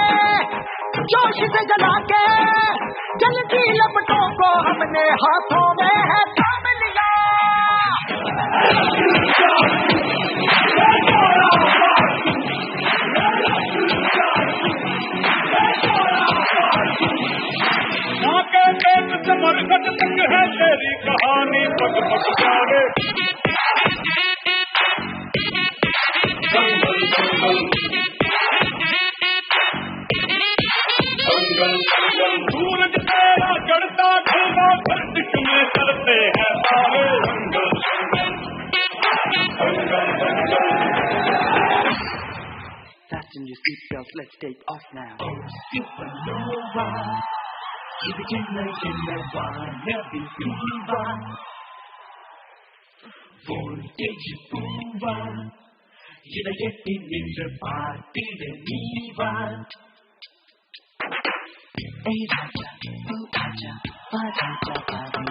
J: जोश से जला के जलती लपटों को हमने हाथों में है थाम लिया आके देख समरकट तक है तेरी कहानी पग पग जाने सूरज तेरा चढ़ता ढलता धरती में चलते हैं तारे
I: Fasten your seatbelts, let's take off now.
J: Supernova, you begin making the wire fever. Voltage boomba, you're getting in the party, the diva.
I: Hey Raja, you Raja, Raja, Raja,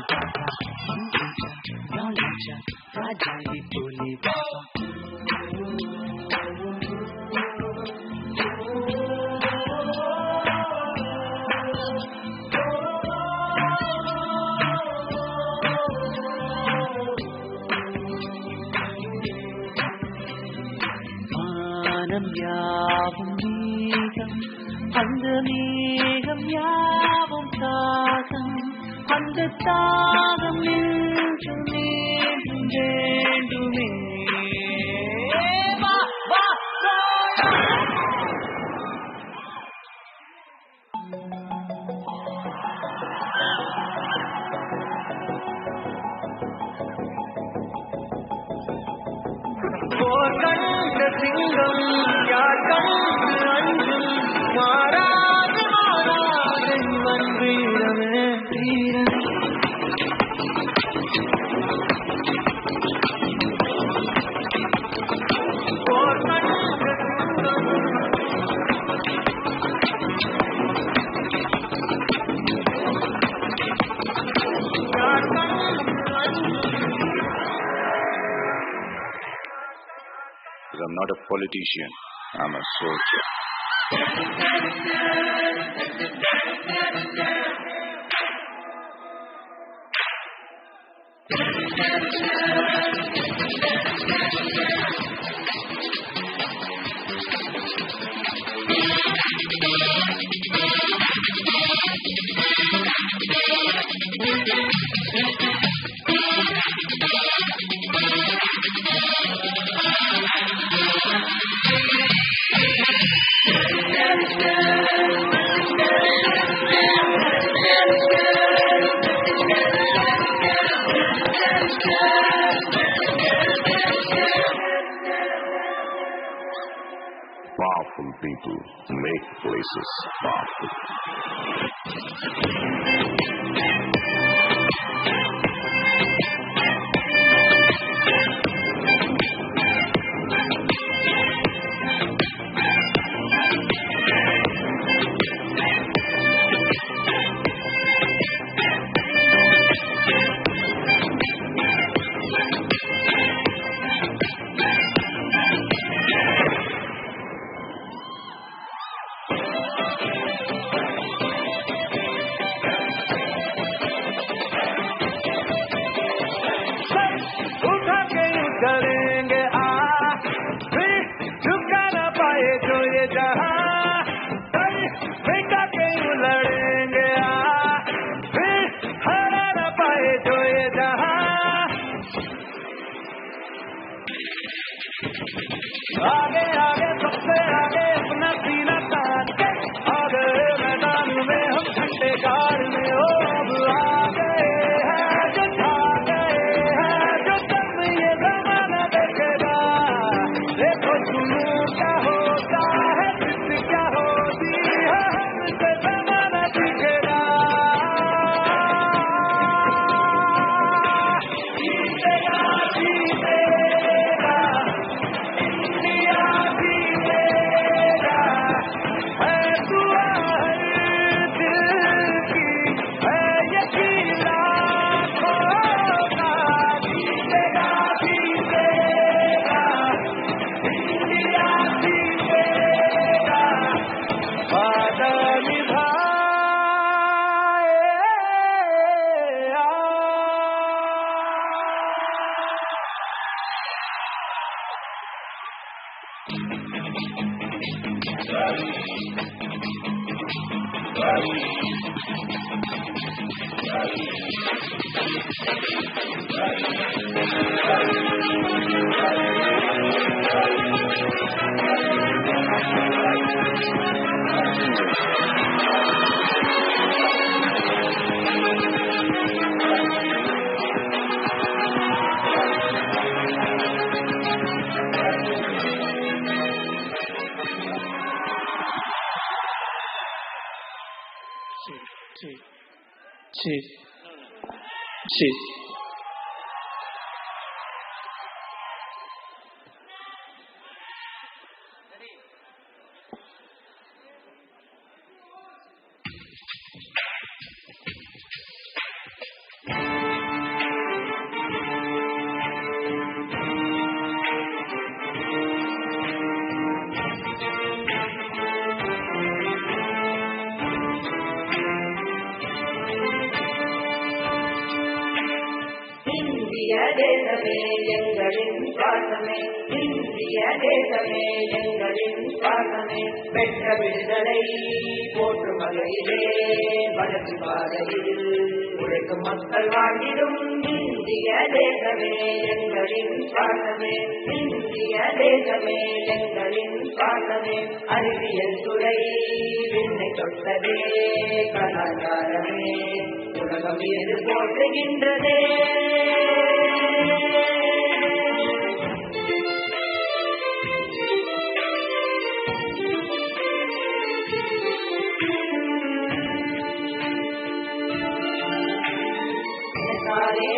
I: Raja, Raja, ye bole baba. Manam yavam megam, andha megam yavam taagam, andha taagam nindum vendume. Va va
J: சிங்கம் யார் கண்டு அஞ்சும் மாறாது மாறாது வீரமே வீரமே
L: I'm not a politician, I'm a soldier. Powerful people make places powerful. आगे आगे सबसे आगे अपना सीना तान के आगे मैदान में हम झंडे गाड़ में हो अब आ गए हैं जो छा गए हैं जो दम ये जमाना देखेगा देखो सुनो क्या होता है जिद क्या होती है हमसे जमाना दिखेगा जीतेगा जीतेगा
O: இந்திய தேசமே எங்களின் சுவாசமே, இந்திய தேசமே எங்களின் சுவாசமே, பெற்ற விடுதலை போற்றும் வகையிலே வளர்ச்சி பாதையில் உழைக்கும் மக்கள் வாழ்ந்திடும் இந்திய தேசமே எங்களின் சுவாசமே, இந்திய தேசமே எங்களின் சுவாசமே, அறிவியல் துறை விண்ணை தொட்டதே கலாச்சாரமே உலகம் இது போற்றுகின்றதே.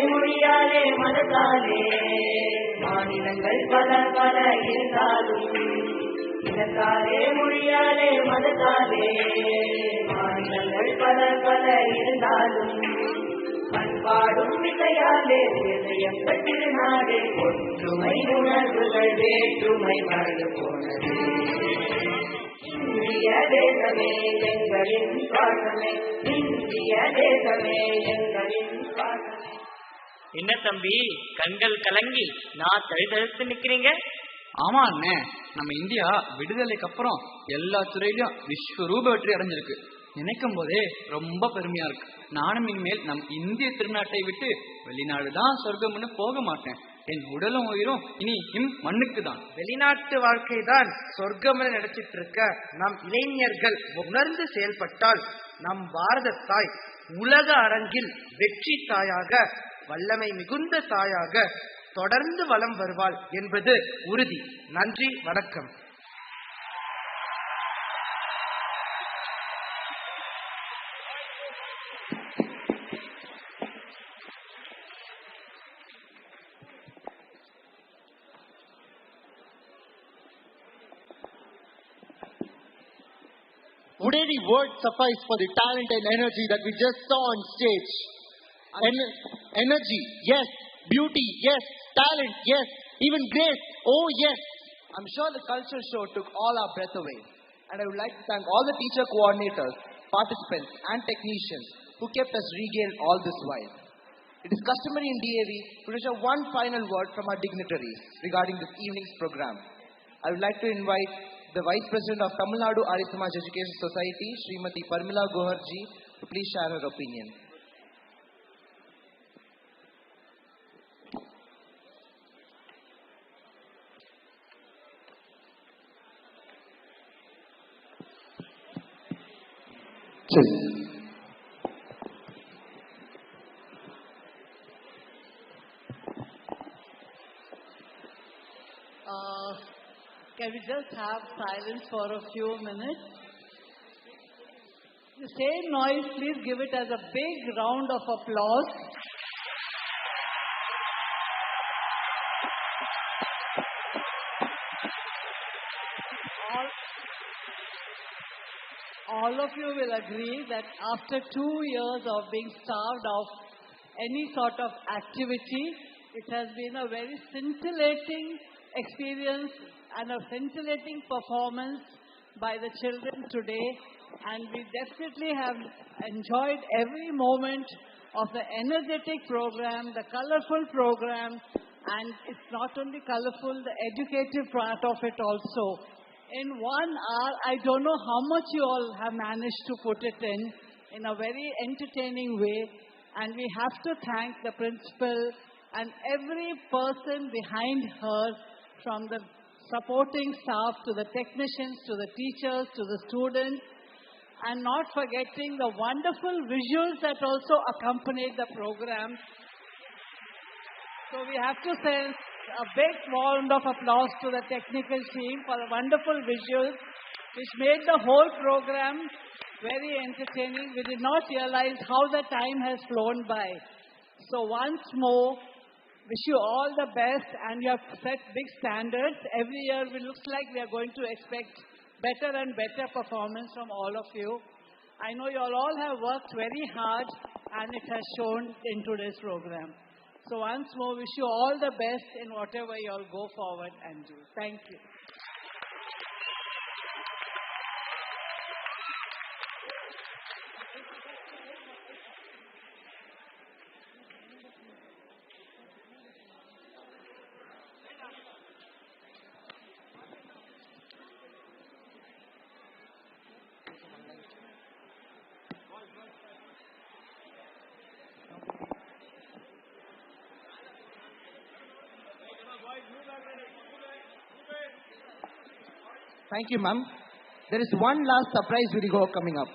O: மொழியாலே மனத்தாலே மாநிலங்கள் பல பல இருந்தாலும், இனத்தாலே மொழியாலே மனத்தாலே மாநிலங்கள் பல பல இருந்தாலும், பண்பாடும் விதையாலே இதயம் பெற்றிருநாடே ஒற்றுமை உணர்வுகள் வேற்றுமை மறந்து போனது. இந்திய தேசமே எங்களின் சுவாசமே, இந்திய தேசமே எங்களின் சுவாசமே.
U: என்ன தம்பி கண்கள் கலங்கி நான் தழுதழுத்து நிக்கிறீங்க?
T: ஆமா அண்ணே, நம்ம இந்தியா விடுதலைக்கு அப்புறம் எல்லா துறையிலும் விஸ்வரூப வெற்றி அடைஞ்சிருக்கு. நினைக்கும் போதே ரொம்ப பெருமையா இருக்கு. நானும் இனிமேல் நம் இந்திய திருநாட்டை விட்டு வெளிநாடுதான் சொர்க்கம்னு போக மாட்டேன். என் உடலும் உயிரும் இனி மண்ணுக்கு தான்.
I: வெளிநாட்டு வாழ்க்கை தான் சொர்க்கம் நினைச்சிட்டு இருக்க நம் இளைஞர்கள் உணர்ந்து செயல்பட்டால் நம் பாரத தாய் உலக அரங்கில் வெற்றி தாயாக, வல்லமை மிகுந்த தாயாக தொடர்ந்து வலம் வருவாள் என்பது உறுதி. நன்றி, வணக்கம்.
J: Would any word suffice for the talent and energy that we just saw on stage? Energy, yes. Beauty, yes. Talent, yes. Even grace, oh yes.
W: I'm sure the culture show took all our breath away. And I would like to thank all the teacher coordinators, participants and technicians who kept us regaled all this while. It is customary in D.A.V. to share one final word from our dignitaries regarding this evening's program. I would like to invite the Vice President of Tamil Nadu Arya Samaj Education Society, Srimati Parmila Goharji, to please share her opinion.
P: Can we just have silence for a few minutes? The same noise, please give it as a big round of applause. All of you will agree that after 2 years of being starved of any sort of activity, it has been a very scintillating experience and a scintillating performance by the children today, and we definitely have enjoyed every moment of the energetic program, the colorful program, And it's not only colorful, the educative part of it also. In 1 hour, I don't know how much you all have managed to put it in a very entertaining way. And we have to thank the principal and every person behind her, from the supporting staff to the technicians, to the teachers, to the students, and not forgetting the wonderful visuals that also accompanied the program. So we have to send a big round of applause to the technical team for the wonderful visuals which made the whole program very entertaining. We did not realize how the time has flown by. So once more, wish you all the best, and you have set big standards. Every year it looks like we are going to expect better and better performance from all of you. I know you all have worked very hard, and it has shown in today's program. So once more, wish you all the best in whatever you all go forward and do. Thank you.
M: Thank you, ma'am. There is one last surprise video coming up.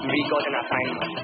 U: We got an assignment.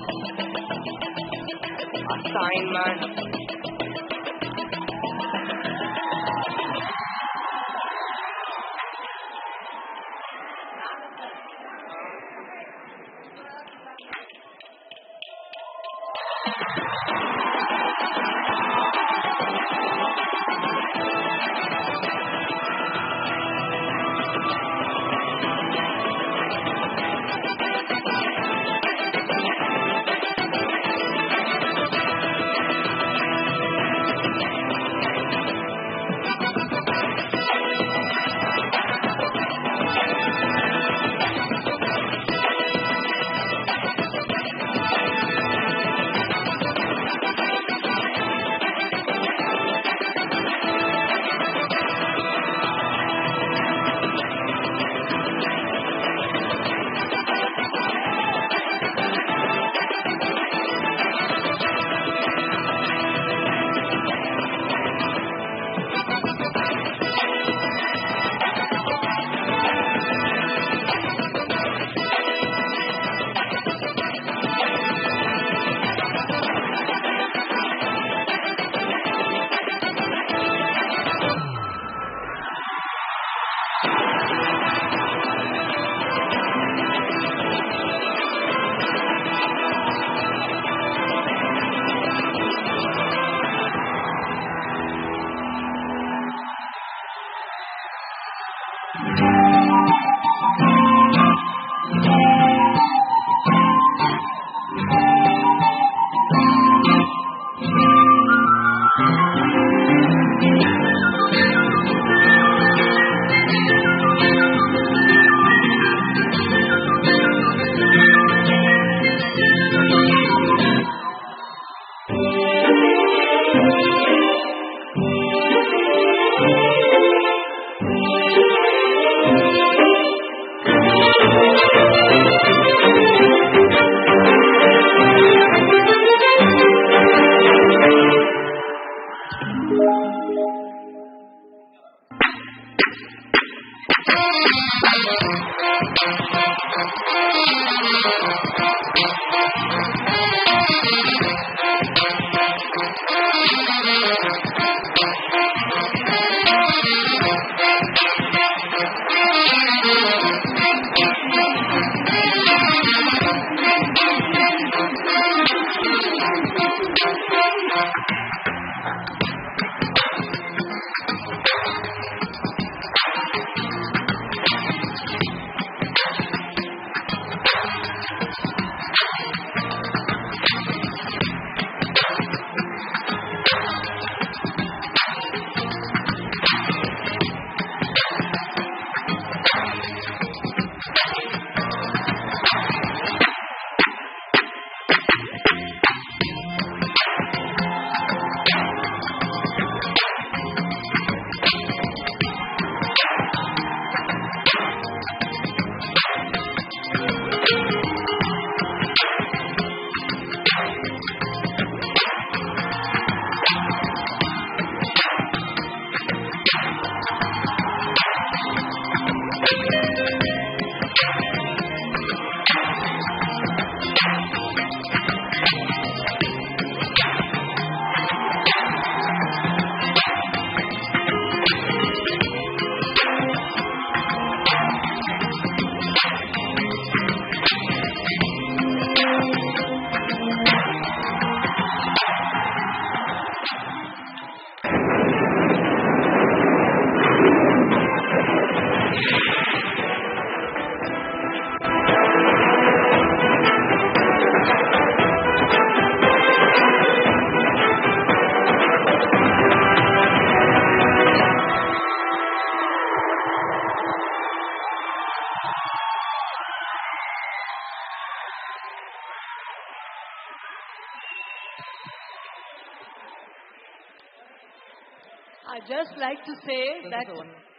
P: I'd just like to say that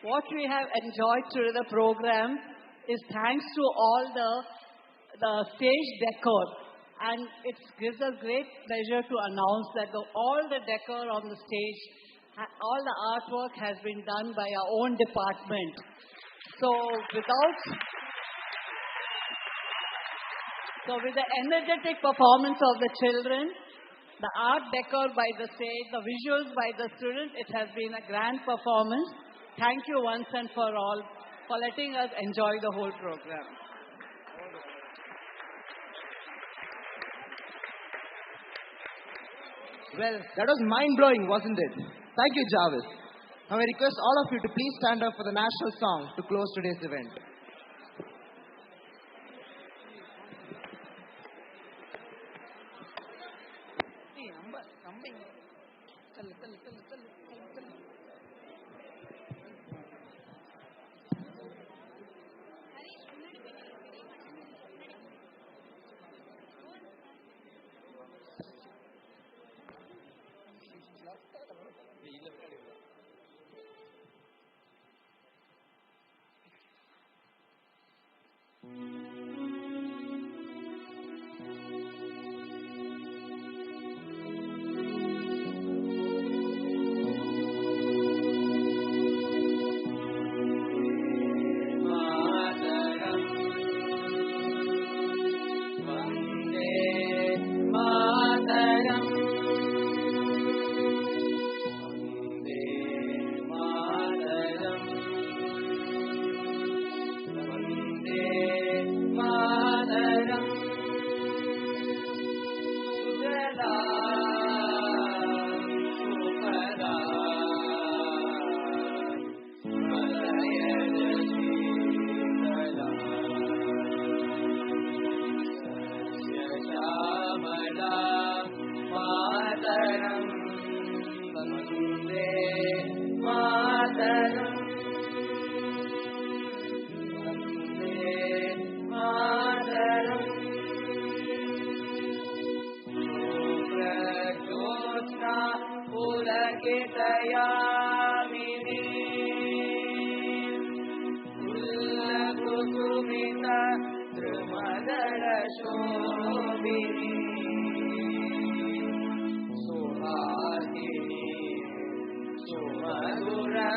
P: what we have enjoyed through the program is thanks to all the stage decor. And it gives us great pleasure to announce that all the decor on the stage, all the artwork has been done by our own department. So with the energetic performance of the children, the art decor by the stage, the visuals by the students, it has been a grand performance. Thank you once and for all for letting us enjoy the whole program.
M: Well, that was mind-blowing, wasn't it? Thank you, Jarvis. Now I request all of you to please stand up for the national song to close today's event.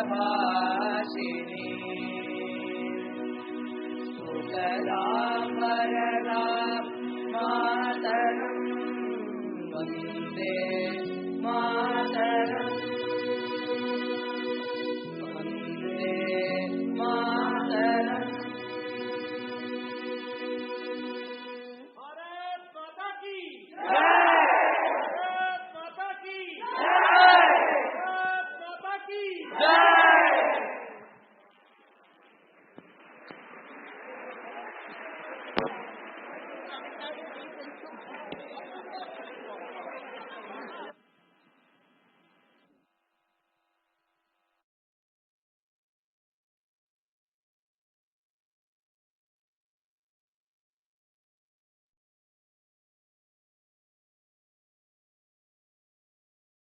O: Bye.